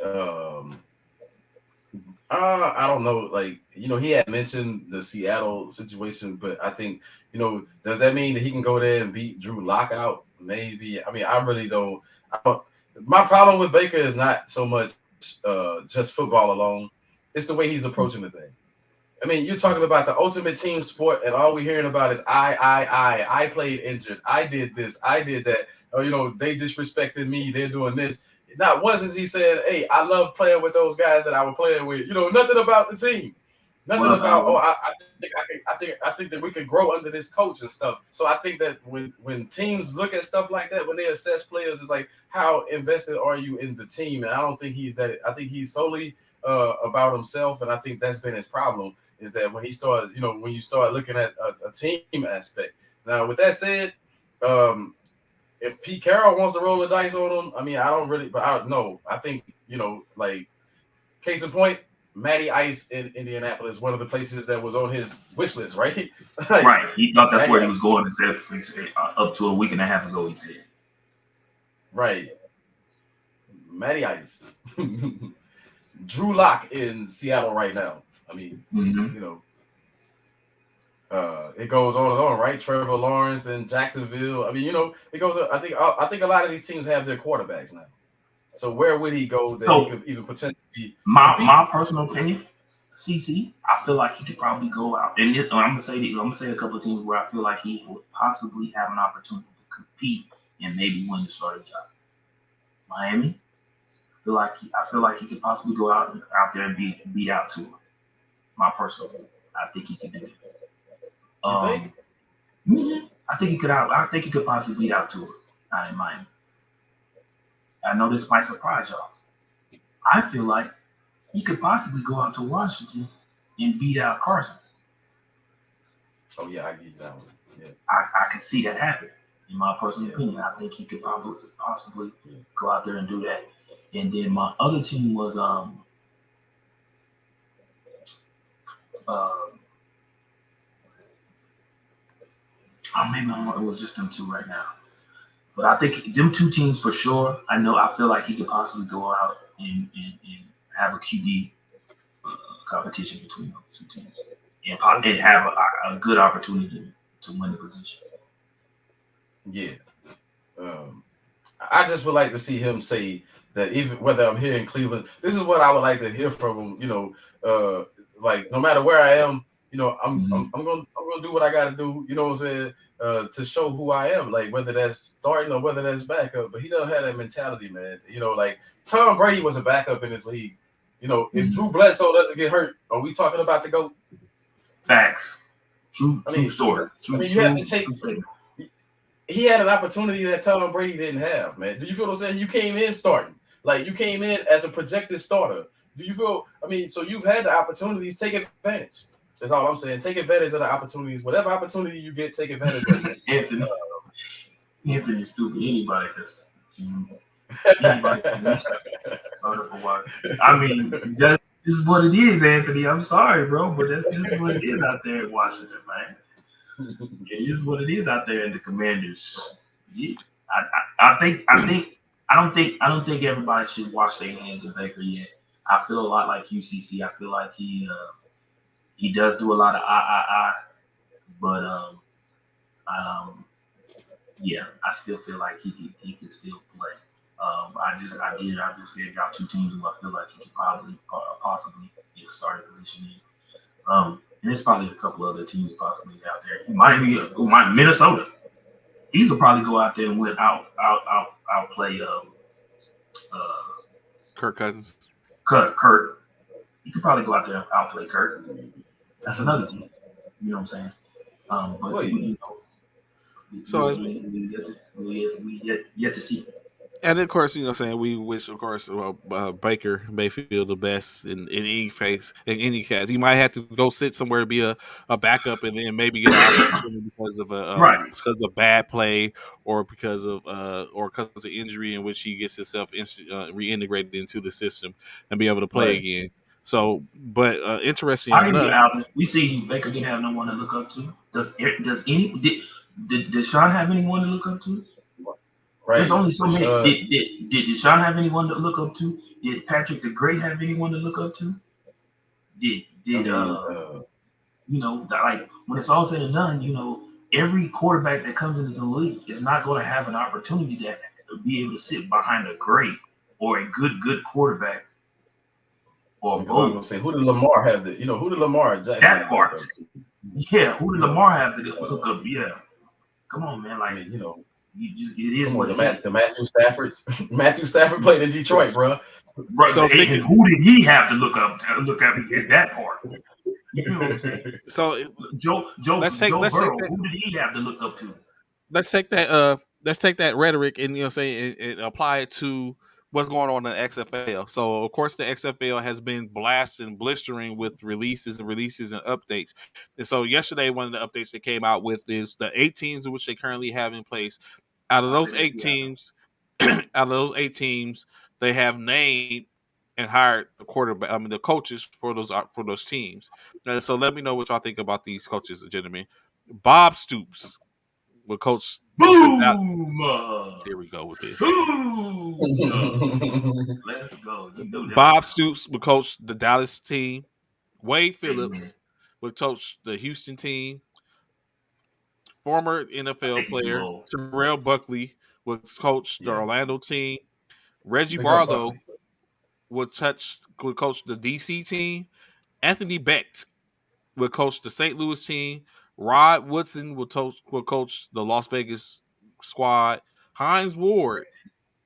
I don't know. Like, he had mentioned the Seattle situation, but I think, does that mean that he can go there and beat Drew Lock out? Maybe. I mean, I really don't. My problem with Baker is not so much just football alone. It's the way he's approaching the thing. I mean, you're talking about the ultimate team sport, and all we're hearing about is I played injured. I did this. I did that. Or, they disrespected me. They're doing this. Not once has he said, "Hey, I love playing with those guys that I was playing with." Nothing about the team. Nothing Well, about. Oh, I think that we can grow under this coach and stuff. So I think that when teams look at stuff like that, when they assess players, it's like, how invested are you in the team? And I don't think he's that. I think he's solely about himself, and I think that's been his problem. Is that when you start looking at a team aspect. Now, with that said, um, if Pete Carroll wants to roll the dice on him, I mean, I don't really, but I don't know. I think, like, case in point, Matty Ice in Indianapolis, one of the places that was on his wish list, right? Like, right. He thought that's Matty where he Ice, was going. He said up to a week and a half ago. He said, right? Matty Ice, Drew Lock in Seattle right now. I mean, mm-hmm. you know, it goes on and on, right? Trevor Lawrence in Jacksonville. I mean, it goes. I think a lot of these teams have their quarterbacks now. So where would he go that he So could even potentially my compete? my personal opinion, CC, I feel like he could probably go out, and I'm gonna say a couple of teams where I feel like he would possibly have an opportunity to compete and maybe win the starting job. Miami, I feel like he could possibly go out there and beat out Tua. My personal opinion, I think he could do it. You think? Um, I think he could possibly beat out Tua out in Miami. I know this might surprise y'all. I feel like he could possibly go out to Washington and beat out Carson. Oh yeah, I give you that one. Yeah, I can see that happen. In my personal yeah, opinion, I think he could probably possibly yeah. go out there and do that. And then my other team was uh maybe it was just them two right now. But I think them two teams for sure. I feel like he could possibly go out and have a QB competition between those two teams and Okay. have a good opportunity to win the position. Yeah. Um, I just would like to see him say that, even whether I'm here in Cleveland, this is what I would like to hear from him. Like, no matter where I am, Mm-hmm. I'm gonna do what I got to do. You know what I'm saying? To show who I am, like whether that's starting or whether that's backup. But he doesn't have that mentality, man. Like Tom Brady was a backup in this league. If Mm-hmm. Drew Bledsoe doesn't get hurt, are we talking about the GOAT? Facts. True. I True mean, story. I True. mean, you have to True. take. True statement. He had an opportunity that Tom Brady didn't have, man. Do you feel what I'm saying? You came in starting. Like, you came in as a projected starter. Do you feel, I mean, so you've had the opportunities, take advantage. That's all I'm saying. Take advantage of the opportunities. Whatever opportunity you get, take advantage of it. Anthony. Anthony's stupid. Anybody does. Mhm. Anybody can research. Start up a while. I mean, that is what it is, Anthony. I'm sorry, bro, but that's just what it is out there in Washington, man. It is what it is out there in the Commanders. Yes. I don't think everybody should wash their hands of Baker yet. I feel a lot like UCC. I feel like he does do a lot of but um yeah, I still feel like he can still play. I just gave y'all two teams who I feel like he could probably possibly get a starting position in. And there's probably a couple other teams possibly out there. He might be Minnesota. He could probably go out there and win outplay uh Kirk Cousins. Kurt. He could probably go out there and outplay Kurt. That's another team. You know what I'm saying? But Wait. you know, So as we yet to see. And of course, saying we wish, of course, Baker Mayfield the best in any phase, in any case. He might have to go sit somewhere to be a backup, and then maybe get an opportunity because of Right. bad play or because of injury in which he gets himself reintegrated into the system and be able to play Right. again. So, but interesting I hear you, enough, Alvin. We see Baker didn't have no one to look up to. Did Deshaun have anyone to look up to? There's Right. only so many. Deshaun, Did Deshaun have anyone to look up to? Did Patrick the Great have anyone to look up to? Did I did mean, like when it's all said and done, every quarterback that comes into the league is not going to have an opportunity to be able to sit behind a great or a good quarterback or because I'm both. gonna say, who did Lamar have to? Who did Lamar Jackson That have to look part. up to? Yeah, who did You know, Lamar have to look uh, up? Yeah, come on, man. I Like mean, it is come on, what it is. the Matthew Staffords. Matthew Stafford played in Detroit, bro. Right, so and thinking, who did he have to look up to look at in that part? You know what I'm saying? so Joe let's take Burrow, that who did he have to look up to? let's take that rhetoric and say and apply it to what's going on in the XFL. So of course the XFL has been blasting, blistering with releases and updates. And so yesterday one of the updates that came out with is the 8 teams in which they currently have in place. Out of I say those that's eight Seattle. teams, out of those 8 teams, they have named and hired the quarterback. I mean the coaches for those teams. So let me know what y'all think about these coaches, gentlemen. Bob Stoops will coach the. Boom! Here we go with this. Boom! Let's go. You know that was Bob Stoops will coach the Dallas team. Wade Amen. Phillips will coach the Houston team. Former I NFL think he's too player old. Terrell Buckley will coach the Yeah, Orlando team. Reggie big up Barlow Buckley. will coach the DC team. Anthony Becht will coach the St. Louis team. Rod Woodson will coach the Las Vegas squad. Hines Ward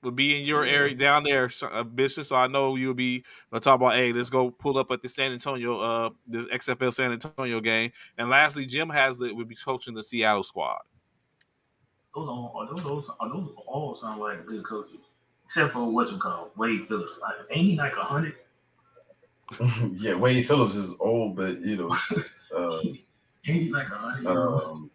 will be in your Yeah, area down there, Bishop. So I know you'll be talking about, hey, let's go pull up at the San Antonio, this XFL San Antonio game. And lastly, Jim Haslett will be coaching the Seattle squad. Those all sound like good coaches, except for what you call Wade Phillips. Like, ain't he like 100? yeah. Wade Phillips is old, but uh, Ain't he like 100-year-old? um,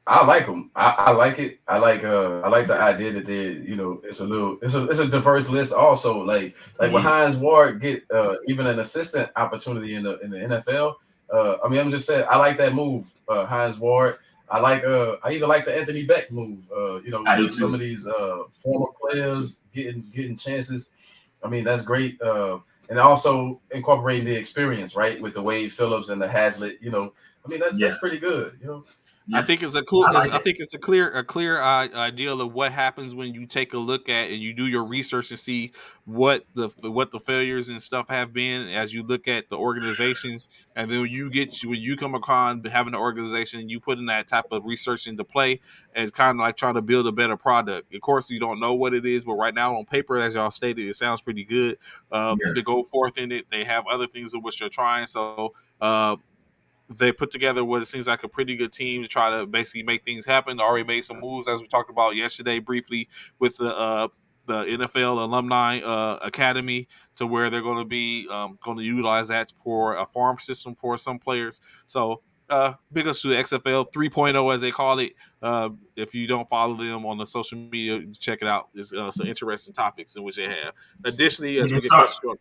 I like them. I like it. I like the idea that they it's a diverse list also. Like It when is. Hines Ward get even an assistant opportunity in the NFL. I mean, I'm just saying I like that move, Hines Ward. I even like the Anthony Beck move. I do Some too. of these former players getting chances. I mean, that's great. And also incorporating the experience, right, with the Wade Phillips and the Hazlitt. I mean that's Yeah, pretty good. I yeah. think it's a cool. I like I it. think it's a clear ideal of what happens when you take a look at and you do your research and see what the failures and stuff have been as you look at the organizations, and then when you come upon having an organization, you put in that type of research into play and kind of like trying to build a better product. Of course, you don't know what it is, but right now on paper, as y'all stated, it sounds pretty good. Yeah, To go forth in it, they have other things in which they're trying. So. They put together what it seems like a pretty good team to try to basically make things happen. They already made some moves as we talked about yesterday briefly with the NFL alumni academy to where they're going to be going to utilize that for a farm system for some players. So Big ups to the XFL 3.0 as they call it. If you don't follow them on the social media, check it out. There's some interesting topics in which they have. Additionally, as And we it get start closer to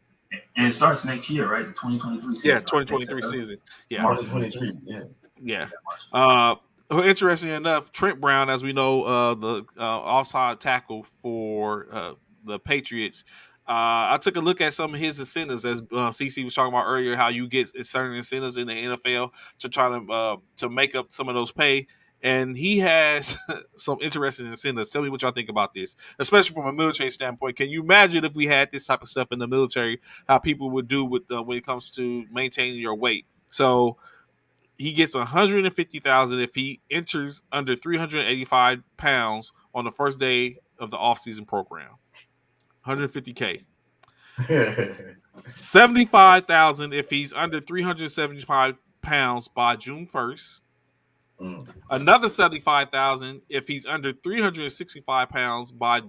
and it starts next year, right? The 2023 yeah, season, right? 2023 XFL. season. Yeah, 2023. Yeah. yeah. Yeah, watch it. Interesting enough, Trent Brown, as we know, the offside tackle for the Patriots. I took a look at some of his incentives, as CC was talking about earlier, how you get certain incentives in the NFL to try to make up some of those pay. And he has some interesting incentives. Tell me what y'all think about this, especially from a military standpoint. Can you imagine if we had this type of stuff in the military, how people would do with when it comes to maintaining your weight? So he gets 150,000 if he enters under 385 pounds on the first day of the offseason program. 150K. 75,000 if he's under 375 pounds by June 1st. Mm. Another 75,000 if he's under 365 pounds by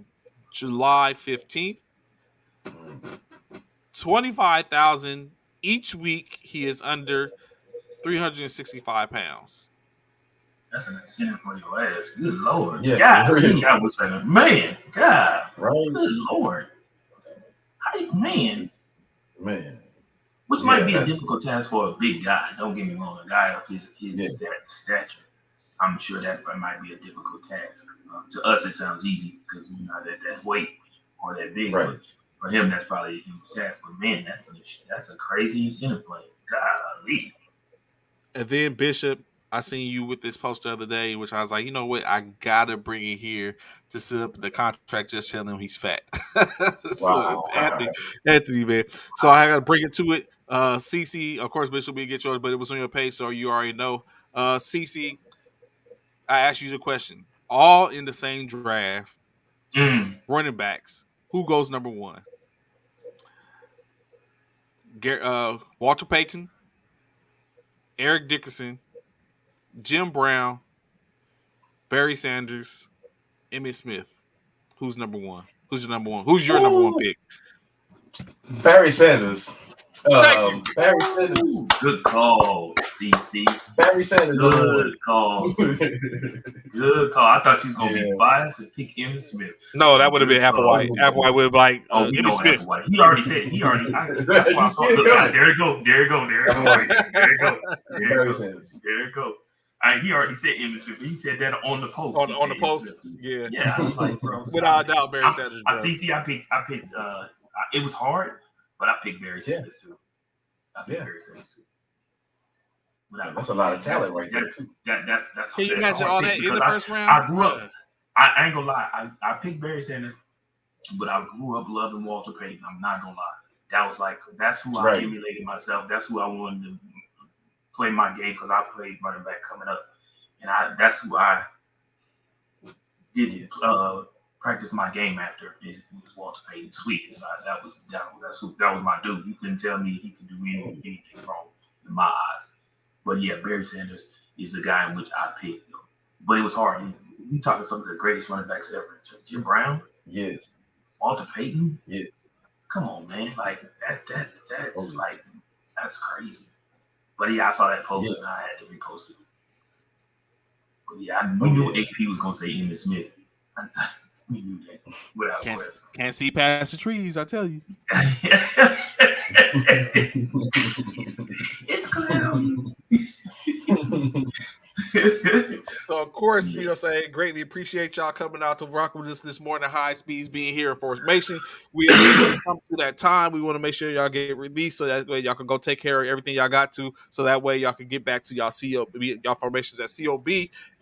July 15th. 25,000 each week he is under 365 pounds. That's an incentive for your ass. Good Lord. Yeah, God, for real. I was saying, man, God, Right? good Lord. Man, Man. which might Yeah, be a that's difficult task for a big guy. Don't get me wrong, a guy of his yeah. stature. I'm sure that might be a difficult task. To us, it sounds easy because we're not that weight or that big. Right. But for him, that's probably a huge task. But man, that's a crazy incentive plan. Golly. And then Bishop, I seen you with this post the other day, which I was like, you know what, I gotta bring it here to set up the contract. Just telling him he's fat. So Wow. Anthony, man. So I gotta bring it to it. CC, of course, Bishop, we get yours, but it was on your page, so you already know. CC, I asked you the question. All in the same draft, Mm. running backs. Who goes number one? Walter Payton, Eric Dickerson, Jim Brown, Barry Sanders, Emmitt Smith. Who's number one? Who's your number one? Who's your number one Ooh, pick? Barry Sanders. Thank you. Barry Sanders. Ooh, good call, CC. Barry Sanders. Good call, CC. Good call. I thought you was gonna Yeah. be biased and pick Emmitt Smith. No, that would have been Good call. Applewhite. Applewhite would have been like Oh, we Emmitt know Smith. Applewhite. He already said it. That's why I You thought. see it Look, coming. there you go. There you go. There you go. There you go. There you Barry go. Sanders. There you go. He already said Emmitt Smith. He said that on the post. On He the said Emmitt post, Smith. yeah. Yeah, I was like, bro. Without a doubt, Barry Sanders, bro. CC, I picked. It was hard, but I picked Barry Yeah. Sanders too. I picked Yeah. Barry Sanders too. That's a lot of talent right there too. That's Can you that's imagine a all hard that pick in the because first round? I grew up. Bruh. I ain't gonna lie. I picked Barry Sanders, but I grew up loving Walter Payton. I'm not gonna lie. That's who I Right. emulated myself. That's who I wanted to play my game because I played running back coming up, and that's who I did practice my game after. It was Walter Payton. Sweet. So that was my dude. You couldn't tell me he could do anything wrong in my eyes. But yeah, Barry Sanders is the guy in which I picked. But it was hard. You talking some of the greatest running backs ever. Jim Brown, Yes. Walter Payton. Yes. Come on, man. Like that's Okay. like that's crazy. But yeah, I saw that post Yeah. and I had to repost it. But yeah, we knew AP was gonna say Emmitt Smith. We knew that without question. Can't see past the trees, I tell you. It's cloudy. So of course, you know, say greatly appreciate y'all coming out to rock with us this morning. High Speeds being here in formation. We officially come to that time. We want to make sure y'all get released so that way y'all can go take care of everything y'all got to. So that way y'all can get back to y'all formations at COB.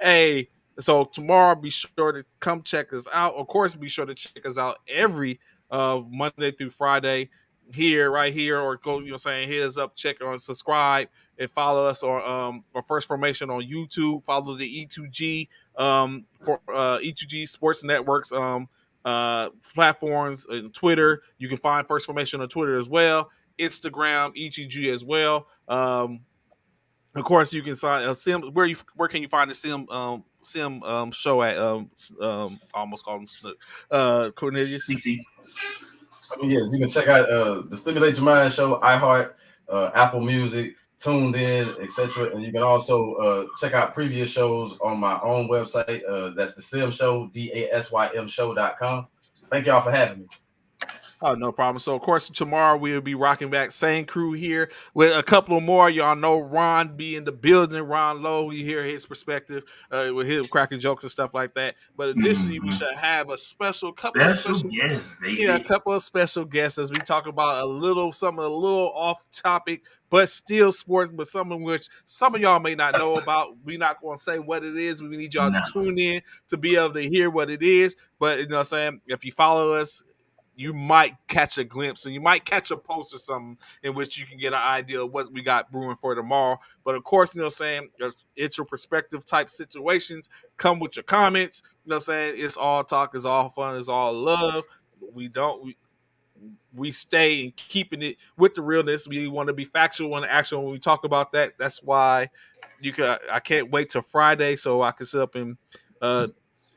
Hey, so tomorrow be sure to come check us out. Of course, be sure to check us out every Monday through Friday right here, or go, you know, saying hit us up, check on subscribe and follow us on our First Formation on YouTube. Follow the E2G for E2G Sports Networks platforms and Twitter. You can find First Formation on Twitter as well. Instagram E2G as well. Of course, you can sign Sim. Where can you find the Sim show at? Almost called him Snook. Cornelius. CC. Yes, you can check out the Stimulate Your Mind show, iHeart, Apple Music, tuned in, etc. And you can also check out previous shows on my own website. That's the Sim Show, DASYM Show.com. Thank y'all for having me. Oh, no problem. So, of course, tomorrow we'll be rocking back. Same crew here with a couple more. Y'all know Ron be in the building. Ron Lowe, we hear his perspective with his cracking jokes and stuff like that. But additionally, we Mm-hmm. should have Special guest, yeah, a baby. couple of special guests as we talk about something a little off topic, but still sports, but something which some of y'all may not know about. We're not going to say what it is. We need y'all to Nah, tune in to be able to hear what it is. But you know what I'm saying? If you follow us, you might catch a glimpse and you might catch a post or something in which you can get an idea of what we got brewing for tomorrow. But of course, you know what I'm saying, it's your perspective type situations. Come with your comments. You know what I'm saying? It's all talk, it's all fun, it's all love. We don't we stay and keeping it with the realness. We want to be factual and actual when we talk about that. That's why I can't wait till Friday so I can sit up and uh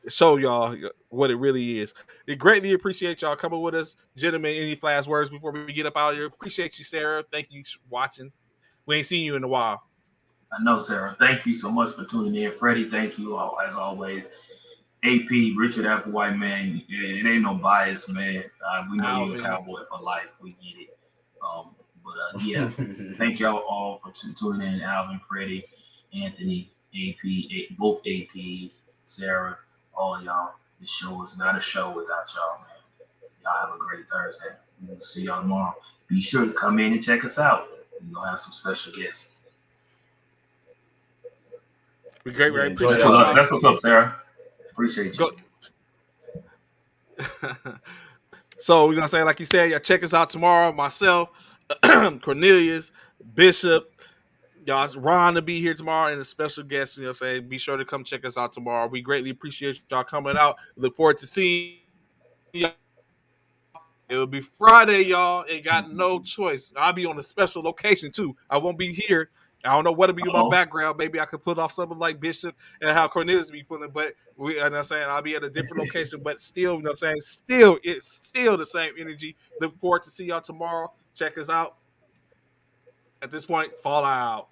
show y'all what it really is. We greatly appreciate y'all coming with us. Gentlemen, any last words before we get up out of here? Appreciate you, Sarah. Thank you for watching. We ain't seen you in a while. I know, Sarah. Thank you so much for tuning in. Freddie, thank you all, as always. AP, Richard Applewhite, man, it ain't no bias, man. We know you're a Alvin. cowboy for life. We get it. Yeah, thank y'all all for tuning in. Alvin, Freddie, Anthony, AP, both APs, Sarah, all of y'all. This show is not a show without y'all, man. Y'all have a great Thursday. We'll see y'all tomorrow. Be sure to come in and check us out. We're going to have some special guests. We greatly Yeah, enjoy appreciate y'all. y'all. That's what's up, Sarah. Appreciate Go. you. So we're gonna say, like you said, y'all check us out tomorrow. Myself, Cornelius, Bishop, y'all, Ron to be here tomorrow, and a special guest. You know, say be sure to come check us out tomorrow. We greatly appreciate y'all coming out. Look forward to seeing y'all. It will be Friday, y'all. Ain't got no choice. I'll be on a special location too. I won't be here. I don't know what'll be in my Uh-oh. background. Maybe I could put off something like Bishop and how Cornelius be putting, but you know what I'm saying, I'll be at a different location, but still, you know what I'm saying, it's still the same energy. Look forward to see y'all tomorrow. Check us out. At this point, fall out.